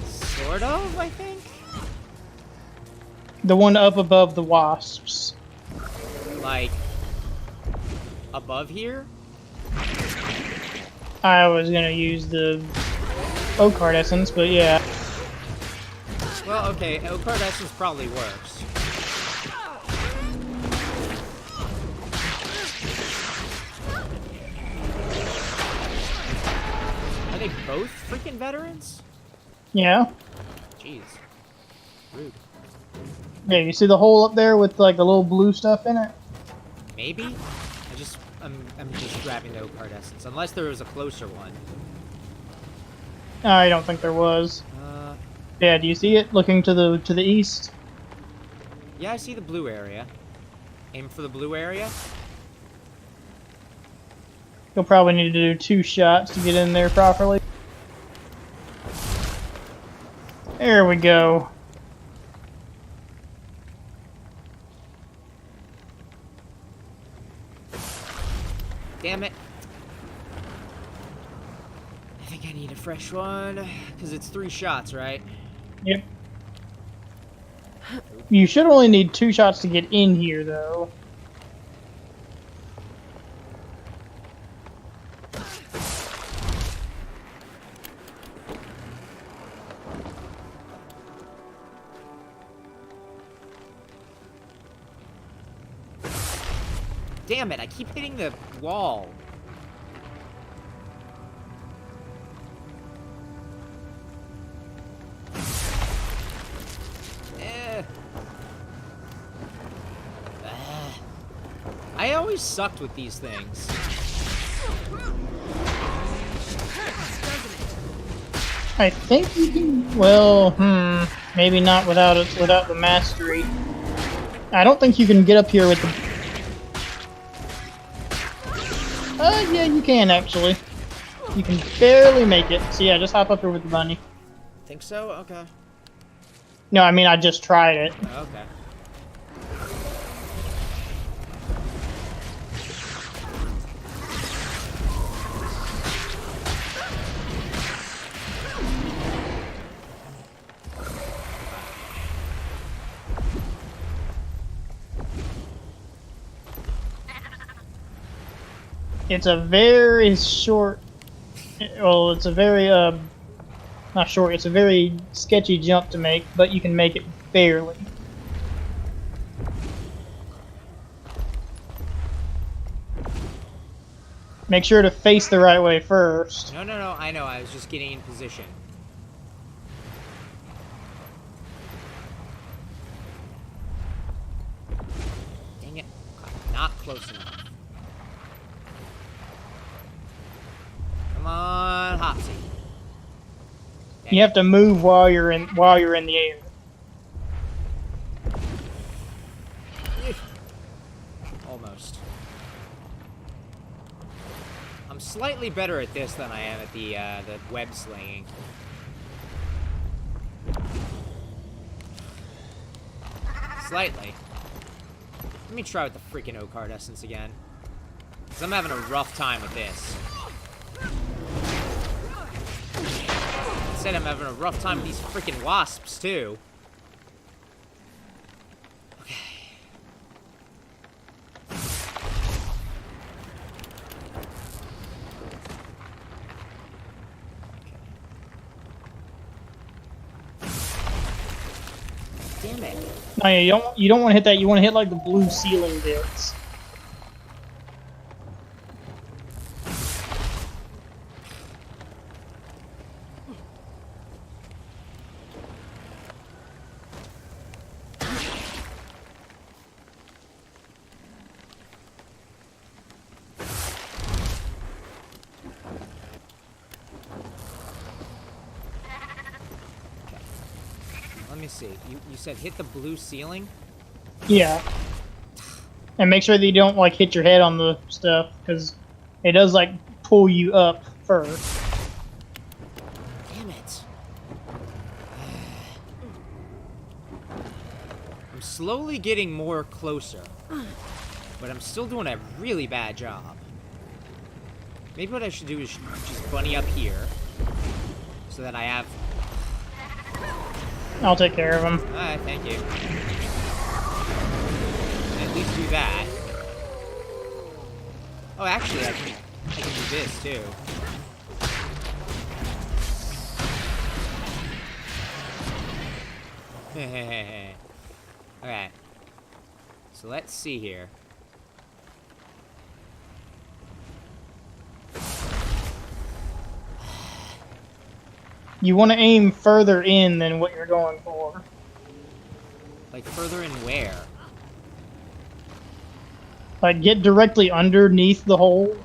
Sort of, I think? The one up above the wasps. Like, above here? I was gonna use the O-card essence, but yeah. Well, okay, O-card essence probably works. Are they both freaking veterans? Yeah. Jeez. Rude. Yeah, you see the hole up there with like the little blue stuff in it? Maybe? I'm just grabbing the O-card essence. Unless there was a closer one. I don't think there was. Yeah, do you see it looking to the east? Yeah, I see the blue area. Aim for the blue area. You'll probably need to do 2 shots to get in there properly. There we go. Damn it. I think I need a fresh one. Because it's 3 shots, right? Yep. You should only need 2 shots to get in here, though. Damn it, I keep hitting the wall. I always sucked with these things. I think you can. Well, maybe not without it, without the mastery. I don't think you can get up here with the. Yeah, you can actually. You can barely make it. So yeah, just hop up here with the bunny. Think so? Okay. No, I mean I just tried it. Okay. It's a very short. Well, it's a very not short. It's a very sketchy jump to make, but you can make it barely. Make sure to face the right way first. No, I know. I was just getting in position. Dang it. Not close enough. Come on, Hopsy. Dang You have to move while you're in the air. it. Almost. I'm slightly better at this than I am at the web slinging. Slightly. Let me try with the freaking O-card essence again. Because I'm having a rough time with this. Instead, I'm having a rough time with these freaking wasps, too. Okay. Damn it. No, yeah, you don't want to hit that. You want to hit like the blue ceiling bits. Let me see. You said hit the blue ceiling? Yeah. And make sure that you don't like hit your head on the stuff, because it does like pull you up first. Damn it. I'm slowly getting more closer. But I'm still doing a really bad job. Maybe what I should do is just bunny up here. So that I have... I'll take care of him. Alright, thank you. At least do that. Oh, actually, I can do this, too. Alright. So let's see here. You want to aim further in than what you're going for. Like, further in where? Like, get directly underneath the hole,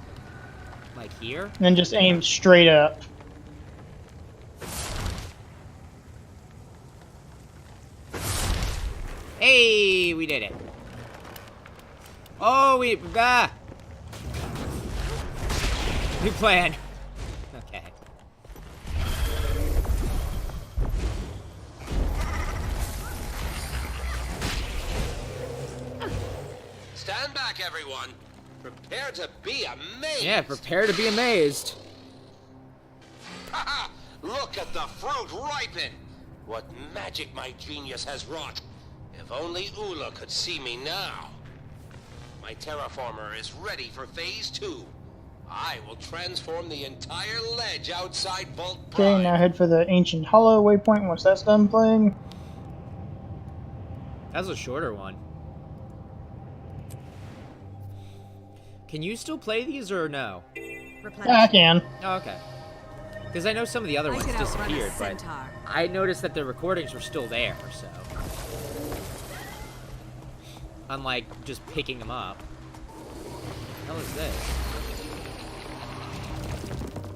Like here? and then just aim straight up. Hey, we did it. Oh, we... Ah! New plan. Okay. Stand back, everyone. Prepare to be amazed. Yeah, prepare to be amazed. Haha! Look at the fruit ripen. What magic my genius has wrought. If only Ula could see me now. My terraformer is ready for phase 2. I will transform the entire ledge outside Vault Prime. Okay, now head for the Ancient Hollow waypoint once that's done playing. That was a shorter one. Can you still play these or no? Yeah, I can. Oh, okay. Because I know some of the other I ones could outrun a disappeared, but centaur. I noticed that the recordings were still there, so. Unlike just picking them up. What the hell is this?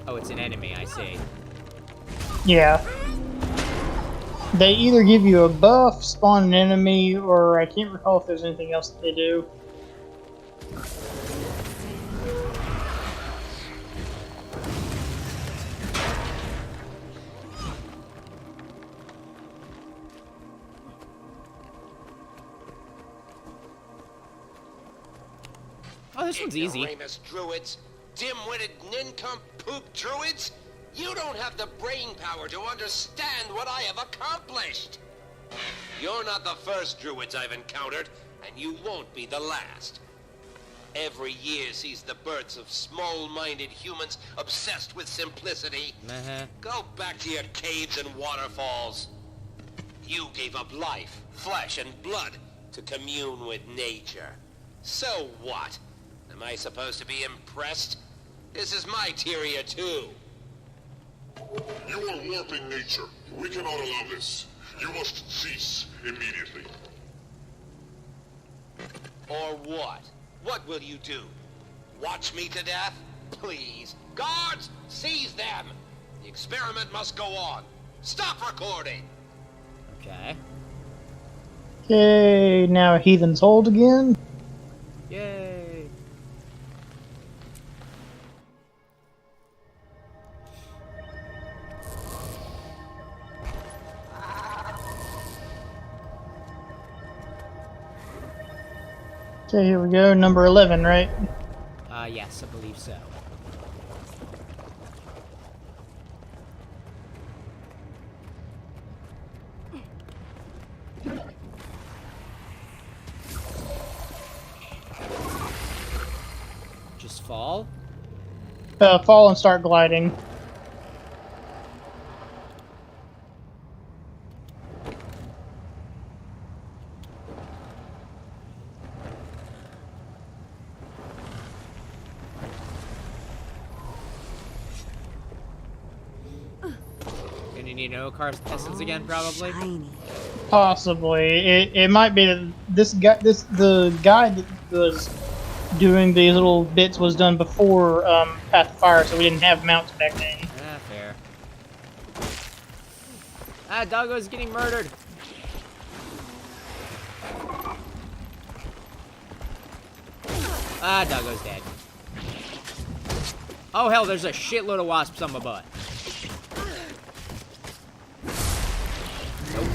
Oh, it's an enemy, I see. Yeah. They either give you a buff, spawn an enemy, or I can't recall if there's anything else that they do. Oh, this one's easy. Ignoramus druids, dim-witted nincompoop druids, you don't have the brain power to understand what I have accomplished. You're not the first druids I've encountered, and you won't be the last. Every year sees the births of small-minded humans obsessed with simplicity. Go back to your caves and waterfalls. You gave up life, flesh, and blood to commune with nature. So what? Am I supposed to be impressed? This is my Tyria too. You are warping nature. We cannot allow this. You must cease immediately. Or what? What will you do? Watch me to death? Please. Guards, seize them! The experiment must go on. Stop recording! Okay. Okay, now Heathen's Hold again. Yay. Okay, here we go. Number 11, right? Yes, I believe so. Just fall? Fall and start gliding. Gonna need no car essence again, probably. Shiny. Possibly. It might be that the guy that was doing these little bits was done before Path of Fire, so we didn't have mounts back then. Ah, fair. Ah, Doggo's getting murdered. Ah, Doggo's dead. Oh, hell, there's a shitload of wasps on my butt. Nope.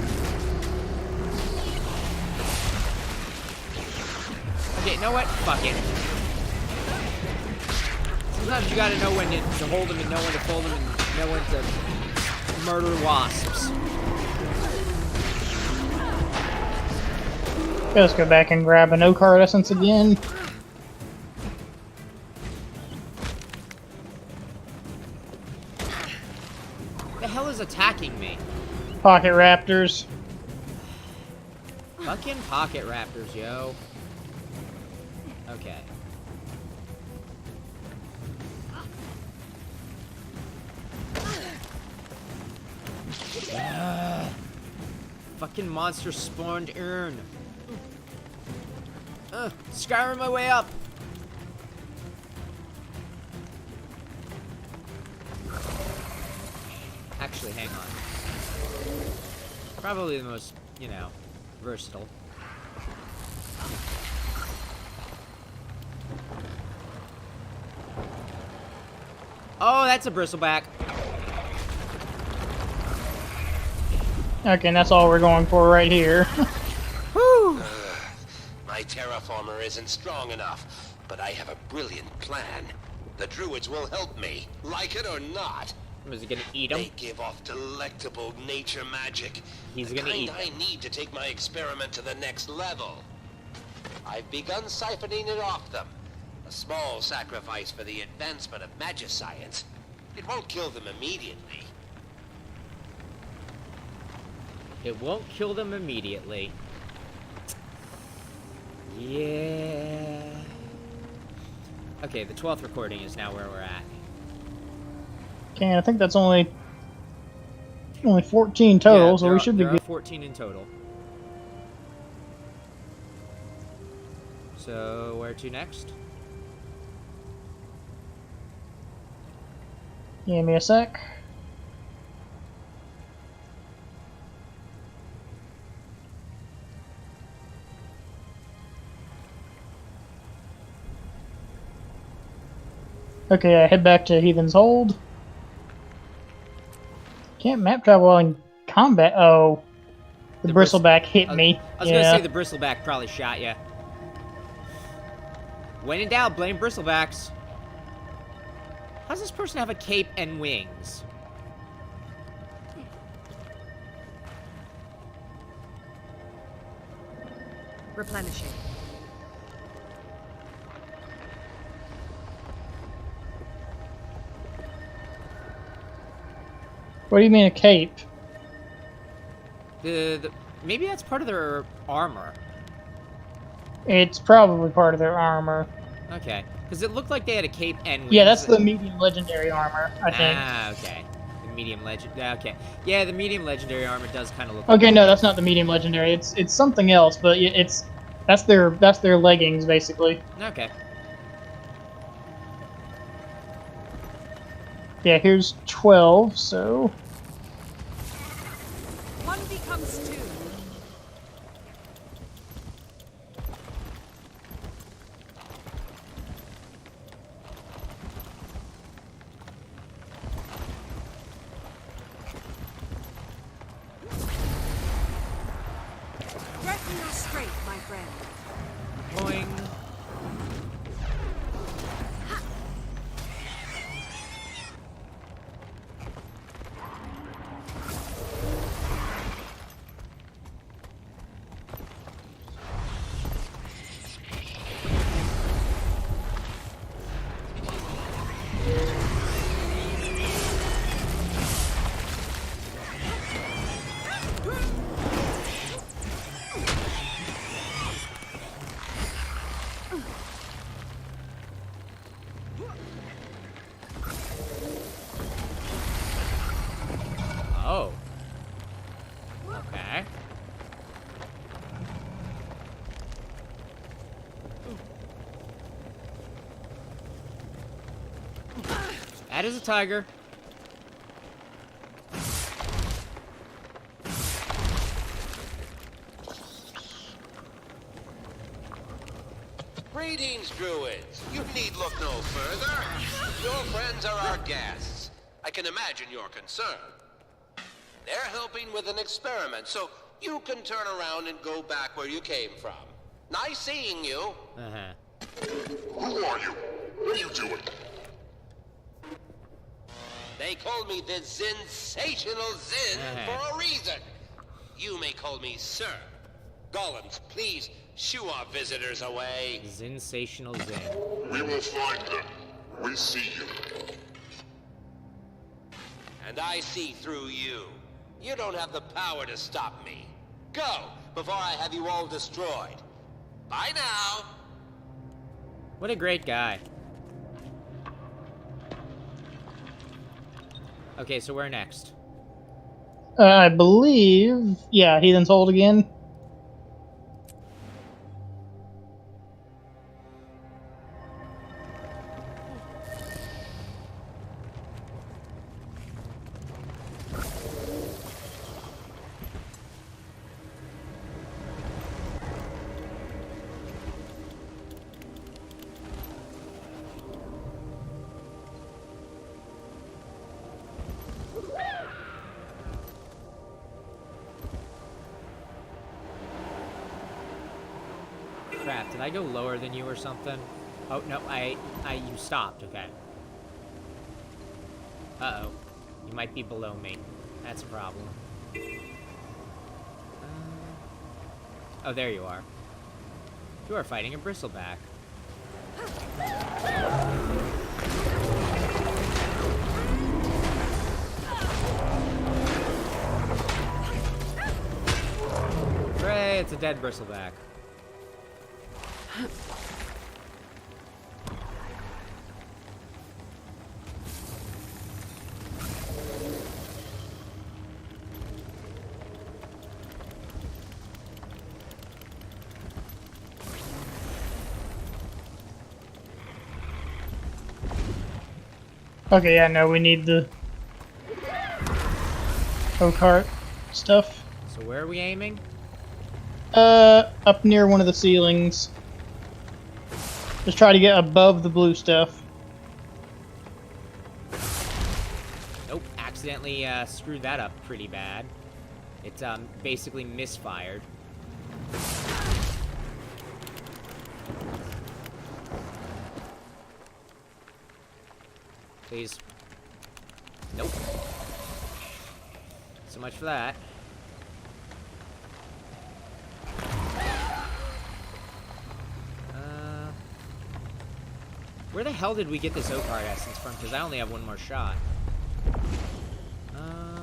Okay, you know what? Fuck it. Sometimes you gotta know when to hold them and know when to fold them and know when to murder wasps. Okay, let's go back and grab a no card essence again. The hell is attacking me? Pocket Raptors. Fucking pocket raptors, yo. Okay. Fucking monster spawned urn. Skyrim my way up. Actually, hang on. Probably the most, you know, versatile. Oh, that's a bristleback. Okay, and that's all we're going for right here. Whew. My My terraformer isn't strong enough, but I have a brilliant plan. The druids will help me, like it or not. Was he gonna eat him? They give off delectable nature magic. He's the gonna kind eat I need to take my experiment to the next level. I've begun siphoning it off them. A small sacrifice for the advancement of magiscience. It won't kill them immediately. It won't kill them immediately. Yeah. Okay, the 12th recording is now where we're at. Okay, I think that's only 14 total, Yeah, so we should be there are good. 14 in total. So, where to next? Give me a sec. Okay, I head back to Heathen's Hold. Can't map travel while in combat. Oh, the bristleback hit me. I was gonna say the bristleback probably shot ya. When in doubt, blame bristlebacks. How does this person have a cape and wings? Replenishing. What do you mean a cape? Maybe that's part of their armor. It's probably part of their armor. Okay, because it looked like they had a cape and wings. Yeah, that's the medium legendary armor, I think. Ah, okay. The medium legend. Okay, yeah, the medium legendary armor does kind of look. Okay, like no, that's not the medium legendary. It's something else, but that's their leggings basically. Okay. Yeah, here's 12, so One becomes two. Retina straight, my friend. Boing. Oh. Okay. That is a tiger. Greetings, druids. You need look no further. Your friends are our guests. I can imagine your concern. They're helping with an experiment, so you can turn around and go back where you came from. Nice seeing you. Uh-huh. Who are you? What are you doing? They call me the Sensational Zen for a reason. You may call me Sir. Golems, please shoo our visitors away. Sensational Zen. We will find them. We see you. And I see through you. You don't have the power to stop me. Go, before I have you all destroyed. Bye now. What a great guy. Okay, so where next? I believe, yeah, Heathen's Hold again. crap. Did I go lower than you or something? Oh, no, you stopped. Okay. Uh-oh. You might be below me. That's a problem. Oh, there you are. You are fighting a bristleback. Hooray, it's a dead bristleback. Okay, yeah, no, we need the go-kart stuff. So where are we aiming? Up near one of the ceilings. Just try to get above the blue stuff. Nope, accidentally screwed that up pretty bad. It basically misfired. Please. Nope. So much for that. Where the hell did we get this O-Card essence from? Because I only have one more shot. I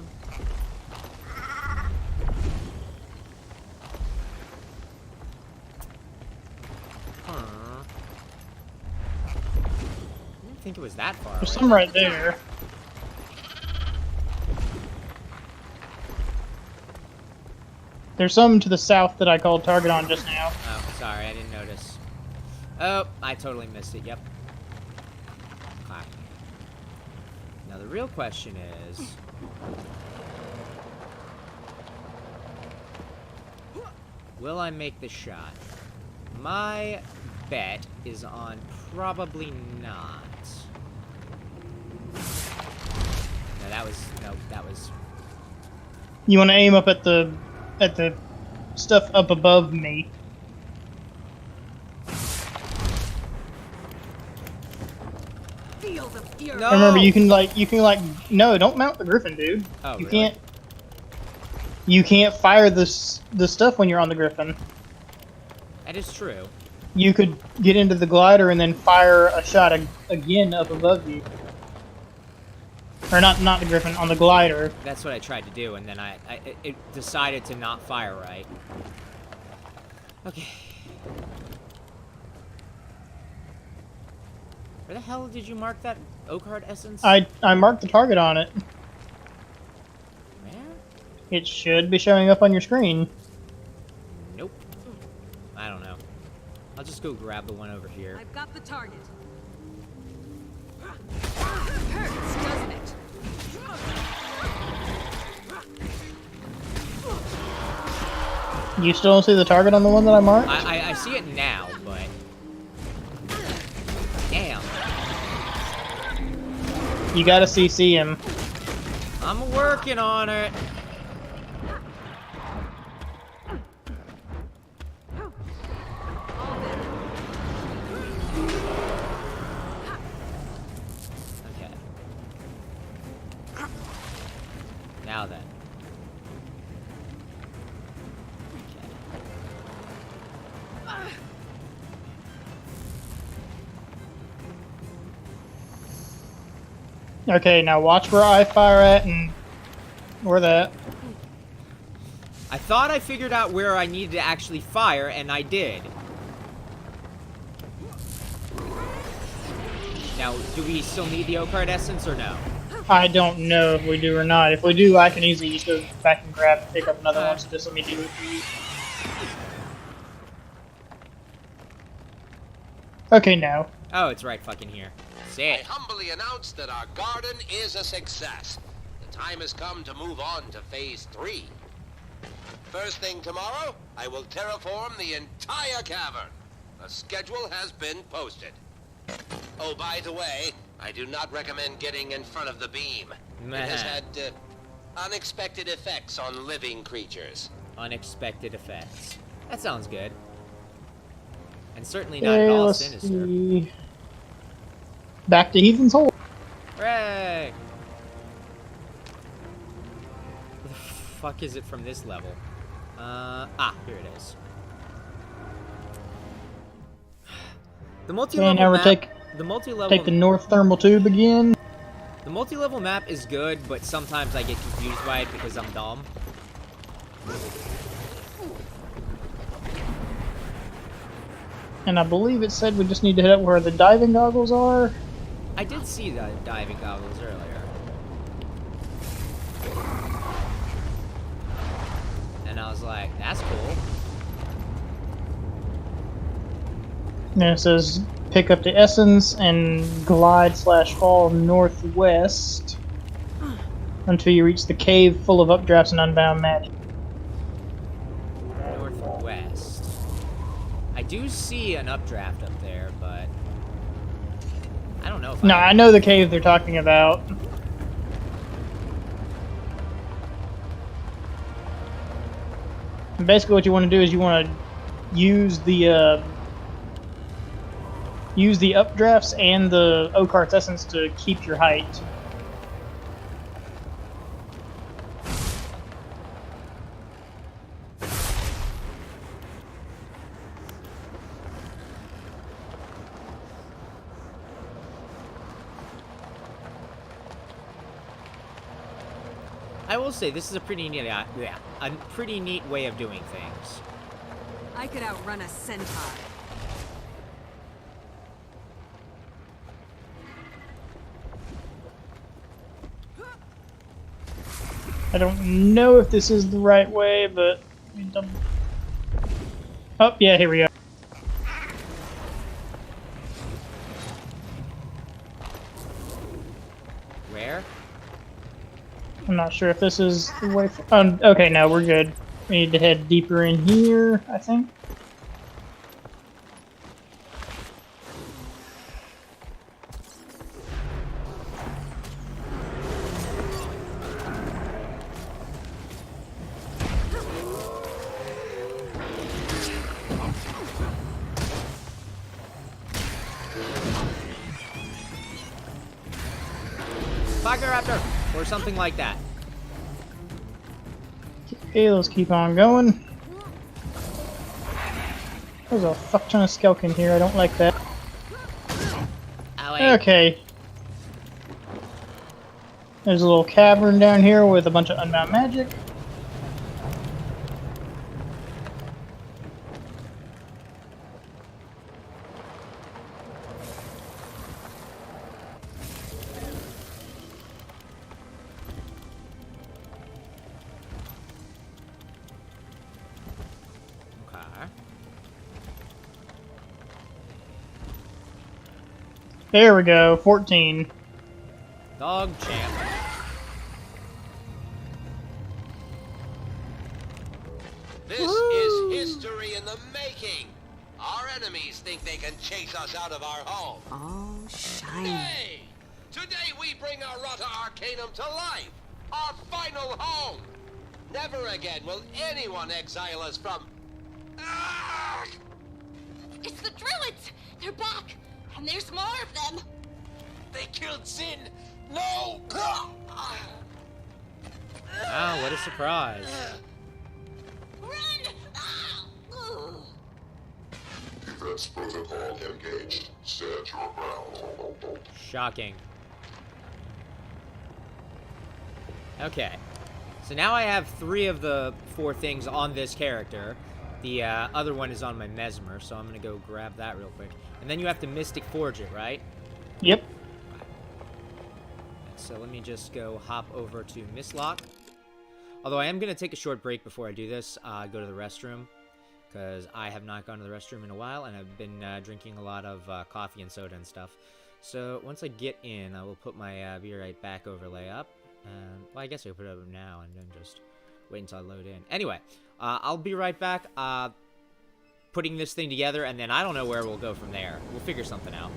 didn't think it was that far away. There's some right there. There's some to the south that I called target on just now. Oh, sorry, I didn't notice. Oh, I totally missed it, yep. Okay. Now the real question is... will I make the shot? My bet is on probably not. No, that was... You want to aim up at the stuff up above me. Feel the fury. No! Remember, you can like no, don't mount the Griffin, dude. Oh, you really? You can't fire the stuff when you're on the Griffin. That is true. You could get into the glider and then fire a shot again up above you. Or not the Griffin, on the glider. That's what I tried to do, and then it decided to not fire right. Okay. Where the hell did you mark that O-Card essence? I marked the target on it. Where? It should be showing up on your screen. Nope. I don't know. I'll just go grab the one over here. I've got the target. Hurts, doesn't it? You still don't see the target on the one that I marked? I see it now, but... damn. You gotta CC him. I'm working on it. Okay. Now then. Okay, now watch where I fire at and where that. I thought I figured out where I needed to actually fire, and I did. Now, do we still need the O-Card essence or no? I don't know if we do or not. If we do, I can easily just go back and grab and pick up another one, so just let me do it for you. Okay, now. Oh, it's right fucking here. I Sick. humbly announce that our garden is a success. The time has come to move on to phase 3. First thing tomorrow, I will terraform the entire cavern. A schedule has been posted. Oh, by the way, I do not recommend getting in front of the beam. It has had unexpected effects on living creatures. Unexpected effects. That sounds good. And certainly not at Okay, all let's sinister. see. Back to Heathen's Hole. Hooray! Where the fuck is it from this level? Here it is. The multi-level now we're map. The multi-level. Take the North Thermal Tube again. The multi-level map is good, but sometimes I get confused by it because I'm dumb. And I believe it said we just need to hit up where the diving goggles are. I did see the diving goggles earlier. And I was like, that's cool. And it says pick up the essence and glide/fall northwest until you reach the cave full of updrafts and unbound magic. Northwest. I do see an updraft up there, but I don't know if No, I know the cave they're talking about. And basically what you want to do is you want to use the updrafts and the Oakheart's essence to keep your height. I will say this is a pretty neat, a pretty neat way of doing things. I could outrun a centaur. I don't know if this is the right way, but... Oh, yeah, here we go. Where? I'm not sure if this is the way... okay, no, we're good. We need to head deeper in here, I think. Tiger Raptor! Or something like that. Okay, let's keep on going. There's a fuck ton of Skelkin here, I don't like that. Owie. Okay. There's a little cavern down here with a bunch of unbound magic. There we go, 14. Dog champ. This is history in the making. Our enemies think they can chase us out of our home. Oh, shiny. Hey! Today we bring our Rata Arcanum to life. Our final home. Never again will anyone exile us from... Ah! It's the Druids! They're back! And there's more of them! They killed Sin! No! Wow, what a surprise. Run! Ah! Ugh. Defense protocol engaged. Stand your ground. Shocking. Okay. So now I have 3 of the 4 things on this character. The other one is on my Mesmer, so I'm going to go grab that real quick. And then you have to Mystic Forge it, right? Yep. So let me just go hop over to Mistlock. Although I am going to take a short break before I do this, go to the restroom. Because I have not gone to the restroom in a while, and I've been drinking a lot of coffee and soda and stuff. So once I get in, I will put my Beerite back overlay up. Well, I guess I could put it up now and then just wait until I load in. Anyway, I'll be right back putting this thing together, and then I don't know where we'll go from there. We'll figure something out.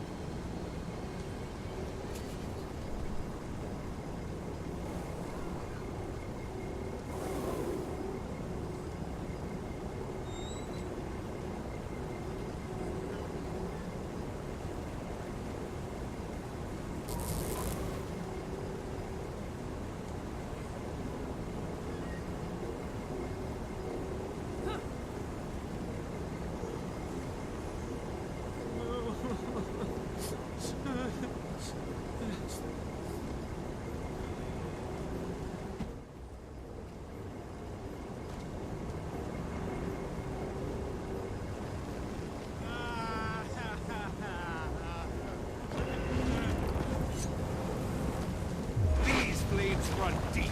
run deep.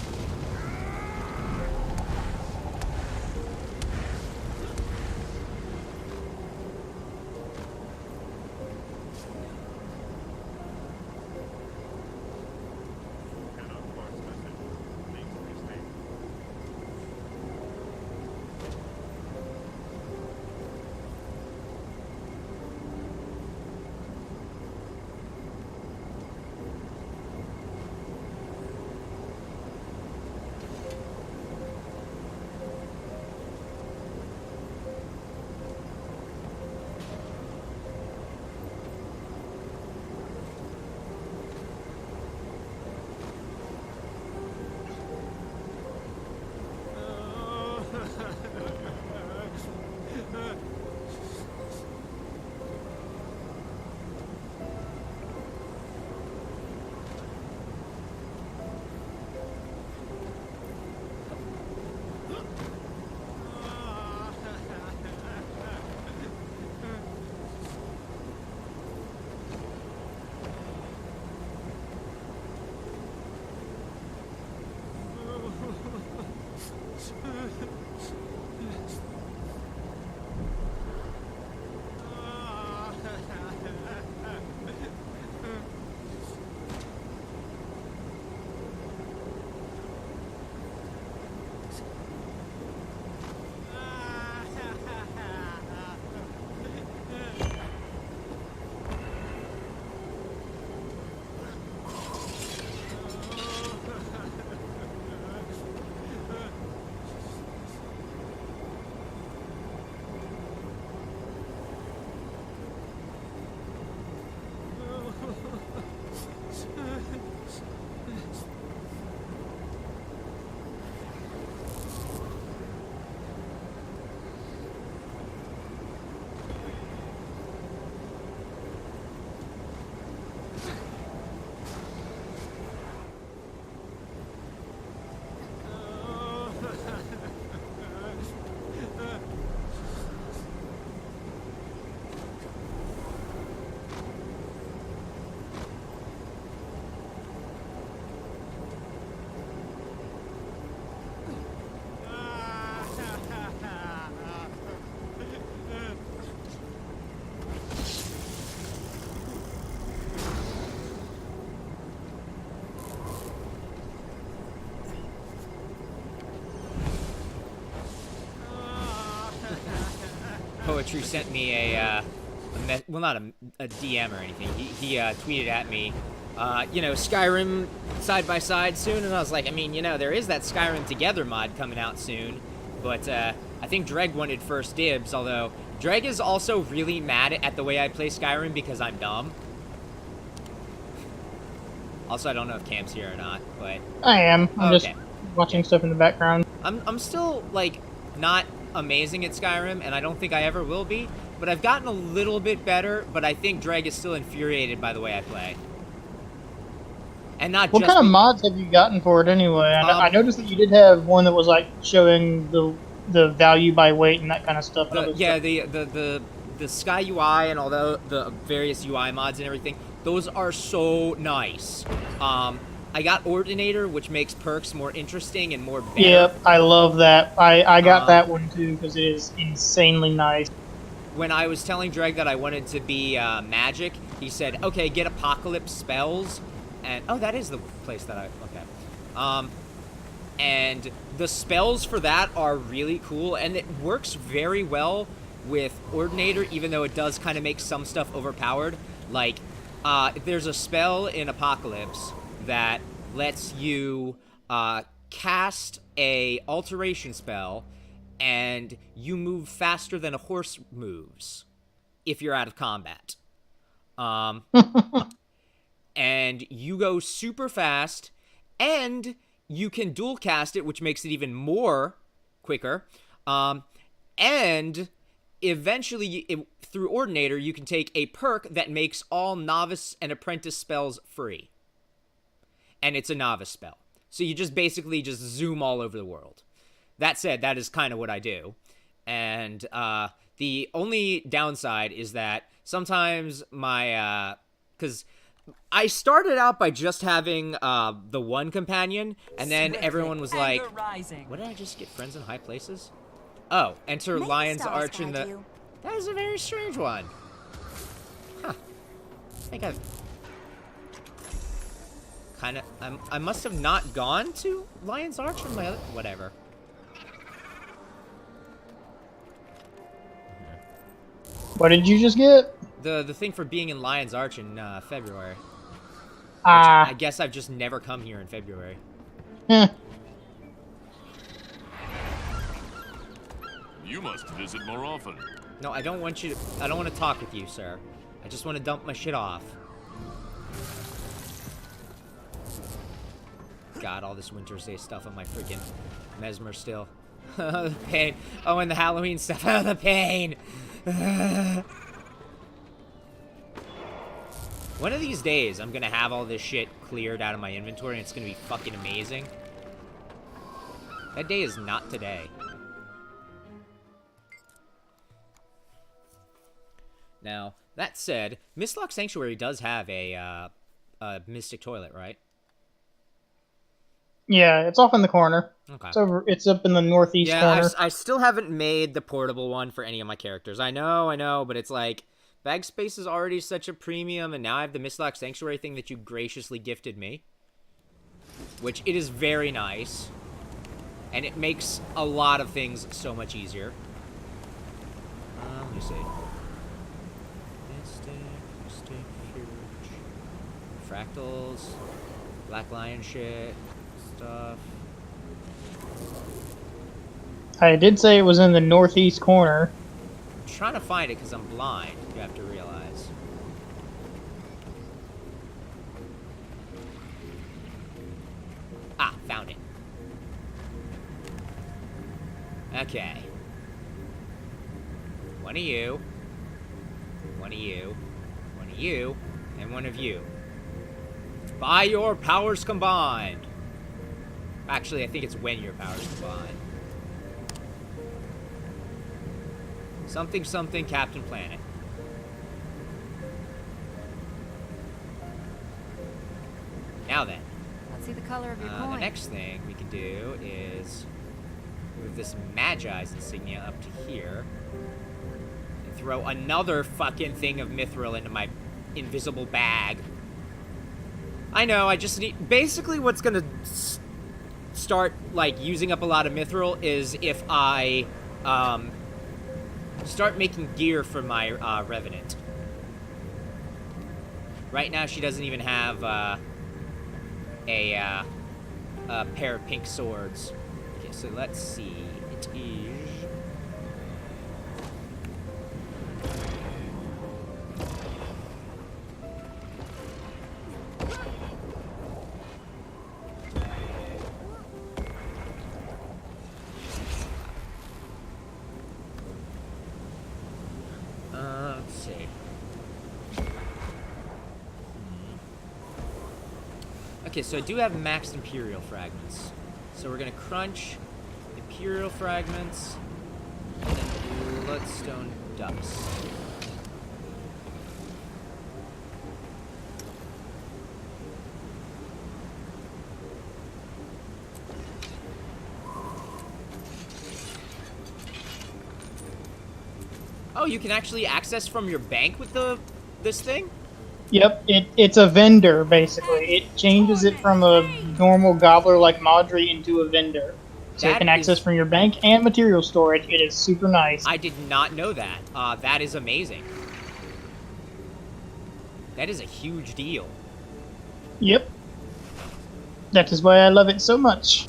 Poetry sent me well, not a DM or anything. He tweeted at me, Skyrim side by side soon, and I was like, I mean, there is that Skyrim Together mod coming out soon, but I think Dreg wanted first dibs, although Dreg is also really mad at the way I play Skyrim because I'm dumb. Also, I don't know if Cam's here or not, but... I am. I'm okay. just watching stuff in the background. I'm still, not amazing at Skyrim, and I don't think I ever will be, but I've gotten a little bit better, but I think Dreg is still infuriated by the way I play. And not What just... kind of mods have you gotten for it anyway? I noticed that you did have one that was, showing the value by weight and that kind of stuff. The Sky UI and all the various UI mods and everything, those are so nice. I got Ordinator, which makes perks more interesting and more better. Yep, I love that. I got that one too because it is insanely nice. When I was telling Dreg that I wanted to be magic, he said, okay, get Apocalypse spells. And, oh, that is the place that okay. And the spells for that are really cool, and it works very well with Ordinator, even though it does kind of make some stuff overpowered. There's a spell in Apocalypse that lets you cast a alteration spell, and you move faster than a horse moves if you're out of combat. And you go super fast, and you can dual cast it, which makes it even more quicker. And eventually, through Ordinator, you can take a perk that makes all novice and apprentice spells free. And it's a novice spell. So you just basically just zoom all over the world. That said, that is kind of what I do. And the only downside is that sometimes because I started out by just having the one companion, and then everyone was like, "What did I just get? Friends in high places?" Oh, enter May the Lion's stars Arch in guide the. you. That is a very strange one. Huh. I think I've kind of. I must have not gone to Lion's Arch in my other. Whatever. What did you just get? The thing for being in Lion's Arch in February. Ah. I guess I've just never come here in February. You must visit more often. No, I don't want you to. I don't want to talk with you, sir. I just want to dump my shit off. God, all this Winter's Day stuff on my freaking Mesmer still. The pain. Oh, and the Halloween stuff. Oh, the pain. One of these days, I'm gonna have all this shit cleared out of my inventory, and it's gonna be fucking amazing. That day is not today. Now, that said, Mistlock Sanctuary does have a Mystic Toilet, right? Yeah, it's off in the corner. Okay. It's over. It's up in the northeast corner. I still haven't made the portable one for any of my characters. I know, but it's like, bag space is already such a premium, and now I have the Mistlock Sanctuary thing that you graciously gifted me. Which, it is very nice. And it makes a lot of things so much easier. Let me see. Mystic, huge. Fractals. Black Lion shit. Stuff. I did say it was in the northeast corner. I'm trying to find it because I'm blind, you have to realize. Ah, found it. Okay. One of you. One of you. One of you. And one of you. By your powers combined. Actually, I think it's when your powers combine. Something, something, Captain Planet. Now then. Let's see the color of your coin. The next thing we can do is move this Magi's insignia up to here. And throw another fucking thing of mithril into my invisible bag. I know, I just need... Basically, what's gonna start, like, using up a lot of mithril is if I, start making gear for my, Revenant. Right now, she doesn't even have, a pair of pink swords. Okay, so let's see. It is... let's see. Okay, so I do have maxed Imperial fragments. So we're gonna crunch Imperial fragments and then Bloodstone dust. Oh, you can actually access from your bank with this thing? Yep, it's a vendor, basically. It changes it from a normal gobbler like Maudry into a vendor. So you That can access is- from your bank and material storage. It is super nice. I did not know that. That is amazing. That is a huge deal. Yep. That is why I love it so much.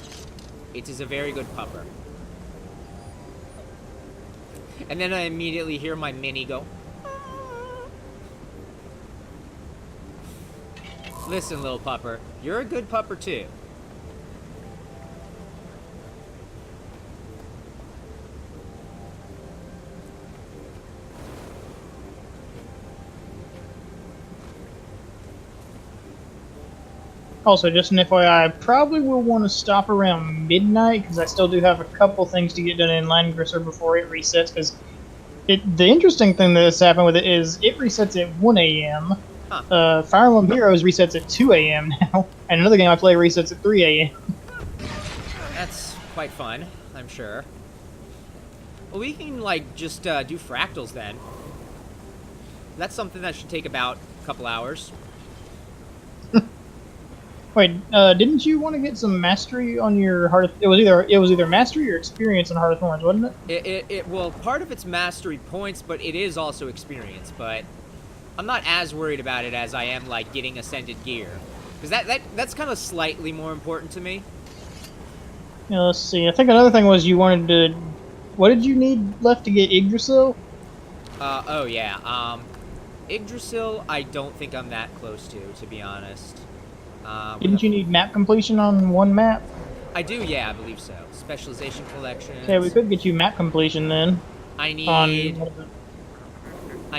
It is a very good pupper. And then I immediately hear my mini go. Listen, little pupper, you're a good pupper too. Also, just an FYI, I probably will want to stop around midnight because I still do have a couple things to get done in Langrisser before it resets. Because the interesting thing that's happened with it is it resets at 1 a.m. Fire Emblem Heroes resets at 2 a.m. now, and another game I play resets at 3 a.m. That's quite fun, I'm sure. Well, we can, like, just do fractals then. That's something that should take about a couple hours. Wait, didn't you want to get some mastery on your Heart of... It was either mastery or experience on Heart of Thorns, wasn't it? Well, part of it's mastery points, but it is also experience, but I'm not as worried about it as I am, like, getting Ascended Gear. Because that's kind of slightly more important to me. Yeah, let's see. I think another thing was you wanted to... What did you need left to get Yggdrasil? Oh yeah, Yggdrasil, I don't think I'm that close to be honest. Didn't you need map completion on one map? I do, yeah, I believe so. Specialization collection. Okay, we could get you map completion then. I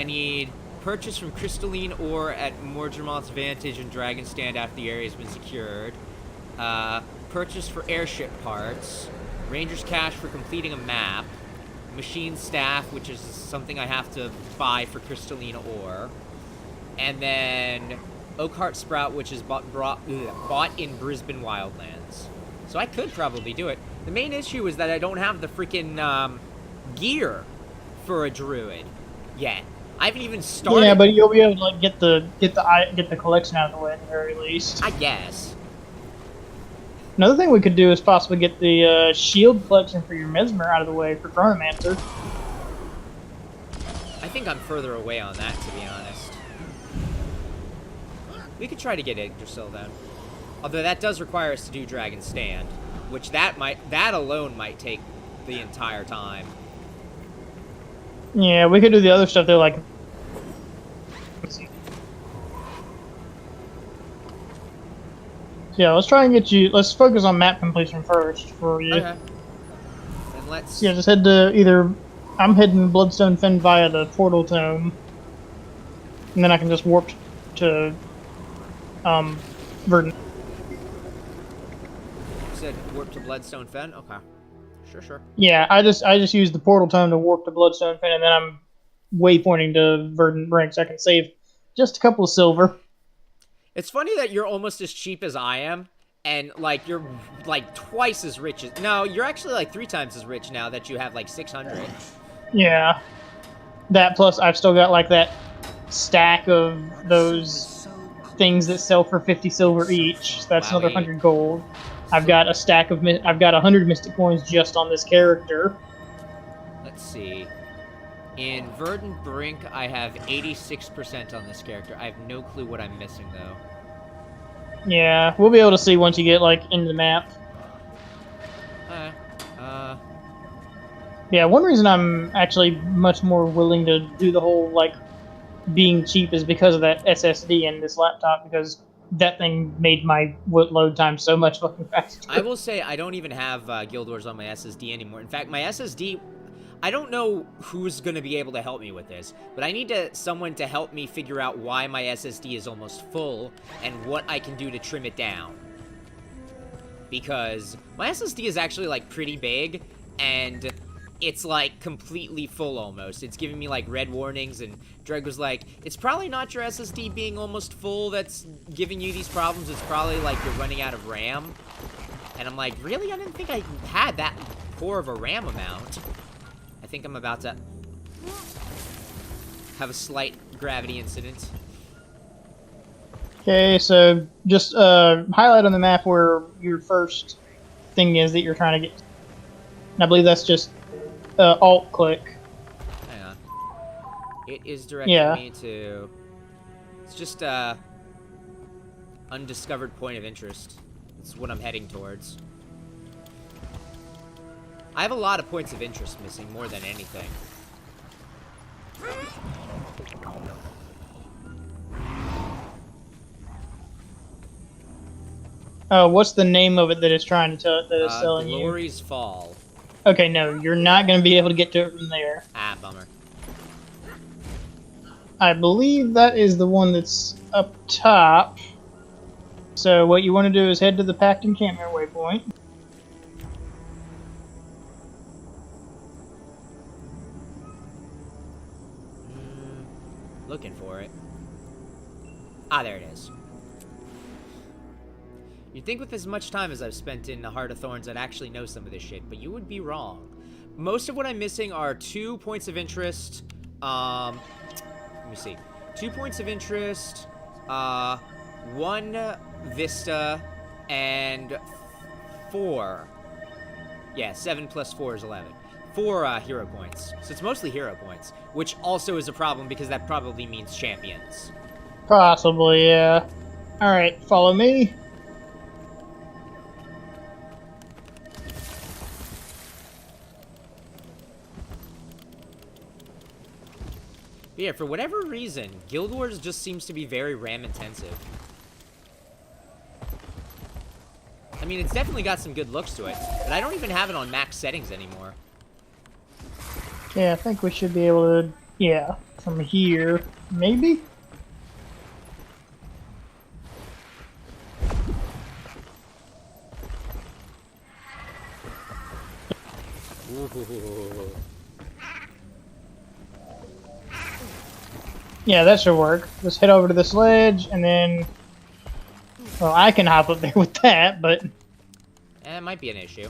need purchase from crystalline ore at Mordremoth's Vantage and Dragon Stand after the area has been secured. Purchase for airship parts. Ranger's cash for completing a map. Machine staff, which is something I have to buy for crystalline ore. And then Oakheart Sprout, which is bought in Brisbane Wildlands. So I could probably do it. The main issue is that I don't have the freaking gear for a druid yet. I haven't even started. Yeah, but you'll be able to like get the collection out of the way at the very least. I guess. Another thing we could do is possibly get the shield collection for your Mesmer out of the way for Chronomancer. I think I'm further away on that, to be honest. We could try to get Yggdrasil then. Although that does require us to do Dragon Stand, which that alone might take the entire time. Yeah, we could do the other stuff though, like. Let's see. Yeah, let's try and get you. Let's focus on map completion first for you. Okay. Then let's. Yeah, just head to either. I'm heading Bloodstone Fen via the Portal Tome, and then I can just warp to Verdant. You said warp to Bloodstone Fen? Okay. Sure. Yeah, I just used the Portal Tome to warp to Bloodstone Fen, and then I'm waypointing to Verdant Brink, so I can save just a couple of silver. It's funny that you're almost as cheap as I am, and, like, you're, like, twice as rich as... No, you're actually, like, 3 times as rich now that you have, like, 600. Yeah. That plus I've still got, like, that stack of those things that sell for 50 silver each. So that's another 100 gold. I've got a stack of... I've got 100 Mystic Coins just on this character. Let's see. In Verdant Brink, I have 86% on this character. I have no clue what I'm missing, though. Yeah, we'll be able to see once you get, like, into the map. Yeah, one reason I'm actually much more willing to do the whole, like, being cheap is because of that SSD in this laptop, because that thing made my load time so much fucking faster. I will say I don't even have Guild Wars on my SSD anymore. In fact, my SSD... I don't know who's going to be able to help me with this, but I need someone to help me figure out why my SSD is almost full and what I can do to trim it down. Because my SSD is actually, like, pretty big, and it's, like, completely full almost. It's giving me, like, red warnings, and Dreg was like, it's probably not your SSD being almost full that's giving you these problems. It's probably, like, you're running out of RAM. And I'm like, really? I didn't think I had that poor of a RAM amount. I think I'm about to have a slight gravity incident. Okay, so just highlight on the map where your first thing is that you're trying to get. And I believe that's just alt-click. Hang on. It is directing me to... It's just undiscovered point of interest. It's what I'm heading towards. I have a lot of points of interest missing, more than anything. What's the name of it that it's trying to tell that it's selling you? Glory's Fall. Okay, no, you're not going to be able to get to it from there. Ah, bummer. I believe that is the one that's up top. So what you want to do is head to the Pact Encampment waypoint. Looking for it. Ah, there it is. You'd think with as much time as I've spent in the Heart of Thorns, I'd actually know some of this shit, but you would be wrong. Most of what I'm missing are 2 points of interest. Let me see. 2 points of interest, 1 Vista, and 4. Yeah, 7 plus 4 is 11. 4 hero points. So it's mostly hero points, which also is a problem because that probably means champions. Possibly, yeah. Alright, follow me. But yeah, for whatever reason, Guild Wars just seems to be very RAM intensive. I mean, it's definitely got some good looks to it, but I don't even have it on max settings anymore. Yeah, I think we should be able to, yeah, from here, maybe? Ooh. Yeah, that should work. Just head over to this ledge, and then... Well, I can hop up there with that, but... It might be an issue.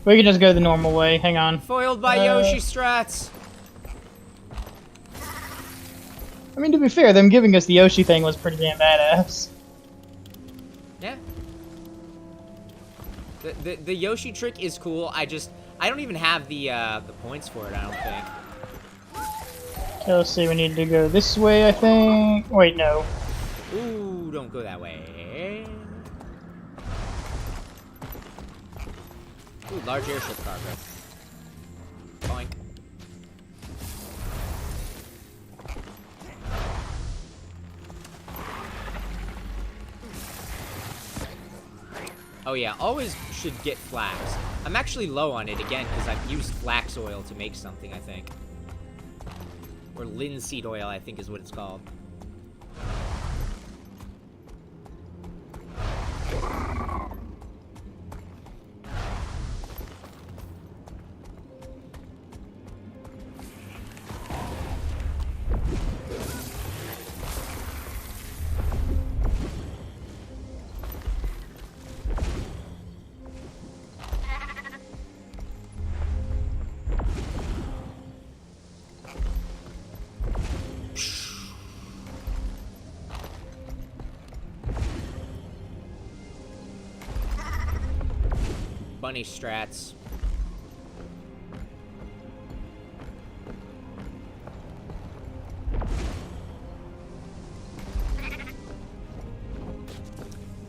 We can just go the normal way. Hang on. Foiled by Yoshi strats! I mean, to be fair, them giving us the Yoshi thing was pretty damn badass. Yeah. The Yoshi trick is cool. I don't even have the points for it, I don't think. Okay, let's see, we need to go this way, I think. Wait, no. Ooh, don't go that way. Ooh, large airship cargo. Boink. Oh yeah, always should get flax. I'm actually low on it again because I've used flax oil to make something, I think. Or linseed oil, I think is what it's called. Bunny strats.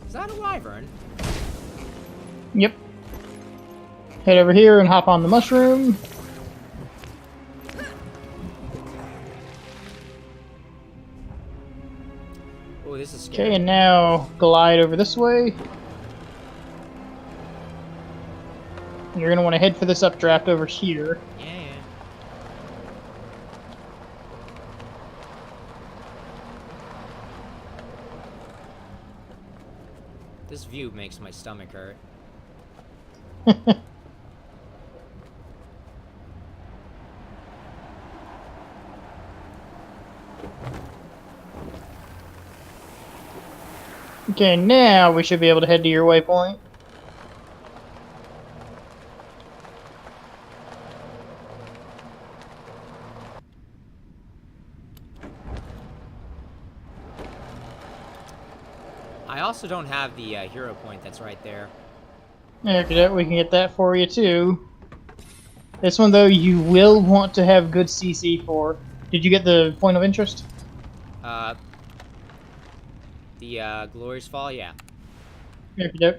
Is that a wyvern? Yep. Head over here and hop on the mushroom. Oh, this is scary. Okay, and now glide over this way. You're going to want to head for this updraft over here. Yeah. This view makes my stomach hurt. Okay, now we should be able to head to your waypoint. I also don't have the hero point that's right there. Okay, we can get that for you too. This one though, you will want to have good CC for. Did you get the point of interest? The Glorious Fall, yeah. Okay.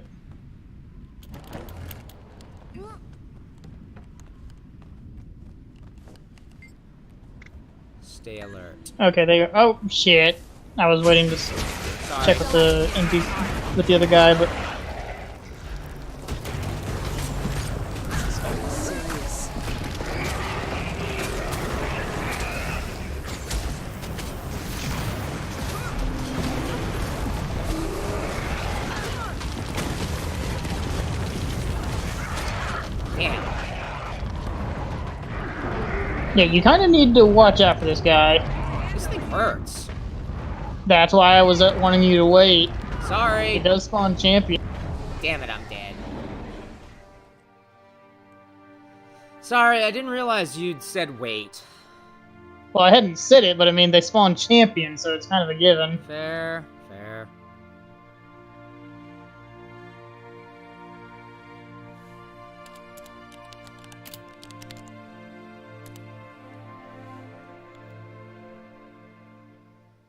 Stay alert. Okay, there you go. Oh shit! I was waiting to Sorry. check with the with the other guy, but Damn. Yeah, you kind of need to watch out for this guy. This thing hurts. That's why I was wanting you to wait. Sorry. It does spawn champion. Damn it, I'm dead. Sorry, I didn't realize you'd said wait. Well, I hadn't said it, but I mean, they spawn champion, so it's kind of a given. Fair, fair.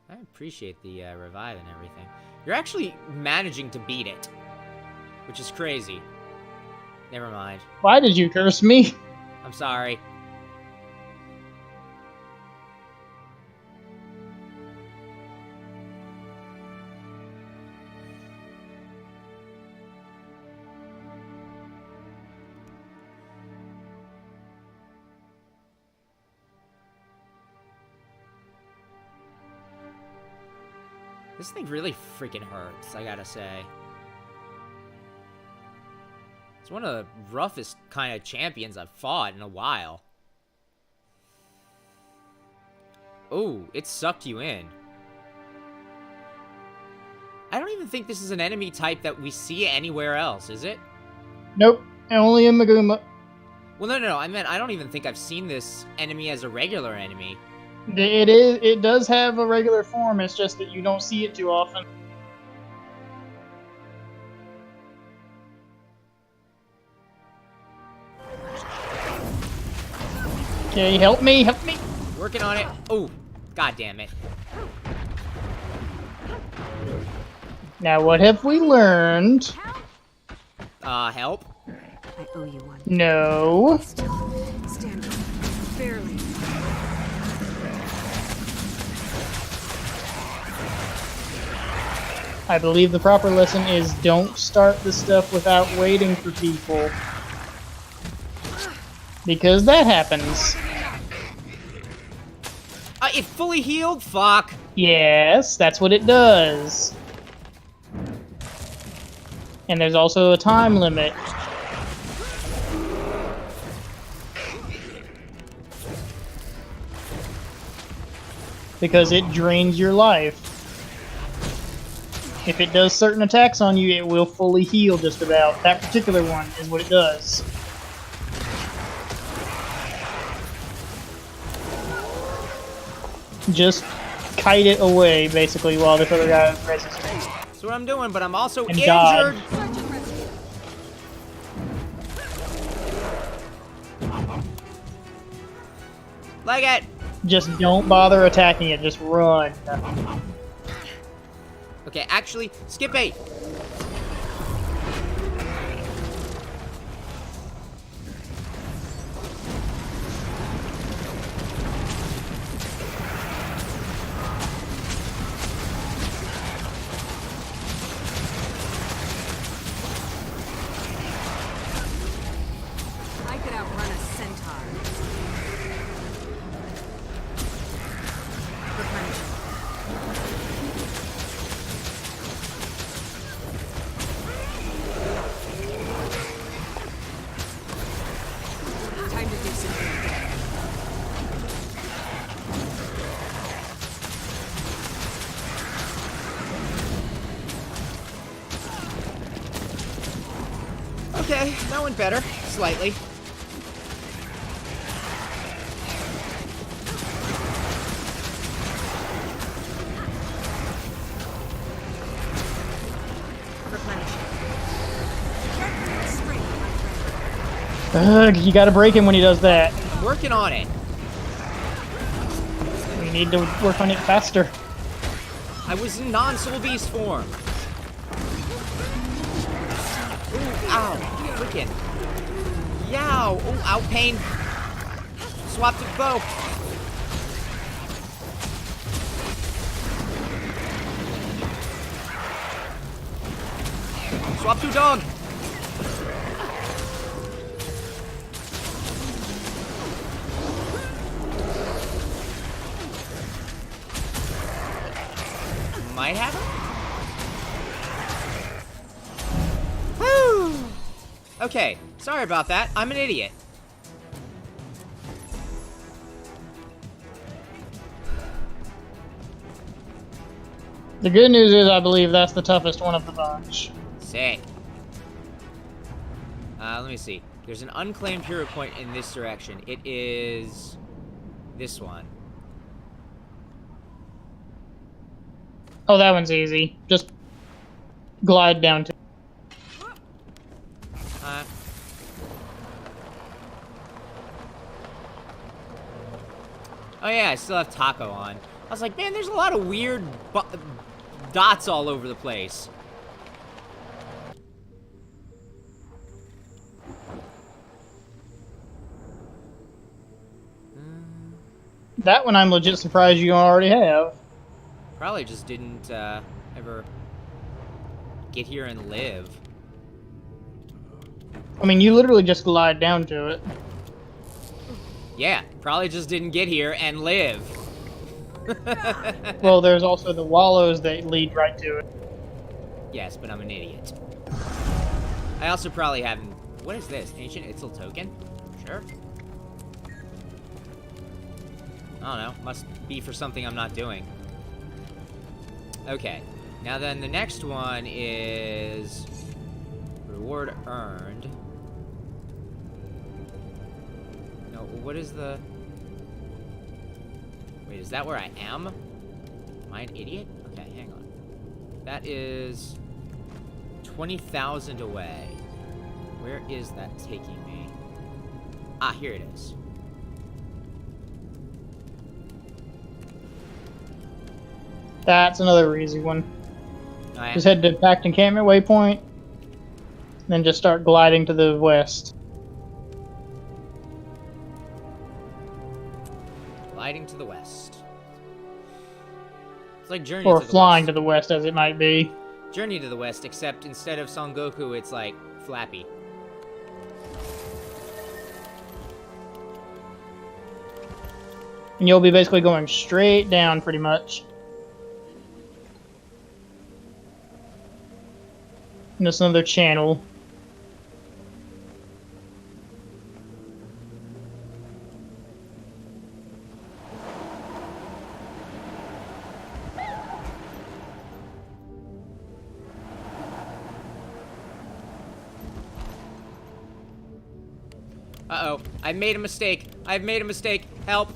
I appreciate the revive and everything. You're actually managing to beat it, which is crazy. Never mind. Why did you curse me? I'm sorry. This thing really freaking hurts, I gotta say. It's one of the roughest kind of champions I've fought in a while. Oh, it sucked you in. I don't even think this is an enemy type that we see anywhere else, is it? Nope, only in Maguma. Well, no, I meant I don't even think I've seen this enemy as a regular enemy. It does have a regular form, it's just that you don't see it too often. Okay, help me, help me! Working on it. Oh, god damn it. Now what have we learned? Help? I owe you one. No. Stand up. Barely. I believe the proper lesson is don't start the stuff without waiting for people. Because that happens. It fully healed? Fuck. Yes, that's what it does. And there's also a time limit. Because it drains your life. If it does certain attacks on you, it will fully heal just about. That particular one is what it does. Just kite it away, basically, while this other guy is resisting. That's what I'm doing, but I'm also And injured. God. Like it. Just don't bother attacking it, just run. Okay, actually, skip 8. I could outrun a centaur. Replenishing. Time to do something. Okay, that went better. Slightly. Ugh, you gotta break him when he does that. Working on it. We need to work on it faster. I was in non-soul beast form. Ooh, ow. Freaking. Yow. Ooh, ow, pain. Swap to bow. Swap to dog. Might have it? Woo! Okay, sorry about that. I'm an idiot. The good news is I believe that's the toughest one of the bunch. Sick. Let me see. There's an unclaimed hero point in this direction. It is this one. Oh, that one's easy. Just glide down to. Oh yeah, I still have Taco on. I was like, man, there's a lot of weird dots all over the place. That one I'm legit surprised you already have. Probably just didn't ever get here and live. I mean, you literally just glide down to it. Yeah, probably just didn't get here and live. Well, there's also the wallows that lead right to it. Yes, but I'm an idiot. I also probably haven't... What is this? Ancient Itzel token? Sure. I don't know. Must be for something I'm not doing. Okay. Now then, the next one is... Reward earned. No, what is the... Wait, is that where I am? Am I an idiot? Okay, hang on. That is... 20,000 away. Where is that taking me? Ah, here it is. That's another easy one. Oh, yeah. Just head to Pact Encampment Waypoint, then just start gliding to the west. Gliding to the west. It's like Journey Or to the flying West. to the west, as it might be. Journey to the West, except instead of Son Goku, it's like Flappy. And you'll be basically going straight down, pretty much. And there's another channel. Uh-oh. I made a mistake. I've made a mistake. Help.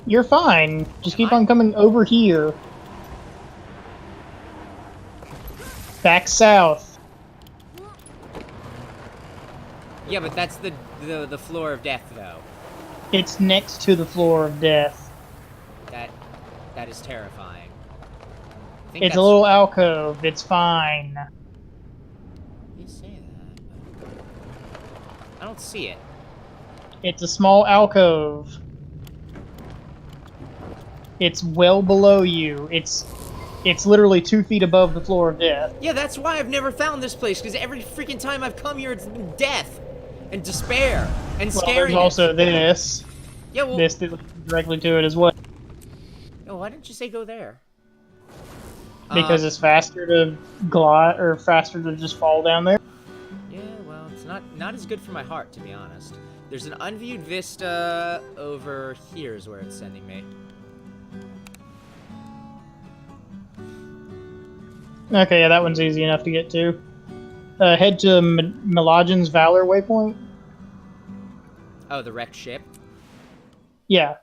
You're fine. Just keep I? on coming over here. Back south. Yeah, but that's the floor of death, though. It's next to the floor of death. That is terrifying. I think It's that's... a little alcove. It's fine. You say that. I don't see it. It's a small alcove. It's well below you. It's literally 2 feet above the floor of death. Yeah, that's why I've never found this place, because every freaking time I've come here, it's been death and despair and Well, scariness. there's also this. Yeah, well... This that leads directly to it as well. Oh, why didn't you say go there? Because it's faster to glide, or faster to just fall down there. Yeah, well, it's not as good for my heart, to be honest. There's an unviewed vista over here is where it's sending me. Okay, yeah, that one's easy enough to get to. Head to Melagin's Valor waypoint. Oh, the wrecked ship? Yeah.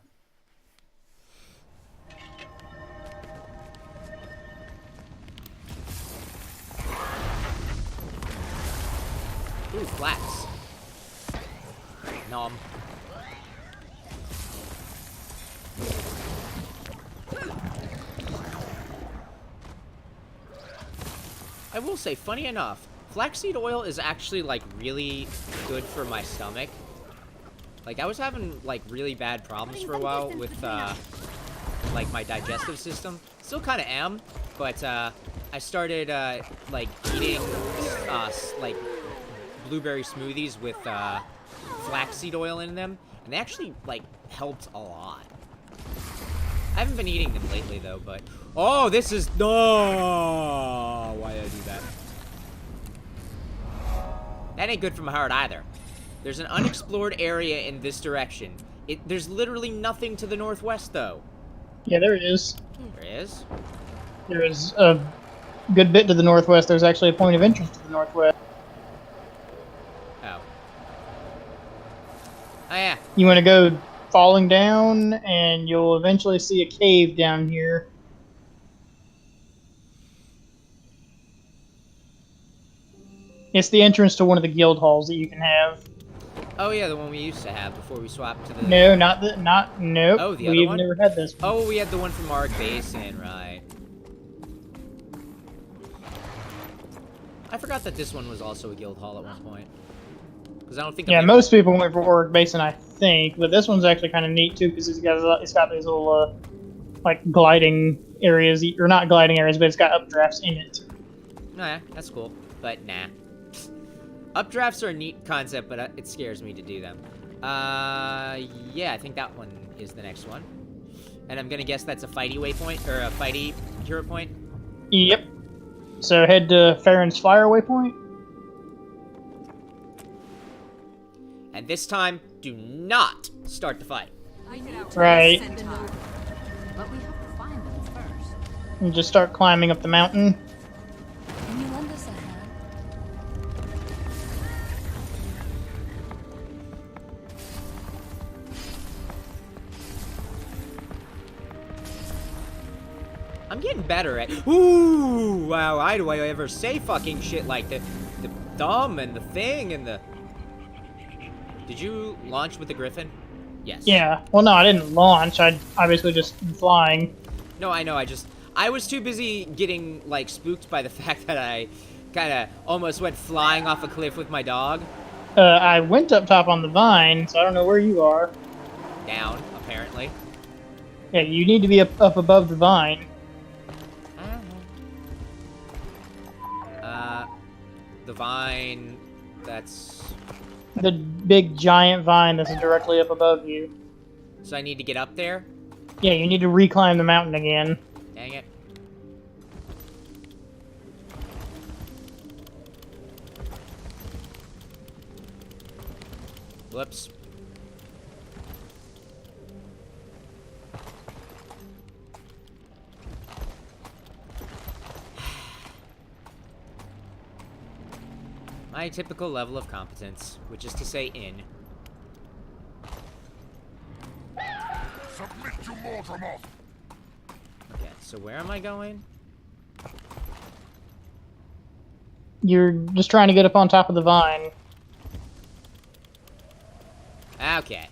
Ooh, flax. Nom. I will say, funny enough, flaxseed oil is actually, like, really good for my stomach. Like, I was having, like, really bad problems for a while with, like, my digestive system. Still kind of am, but, I started, like, eating, like, blueberry smoothies with, flaxseed oil in them, and they actually, like, helped a lot. I haven't been eating them lately, though, but... Oh, this is... Oh, why did I do that? That ain't good for my heart, either. There's an unexplored area in this direction. There's literally nothing to the northwest, though. Yeah, there it is. There is. There is a good bit to the northwest. There's actually a point of interest to the northwest. Oh. Oh, yeah. You want to go falling down, and you'll eventually see a cave down here. It's the entrance to one of the guild halls that you can have. Oh, yeah, the one we used to have before we swapped to the... No, nope. Oh, the other We've one? never had this one. Oh, we had the one from Ark Basin, right. I forgot that this one was also a guild hall at one point. Because I don't think... Yeah, most people went for Orc Basin, I think, but this one's actually kind of neat too because it's got these little like gliding areas, or not gliding areas, but it's got updrafts in it. Oh, yeah, that's cool. But, nah. Updrafts are a neat concept, but it scares me to do them. Yeah, I think that one is the next one. And I'm gonna guess that's a fighty waypoint, or a fighty hero point? Yep. So head to Farron's Fire waypoint. And this time, do not start the fight. Right. But we have to find them first. And just start climbing up the mountain. Can you lend us a hand? I'm getting better at... Ooh! Wow, why do I ever say fucking shit like the thumb and the thing and the... Did you launch with the Griffin? Yes. Yeah. Well, no, I didn't launch. I basically just flying. No, I know, I was too busy getting, like, spooked by the fact that I kind of almost went flying off a cliff with my dog. I went up top on the vine, so I don't know where you are. Down, apparently. Yeah, you need to be up above the vine. The vine, that's... The big giant vine that's directly up above you. So I need to get up there? Yeah, you need to reclimb the mountain again. Dang it. Whoops. My typical level of competence, which is to say in. Submit to Mortimer! Okay, so where am I going? You're just trying to get up on top of the vine. Okay.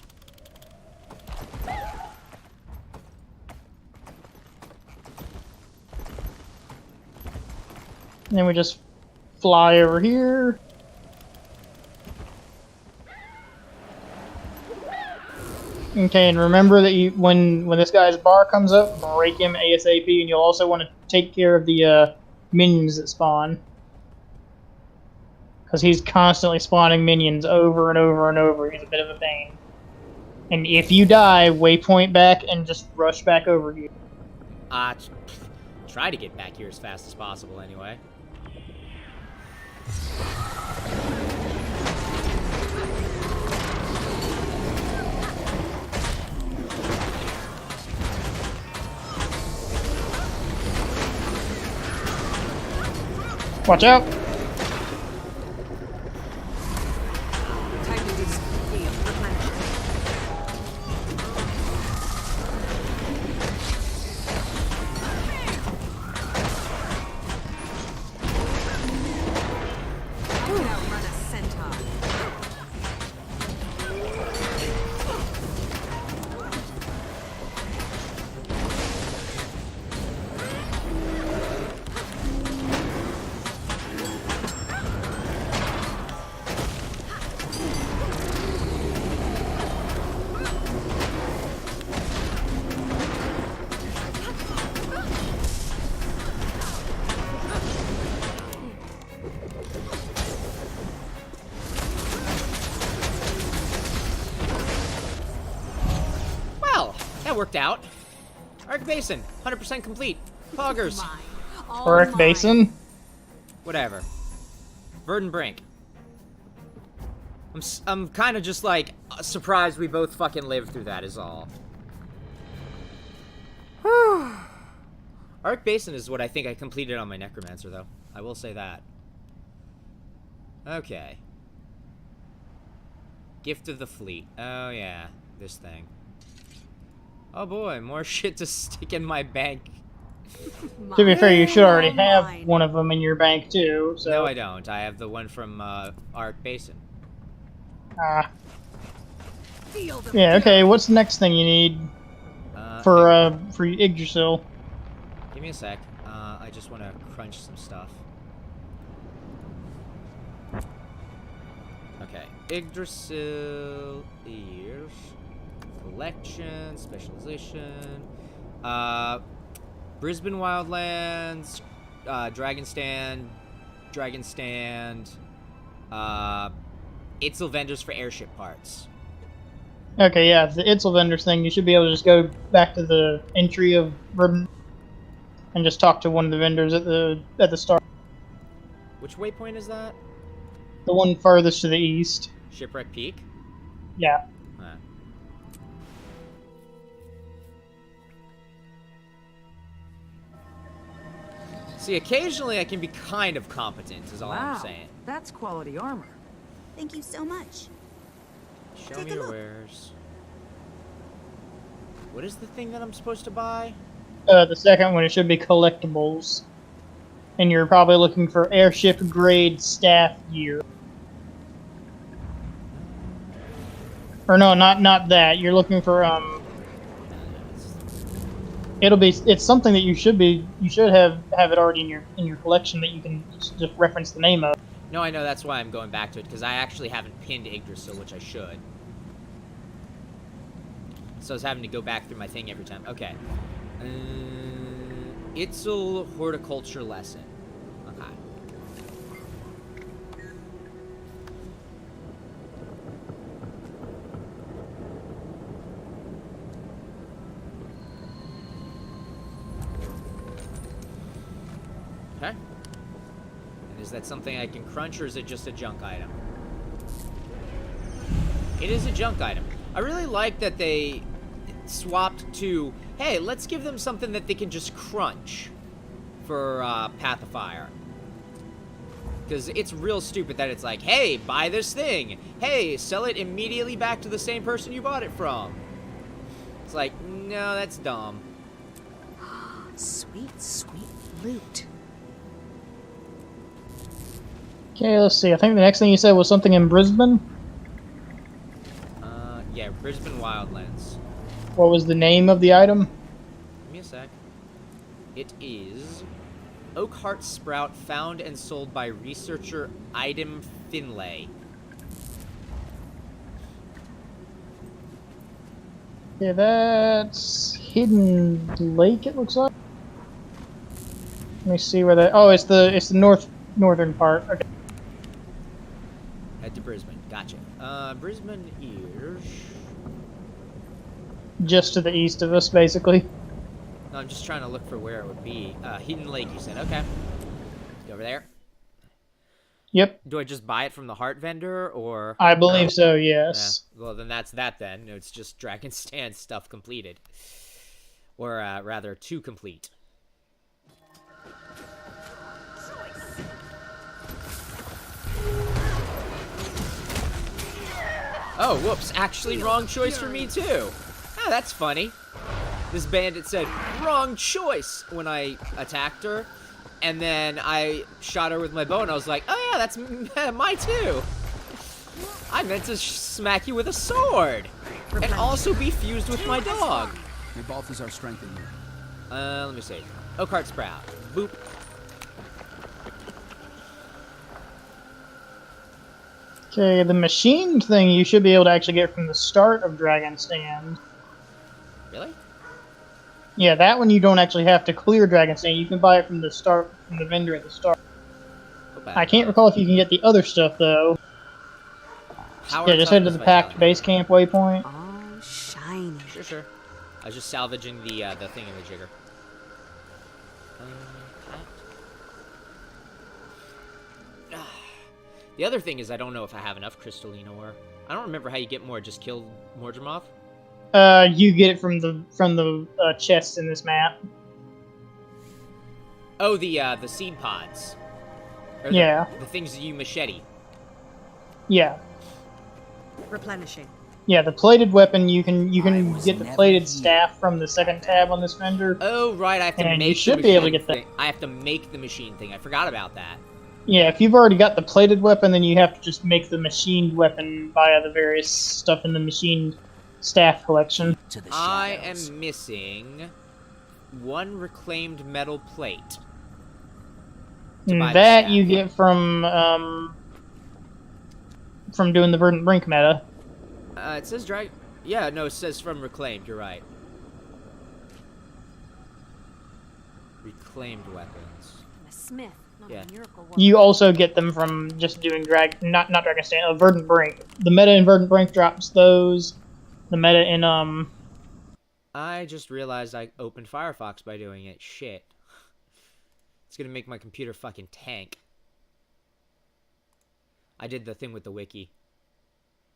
And then we just fly over here. Okay, and remember that you when this guy's bar comes up, break him ASAP, and you'll also want to take care of the minions that spawn. Because he's constantly spawning minions over and over and over. He's a bit of a pain. And if you die, waypoint back and just rush back over here. Try to get back here as fast as possible anyway. Watch out! That worked out. Arc Basin, 100% complete. Poggers. Correct Basin? Whatever. Verdant Brink. I'm kind of just like surprised we both fucking lived through that is all. Arc Basin is what I think I completed on my Necromancer, though. I will say that. Okay. Gift of the Fleet. Oh, yeah. This thing. Oh, boy. More shit to stick in my bank. To be fair, you should already All have mine. one of them in your bank, too. So. No, I don't. I have the one from Arc Basin. Feel the Yeah, okay, what's the next thing you need for Yggdrasil? Give me a sec. I just want to crunch some stuff. Okay. Yggdrasil is collection, specialization. Brisbane Wildlands, Dragon Stand, Itzel vendors for airship parts. Okay, yeah, the Itzel vendors thing, you should be able to just go back to the entry of Ribbon and just talk to one of the vendors at the start. Which waypoint is that? The one farthest to the east. Shipwreck Peak? Yeah. Huh. See, occasionally I can be kind of competent, is all I'm saying. That's quality armor. Thank you so much. Show Take me a your look. wares. What is the thing that I'm supposed to buy? The second one, it should be collectibles. And you're probably looking for airship grade staff gear. Or no, not that. You're looking for it's something that you should have it already in your collection that you can just reference the name of. No, I know, that's why I'm going back to it, because I actually haven't pinned Yggdrasil, which I should. So I was having to go back through my thing every time. Okay. Itzel horticulture lesson. Okay. Okay. And is that something I can crunch, or is it just a junk item? It is a junk item. I really like that they swapped to, hey, let's give them something that they can just crunch for Path of Fire. Because it's real stupid that it's like, hey, buy this thing. Hey, sell it immediately back to the same person you bought it from. It's like, no, that's dumb. Sweet, sweet loot. Okay, let's see. I think the next thing you said was something in Brisbane. Yeah, Brisbane Wildlands. What was the name of the item? Give me a sec. It is Oakheart Sprout, found and sold by researcher Idem Finlay. Yeah, that's Hidden Lake. It looks like. Let me see where that. Oh, it's the northern part. Okay. Head to Brisbane. Gotcha. Brisbane is... Just to the east of us, basically. No, I'm just trying to look for where it would be. Hidden Lake, you said. Okay. Go over there. Yep, Do I just buy it from the heart vendor, or... I believe so. Yeah. Yes. Well, then that's that then. It's just Dragon Stand stuff completed. Or, rather, to complete. Oh, whoops. Actually, wrong choice for me, too. Ah, that's funny. This bandit said, wrong choice, when I attacked her. And then I shot her with my bow, and I was like, oh, yeah, that's my, too. I meant to smack you with a sword. And also be fused with my dog. May Balthazar strengthen you. Let me see. Oakheart Sprout. Boop. Okay, the machine thing you should be able to actually get from the start of Dragon Stand. Really? Yeah, that one you don't actually have to clear Dragon Stand. You can buy it from the start, from the vendor at the start. Go back. I can't recall if you can get the other stuff though. Power Yeah, just head to toughness the packed vitality. base camp waypoint. All shiny. Sure, sure. I was just salvaging the thing in the jigger. Packed. The other thing is I don't know if I have enough crystalline ore. I don't remember how you get more. Just kill Mordremoth? You get it from the chest in this map. Oh, the seed pods. Or Yeah. The things that you machete. Yeah. Replenishing. Yeah, the plated weapon, you can I was get the never plated here staff from the second tab on this vendor. Oh, right, I have to And make you should the be able to machine get that. thing. I have to make the machine thing. I forgot about that. Yeah, if you've already got the plated weapon, then you have to just make the machined weapon via the various stuff in the machined staff collection. to the I shadows. am missing one reclaimed metal plate. to buy And the that staff. you get from doing the Verdant Brink meta. It says drag. Yeah, no, it says from reclaimed. You're right. Reclaimed weapons. I'm a smith, not Yeah. a miracle worker. You also get them from just doing not Dragon Stand, Verdant Brink. The meta in Verdant Brink drops those. The meta in I just realized I opened Firefox by doing it. Shit. It's gonna make my computer fucking tank. I did the thing with the wiki.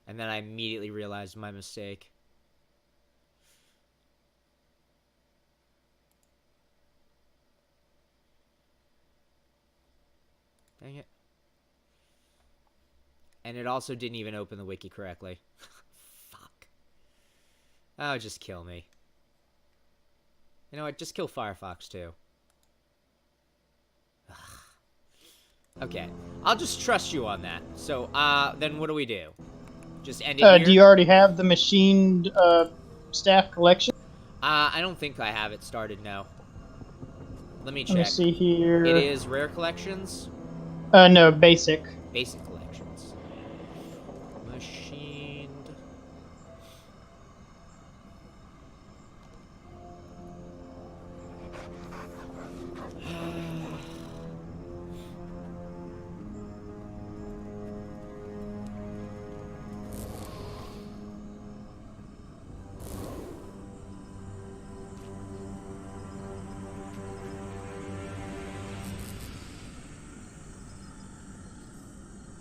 And then I immediately realized my mistake. Dang it. And it also didn't even open the wiki correctly. Fuck. Oh, just kill me. You know what? Just kill Firefox too. Okay. I'll just trust you on that. So, then what do we do? Just end it here? do you already have the machined staff collection? I don't think I have it started, no. Let me Let me check. see here. It is rare collections? No, basic. Basic collections. Machined.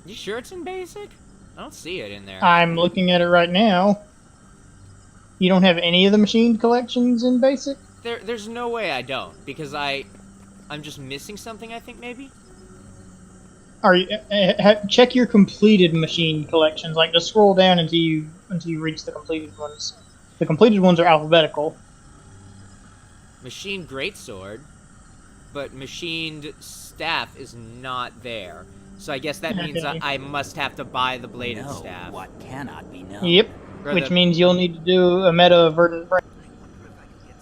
You sure it's in basic? I don't see it in there. I'm looking at it right now. You don't have any of the machined collections in basic? There's no way I don't, because I'm just missing something, I think, maybe? Are you check your completed machine collections? Like, just scroll down until you reach the completed ones. The completed ones are alphabetical. Machined greatsword, but machined staff is not there. So I guess that means Okay. I must have to buy the bladed Know staff. what cannot be known. Yep. Or Which the- means you'll need to do a meta of Verdant Brink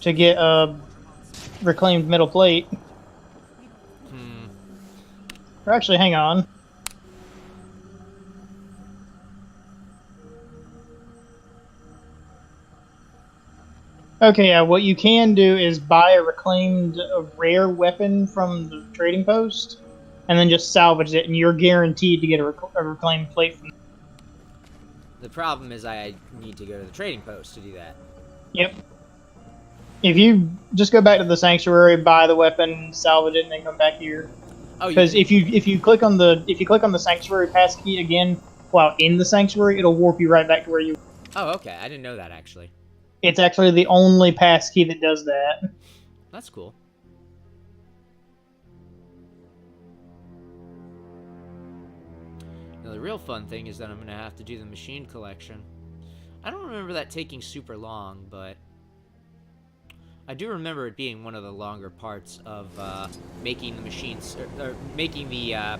to get a reclaimed metal plate. Hmm. Or actually, hang on. Okay, yeah, what you can do is buy a reclaimed rare weapon from the trading post, and then just salvage it, and you're guaranteed to get a reclaimed plate from. The problem is I need to go to the trading post to do that. Yep. If you just go back to the sanctuary, buy the weapon, salvage it, and then come back here. Oh, you Because can- if you click on the sanctuary passkey again while in the sanctuary, it'll warp you right back to where you. Oh, okay. I didn't know that, actually. It's actually the only passkey that does that. That's cool. Now, the real fun thing is that I'm going to have to do the machine collection. I don't remember that taking super long, but I do remember it being one of the longer parts of making the machines, or making the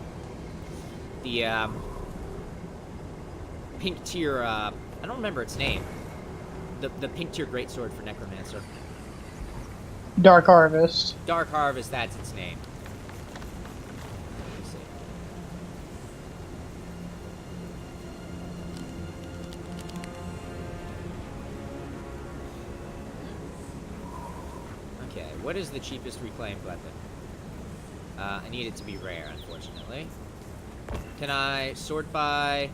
pink tier. I don't remember its name. The pink tier greatsword for Necromancer. Dark Harvest. Dark Harvest, that's its name. Let me see. Okay, what is the cheapest reclaimed weapon? I need it to be rare, unfortunately. Can I sort by...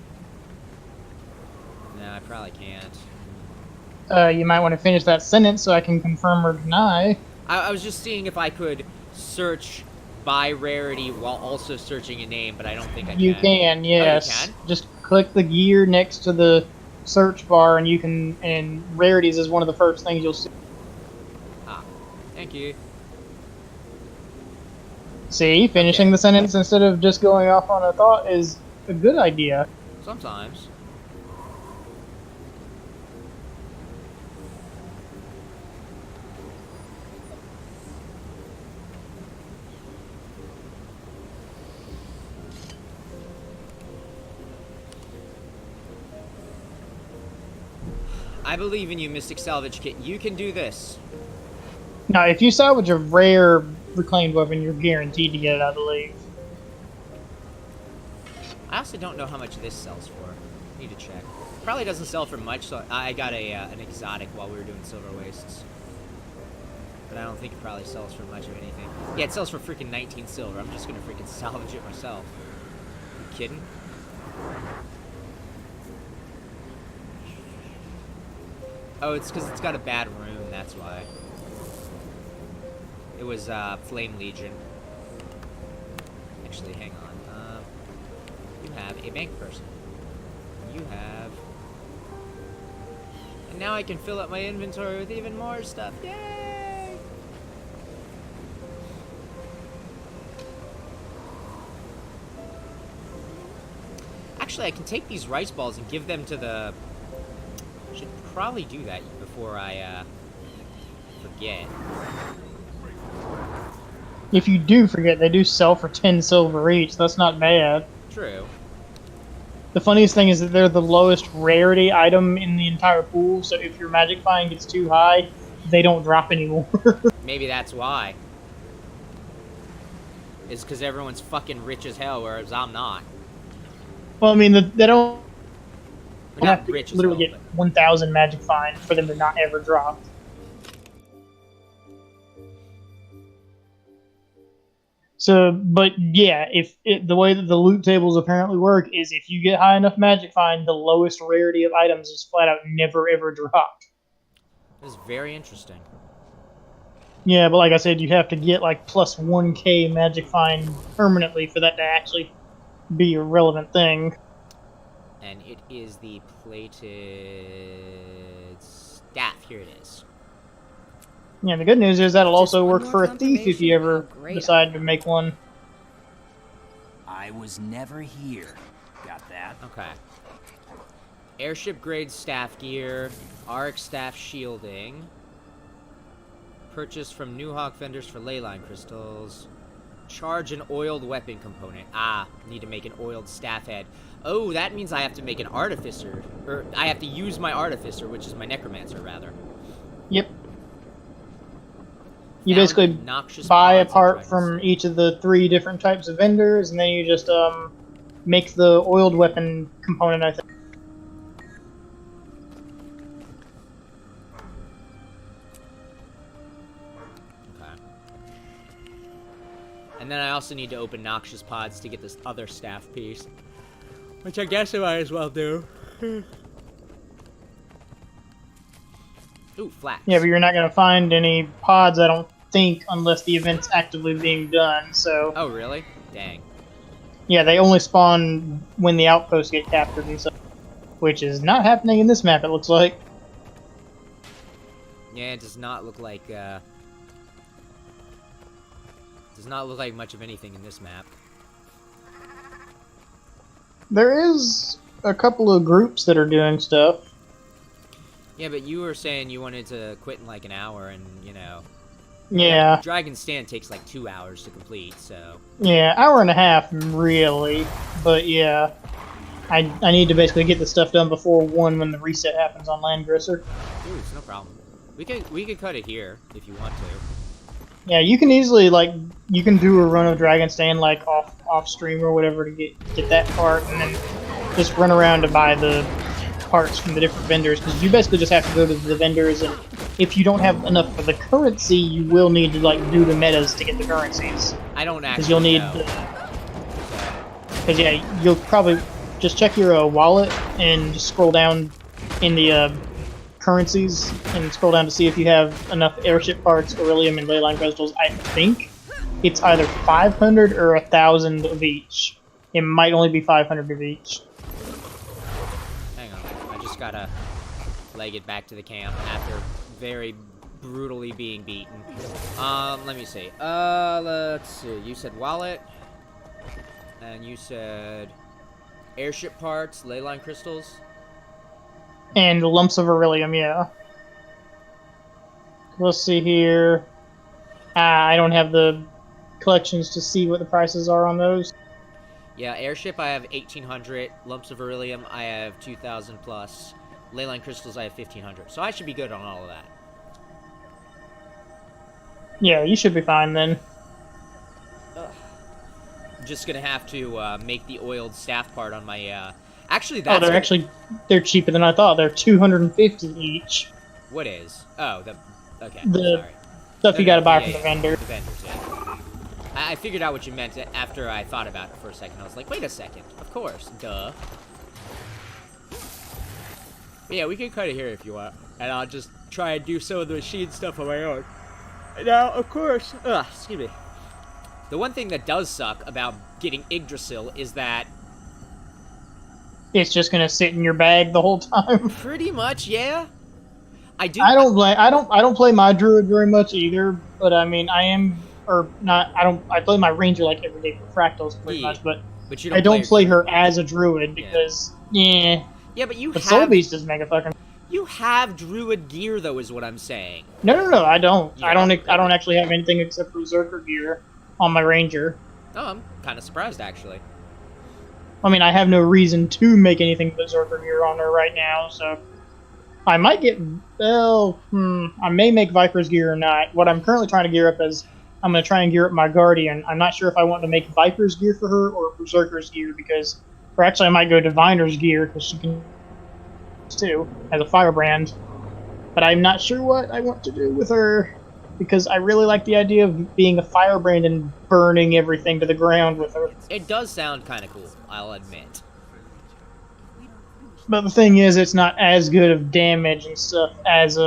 No, I probably can't. You might want to finish that sentence so I can confirm or deny. I was just seeing if I could search by rarity while also searching a name, but I don't think I can. You can, yes. can? Just click the gear next to the search bar, and you can. And rarities is one of the first things you'll see. Ah, thank you. See, finishing Okay. the sentence instead of just going off on a thought is a good idea. Sometimes. I believe in you, Mystic Salvage Kit. You can do this. Now, if you salvage a rare reclaimed weapon, you're guaranteed to get it, I believe. I also don't know how much this sells for. Need to check. Probably doesn't sell for much, so I got an exotic while we were doing Silver Wastes. But I don't think it probably sells for much of anything. Yeah, it sells for freaking 19 silver. I'm just gonna freaking salvage it myself. You kidding? Oh, it's because it's got a bad rune, that's why. It was, Flame Legion. Actually, hang on. You have a bank person. You have... And now I can fill up my inventory with even more stuff. Yay! Actually, I can take these rice balls and give them to the... Should probably do that before I, forget. If you do forget, they do sell for 10 silver each. That's not bad. True. The funniest thing is that they're the lowest rarity item in the entire pool, so if your magic find gets too high, they don't drop anymore. Maybe that's why. It's because everyone's fucking rich as hell, whereas I'm not. Well, I mean, they don't We're have not to rich as literally hell, get 1,000 magic find for them to not ever drop. So, but yeah, the way that the loot tables apparently work is if you get high enough magic find, the lowest rarity of items is flat out never ever dropped. This is very interesting. Yeah, but like I said, you have to get like plus 1k magic find permanently for that to actually be a relevant thing. And it is the plated staff. Here it is. Yeah, the good news is that'll Just also one work more for a thief if you ever confirmation. Oh, great. decide to make one. I was never here. Got that? Okay. Airship grade staff gear, arc staff shielding. Purchased from New Hawk vendors for leyline crystals. Charge an oiled weapon component. Ah, need to make an oiled staff head. Oh, that means I have to make an artificer. Or I have to use my artificer, which is my necromancer, rather. Yep. You Found basically obnoxious buy a mods and part dragons. from each of the 3 different types of vendors, and then you just make the oiled weapon component, I think. Okay. And then I also need to open Noxious Pods to get this other staff piece. Which I guess I might as well do. Ooh, flax. Yeah, but you're not going to find any pods, I don't think, unless the event's actively being done, so... Oh, really? Dang. Yeah, they only spawn when the outposts get captured and stuff. Which is not happening in this map, it looks like. Yeah, it does not look like, does not look like much of anything in this map. There is a couple of groups that are doing stuff. Yeah, but you were saying you wanted to quit in like an hour, and, you know... Yeah. Dragon's Stand takes like 2 hours to complete, so... Yeah, hour and a half, really. But yeah, I need to basically get the stuff done before 1 when the reset happens on Landgrisser. Dude, it's no problem. We could cut it here, if you want to. Yeah, you can easily, like, you can do a run of Dragon's Stand, like, off stream or whatever to get that part, and then just run around to buy the parts from the different vendors, because you basically just have to go to the vendors, and if you don't have enough for the currency, you will need to, like, do the metas to get the currencies. I don't actually Because you'll need... Because, yeah, you'll probably just check your wallet and just scroll down in the currencies and scroll down to see if you have enough airship parts, beryllium, and leyline crystals. I think it's either 500 or 1,000 of each. It might only be 500 of each. Hang on. I just gotta leg it back to the camp after very brutally being beaten. Let me see. Let's see. You said wallet. And you said airship parts, ley line crystals. And lumps of beryllium, yeah. Let's see here. I don't have the collections to see what the prices are on those. Yeah, airship I have 1,800. Lumps of beryllium I have 2,000 plus. Ley line crystals I have 1,500. So I should be good on all of that. Yeah, you should be fine then. Just gonna have to make the oiled staff part on my. Actually, Oh, that's they're cheaper than I thought. They're 250 each. What is? Oh, okay. The Sorry. stuff No, you no, gotta buy yeah, from the yeah, vendor. The vendors, yeah. I figured out what you meant after I thought about it for a second. I was like, wait a second. Of course, duh. But yeah, we can cut it here if you want, and I'll just try and do some of the machine stuff on my own. Now, of course, excuse me. The one thing that does suck about getting Yggdrasil is that It's just gonna sit in your bag the whole time. pretty much, yeah. I don't play my druid very much either, but I mean I play my ranger like every day for fractals pretty Yeah, much, but you I don't her play druid. her as a druid because yeah. Yeah, but you But Soul have Beast is mega fucking. you have druid gear though, is what I'm saying. No, I don't. Yeah. I don't actually have anything except berserker gear on my ranger. Oh, I'm kind of surprised actually. I mean, I have no reason to make anything berserker gear on her right now, so I might get. I may make Viper's gear or not. What I'm currently trying to gear up is I'm going to try and gear up my Guardian. I'm not sure if I want to make Viper's gear for her or Berserker's gear or actually I might go Diviner's gear because she can too as a firebrand. But I'm not sure what I want to do with her because I really like the idea of being a firebrand and burning everything to the ground with her. It does sound kind of cool, I'll admit. But the thing is, it's not as good of damage and stuff as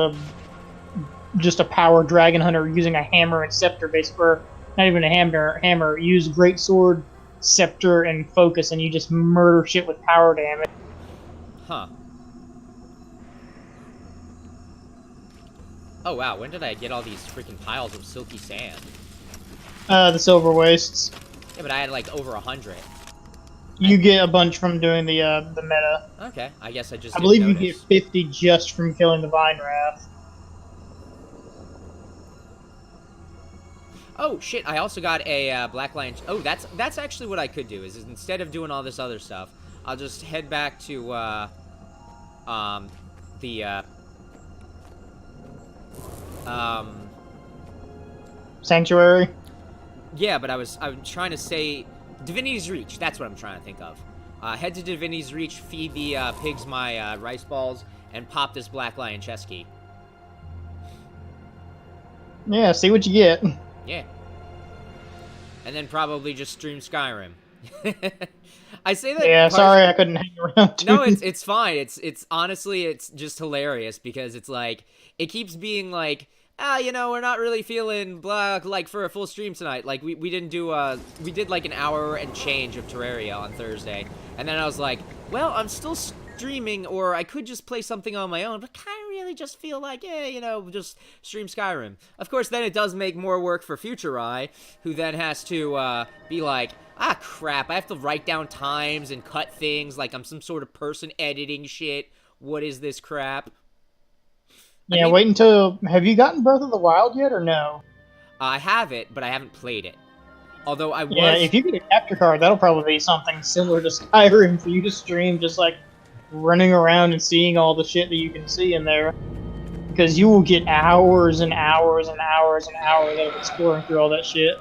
just a power dragon hunter using a hammer and scepter base, or not even a hammer. Use great sword, scepter, and focus, and you just murder shit with power damage. Huh. Oh wow, when did I get all these freaking piles of silky sand? The silver wastes. Yeah, but I had like over 100. You get a bunch from doing the meta. Okay, I guess I just I didn't believe you notice. get 50 just from killing the Vine Wrath. Oh shit! I also got a Black Lion. Oh, that's actually what I could do. Is instead of doing all this other stuff, I'll just head back to the Sanctuary. yeah. But I'm trying to say Divinity's Reach. That's what I'm trying to think of. Head to Divinity's Reach, feed the pigs my rice balls, and pop this Black Lion chest key. Yeah, see what you get. Yeah. And then probably just stream Skyrim. I say that. Yeah, sorry I couldn't hang around too. No, it's fine. It's honestly, it's just hilarious because it's like it keeps being like, we're not really feeling like for a full stream tonight. Like we didn't do we did like an hour and change of Terraria on Thursday, and then I was like, well, I'm still streaming, or I could just play something on my own, but kind of really just feel like, just stream Skyrim. Of course, then it does make more work for Future Eye, who then has to be like, crap, I have to write down times and cut things like I'm some sort of person editing shit. What is this crap? Yeah, wait until... Have you gotten Breath of the Wild yet, or no? I have it, but I haven't played it. Although I was... Yeah, if you get a capture card, that'll probably be something similar to Skyrim for you to stream, just like running around and seeing all the shit that you can see in there. Because you will get hours and hours and hours and hours of exploring through all that shit.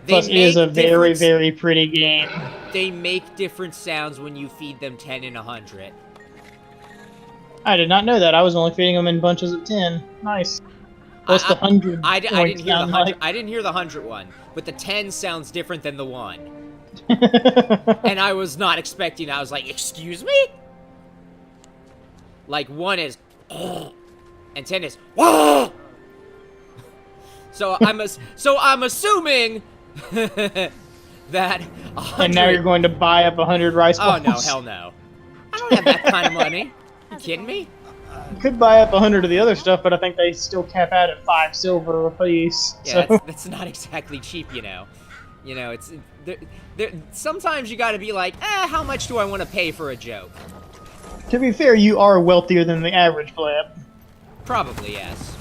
Plus, it is a very, very pretty game. They make different sounds when you feed them 10 and 100. I did not know that. I was only feeding them in bunches of 10. Nice. What's the 100? I didn't hear the 100. Like? I didn't hear the 100 one, but the 10 sounds different than the 1. And I was not expecting. I was like, "Excuse me?" Like 1 is, and 10 is, So I'm assuming that 100... And now you're going to buy up 100 rice balls. Oh no, hell no! I don't have that kind of money. You kidding me? could buy up 100 of the other stuff, but I think they still cap out at 5 silver a piece. Yeah, So that's not exactly cheap, you know. You know, it's sometimes you got to be like, how much do I want to pay for a joke? to be fair, you are wealthier than the average pleb. Probably yes.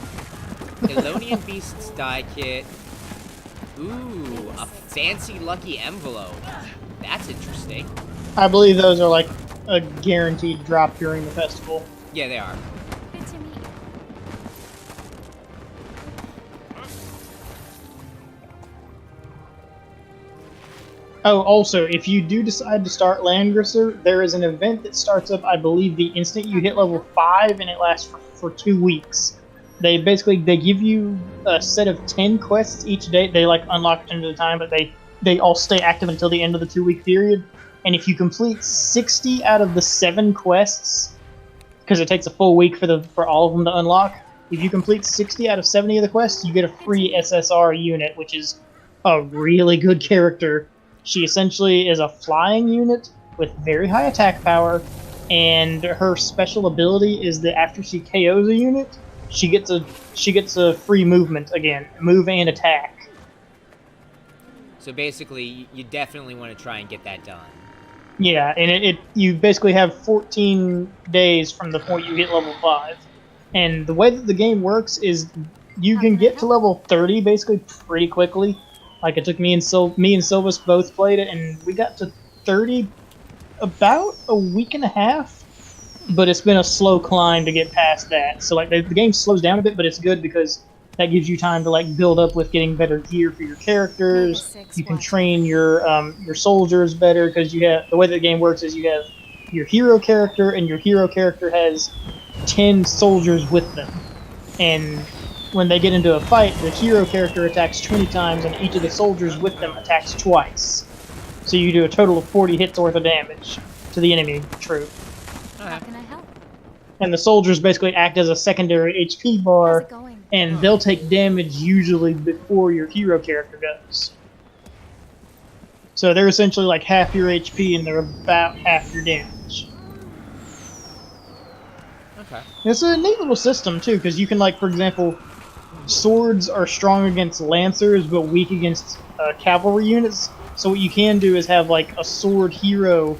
Elonian Beast's die kit. Ooh, a fancy lucky envelope. That's interesting. I believe those are like a guaranteed drop during the festival. Yeah, they are. Good to meet you. Oh, also, if you do decide to start Landgrisser, there is an event that starts up, I believe, the instant you hit level 5, and it lasts for 2 weeks. They give you a set of 10 quests each day. They like unlock 10 at a time, but they all stay active until the end of the 2-week period. And if you complete 60 out of the 7 quests, because it takes a full week for all of them to unlock, if you complete 60 out of 70 of the quests, you get a free SSR unit, which is a really good character. She essentially is a flying unit with very high attack power, and her special ability is that after she KOs a unit, she gets a free movement again, move and attack. So basically, you definitely want to try and get that done. Yeah, and you basically have 14 days from the point you hit level 5. And the way that the game works is you can get to level 30 basically pretty quickly. Like, it took me and Silvus both played it, and we got to 30 about a week and a half, but it's been a slow climb to get past that. So, like, the game slows down a bit, but it's good because that gives you time to, like, build up with getting better gear for your characters. You can train your soldiers better, because you have, the way that the game works is you have your hero character, and your hero character has 10 soldiers with them. And when they get into a fight, the hero character attacks 20 times, and each of the soldiers with them attacks twice. So you do a total of 40 hits worth of damage to the enemy troop. How can I help? And the soldiers basically act as a secondary HP How's bar, it going? and they'll take damage usually before your hero character does. So they're essentially like half your HP, and they're about half your damage. Okay. It's a neat little system, too, because you can, like, for example, swords are strong against lancers, but weak against cavalry units. So what you can do is have, like, a sword hero,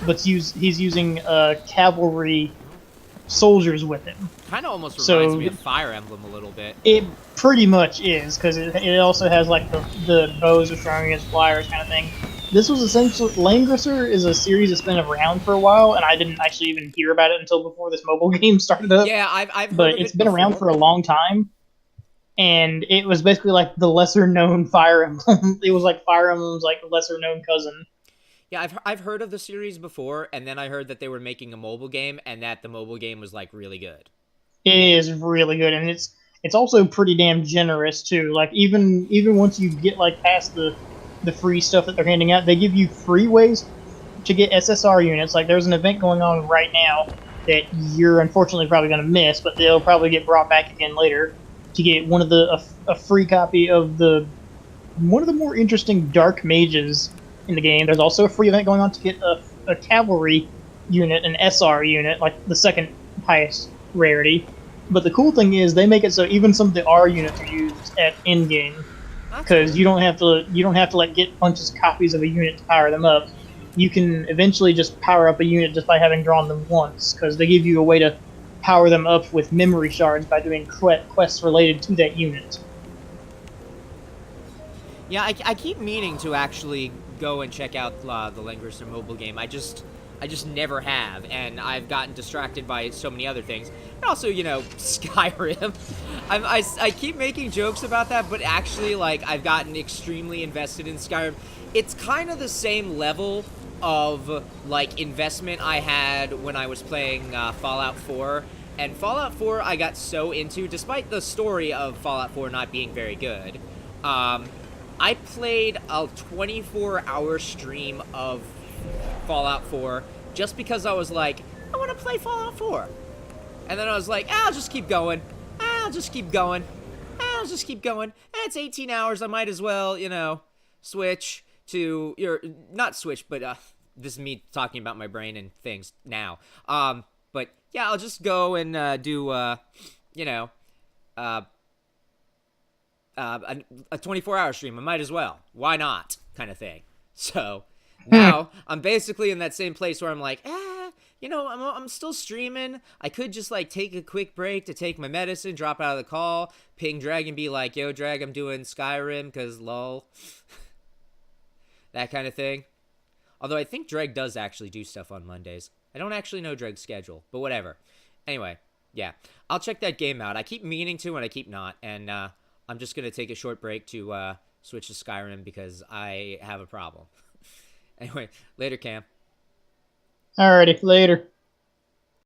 but he's using cavalry soldiers with him. Kind of almost So- reminds me of Fire Emblem a little bit. It pretty much is, because it also has, like, the bows are strong against flyers kind of thing. This was essentially... Langrisser is a series that's been around for a while, and I didn't actually even hear about it until before this mobile game started up. Yeah, I've heard But of it's it been around before. for a long time, and it was basically like the lesser-known Fire Emblem. It was like Fire Emblem's like lesser-known cousin. Yeah, I've heard of the series before, and then I heard that they were making a mobile game, and that the mobile game was like really good. It is really good, and it's also pretty damn generous too. Like even once you get like past the free stuff that they're handing out, they give you free ways to get SSR units. Like there's an event going on right now that you're unfortunately probably going to miss, but they'll probably get brought back again later to get a free copy of one of the more interesting dark mages in the game. There's also a free event going on to get a cavalry unit, an SR unit, like the second highest rarity. But the cool thing is they make it so even some of the R units are used at end game, because you don't have to like get bunches of copies of a unit to power them up. You can eventually just power up a unit just by having drawn them once, because they give you a way to power them up with memory shards by doing quests related to that unit. Yeah, I keep meaning to actually go and check out the Langrisser mobile game. I just never have, and I've gotten distracted by so many other things. And also, you know, Skyrim. I keep making jokes about that, but actually, like, I've gotten extremely invested in Skyrim. It's kind of the same level of, like, investment I had when I was playing Fallout 4. And Fallout 4 I got so into, despite the story of Fallout 4 not being very good. I played a 24-hour stream of Fallout 4 just because I was like, I want to play Fallout 4. And then I was like, I'll just keep going. I'll just keep going. I'll just keep going. It's 18 hours. I might as well, you know, switch to not switch, but this is me talking about my brain and things now. But But yeah, I'll just go and do you know, a 24-hour stream. I might as well. Why not? Kind of thing. So now I'm basically in that same place where I'm like, you know, I'm still streaming. I could just like take a quick break to take my medicine, drop out of the call, ping Drag and be like, yo, Drag, I'm doing Skyrim because lol. That kind of thing. Although I think Dreg does actually do stuff on Mondays. I don't actually know Dreg's schedule, but whatever. Anyway, yeah. I'll check that game out. I keep meaning to and I keep not. And I'm just going to take a short break to switch to Skyrim because I have a problem. Anyway, later, Cam. Alrighty, later.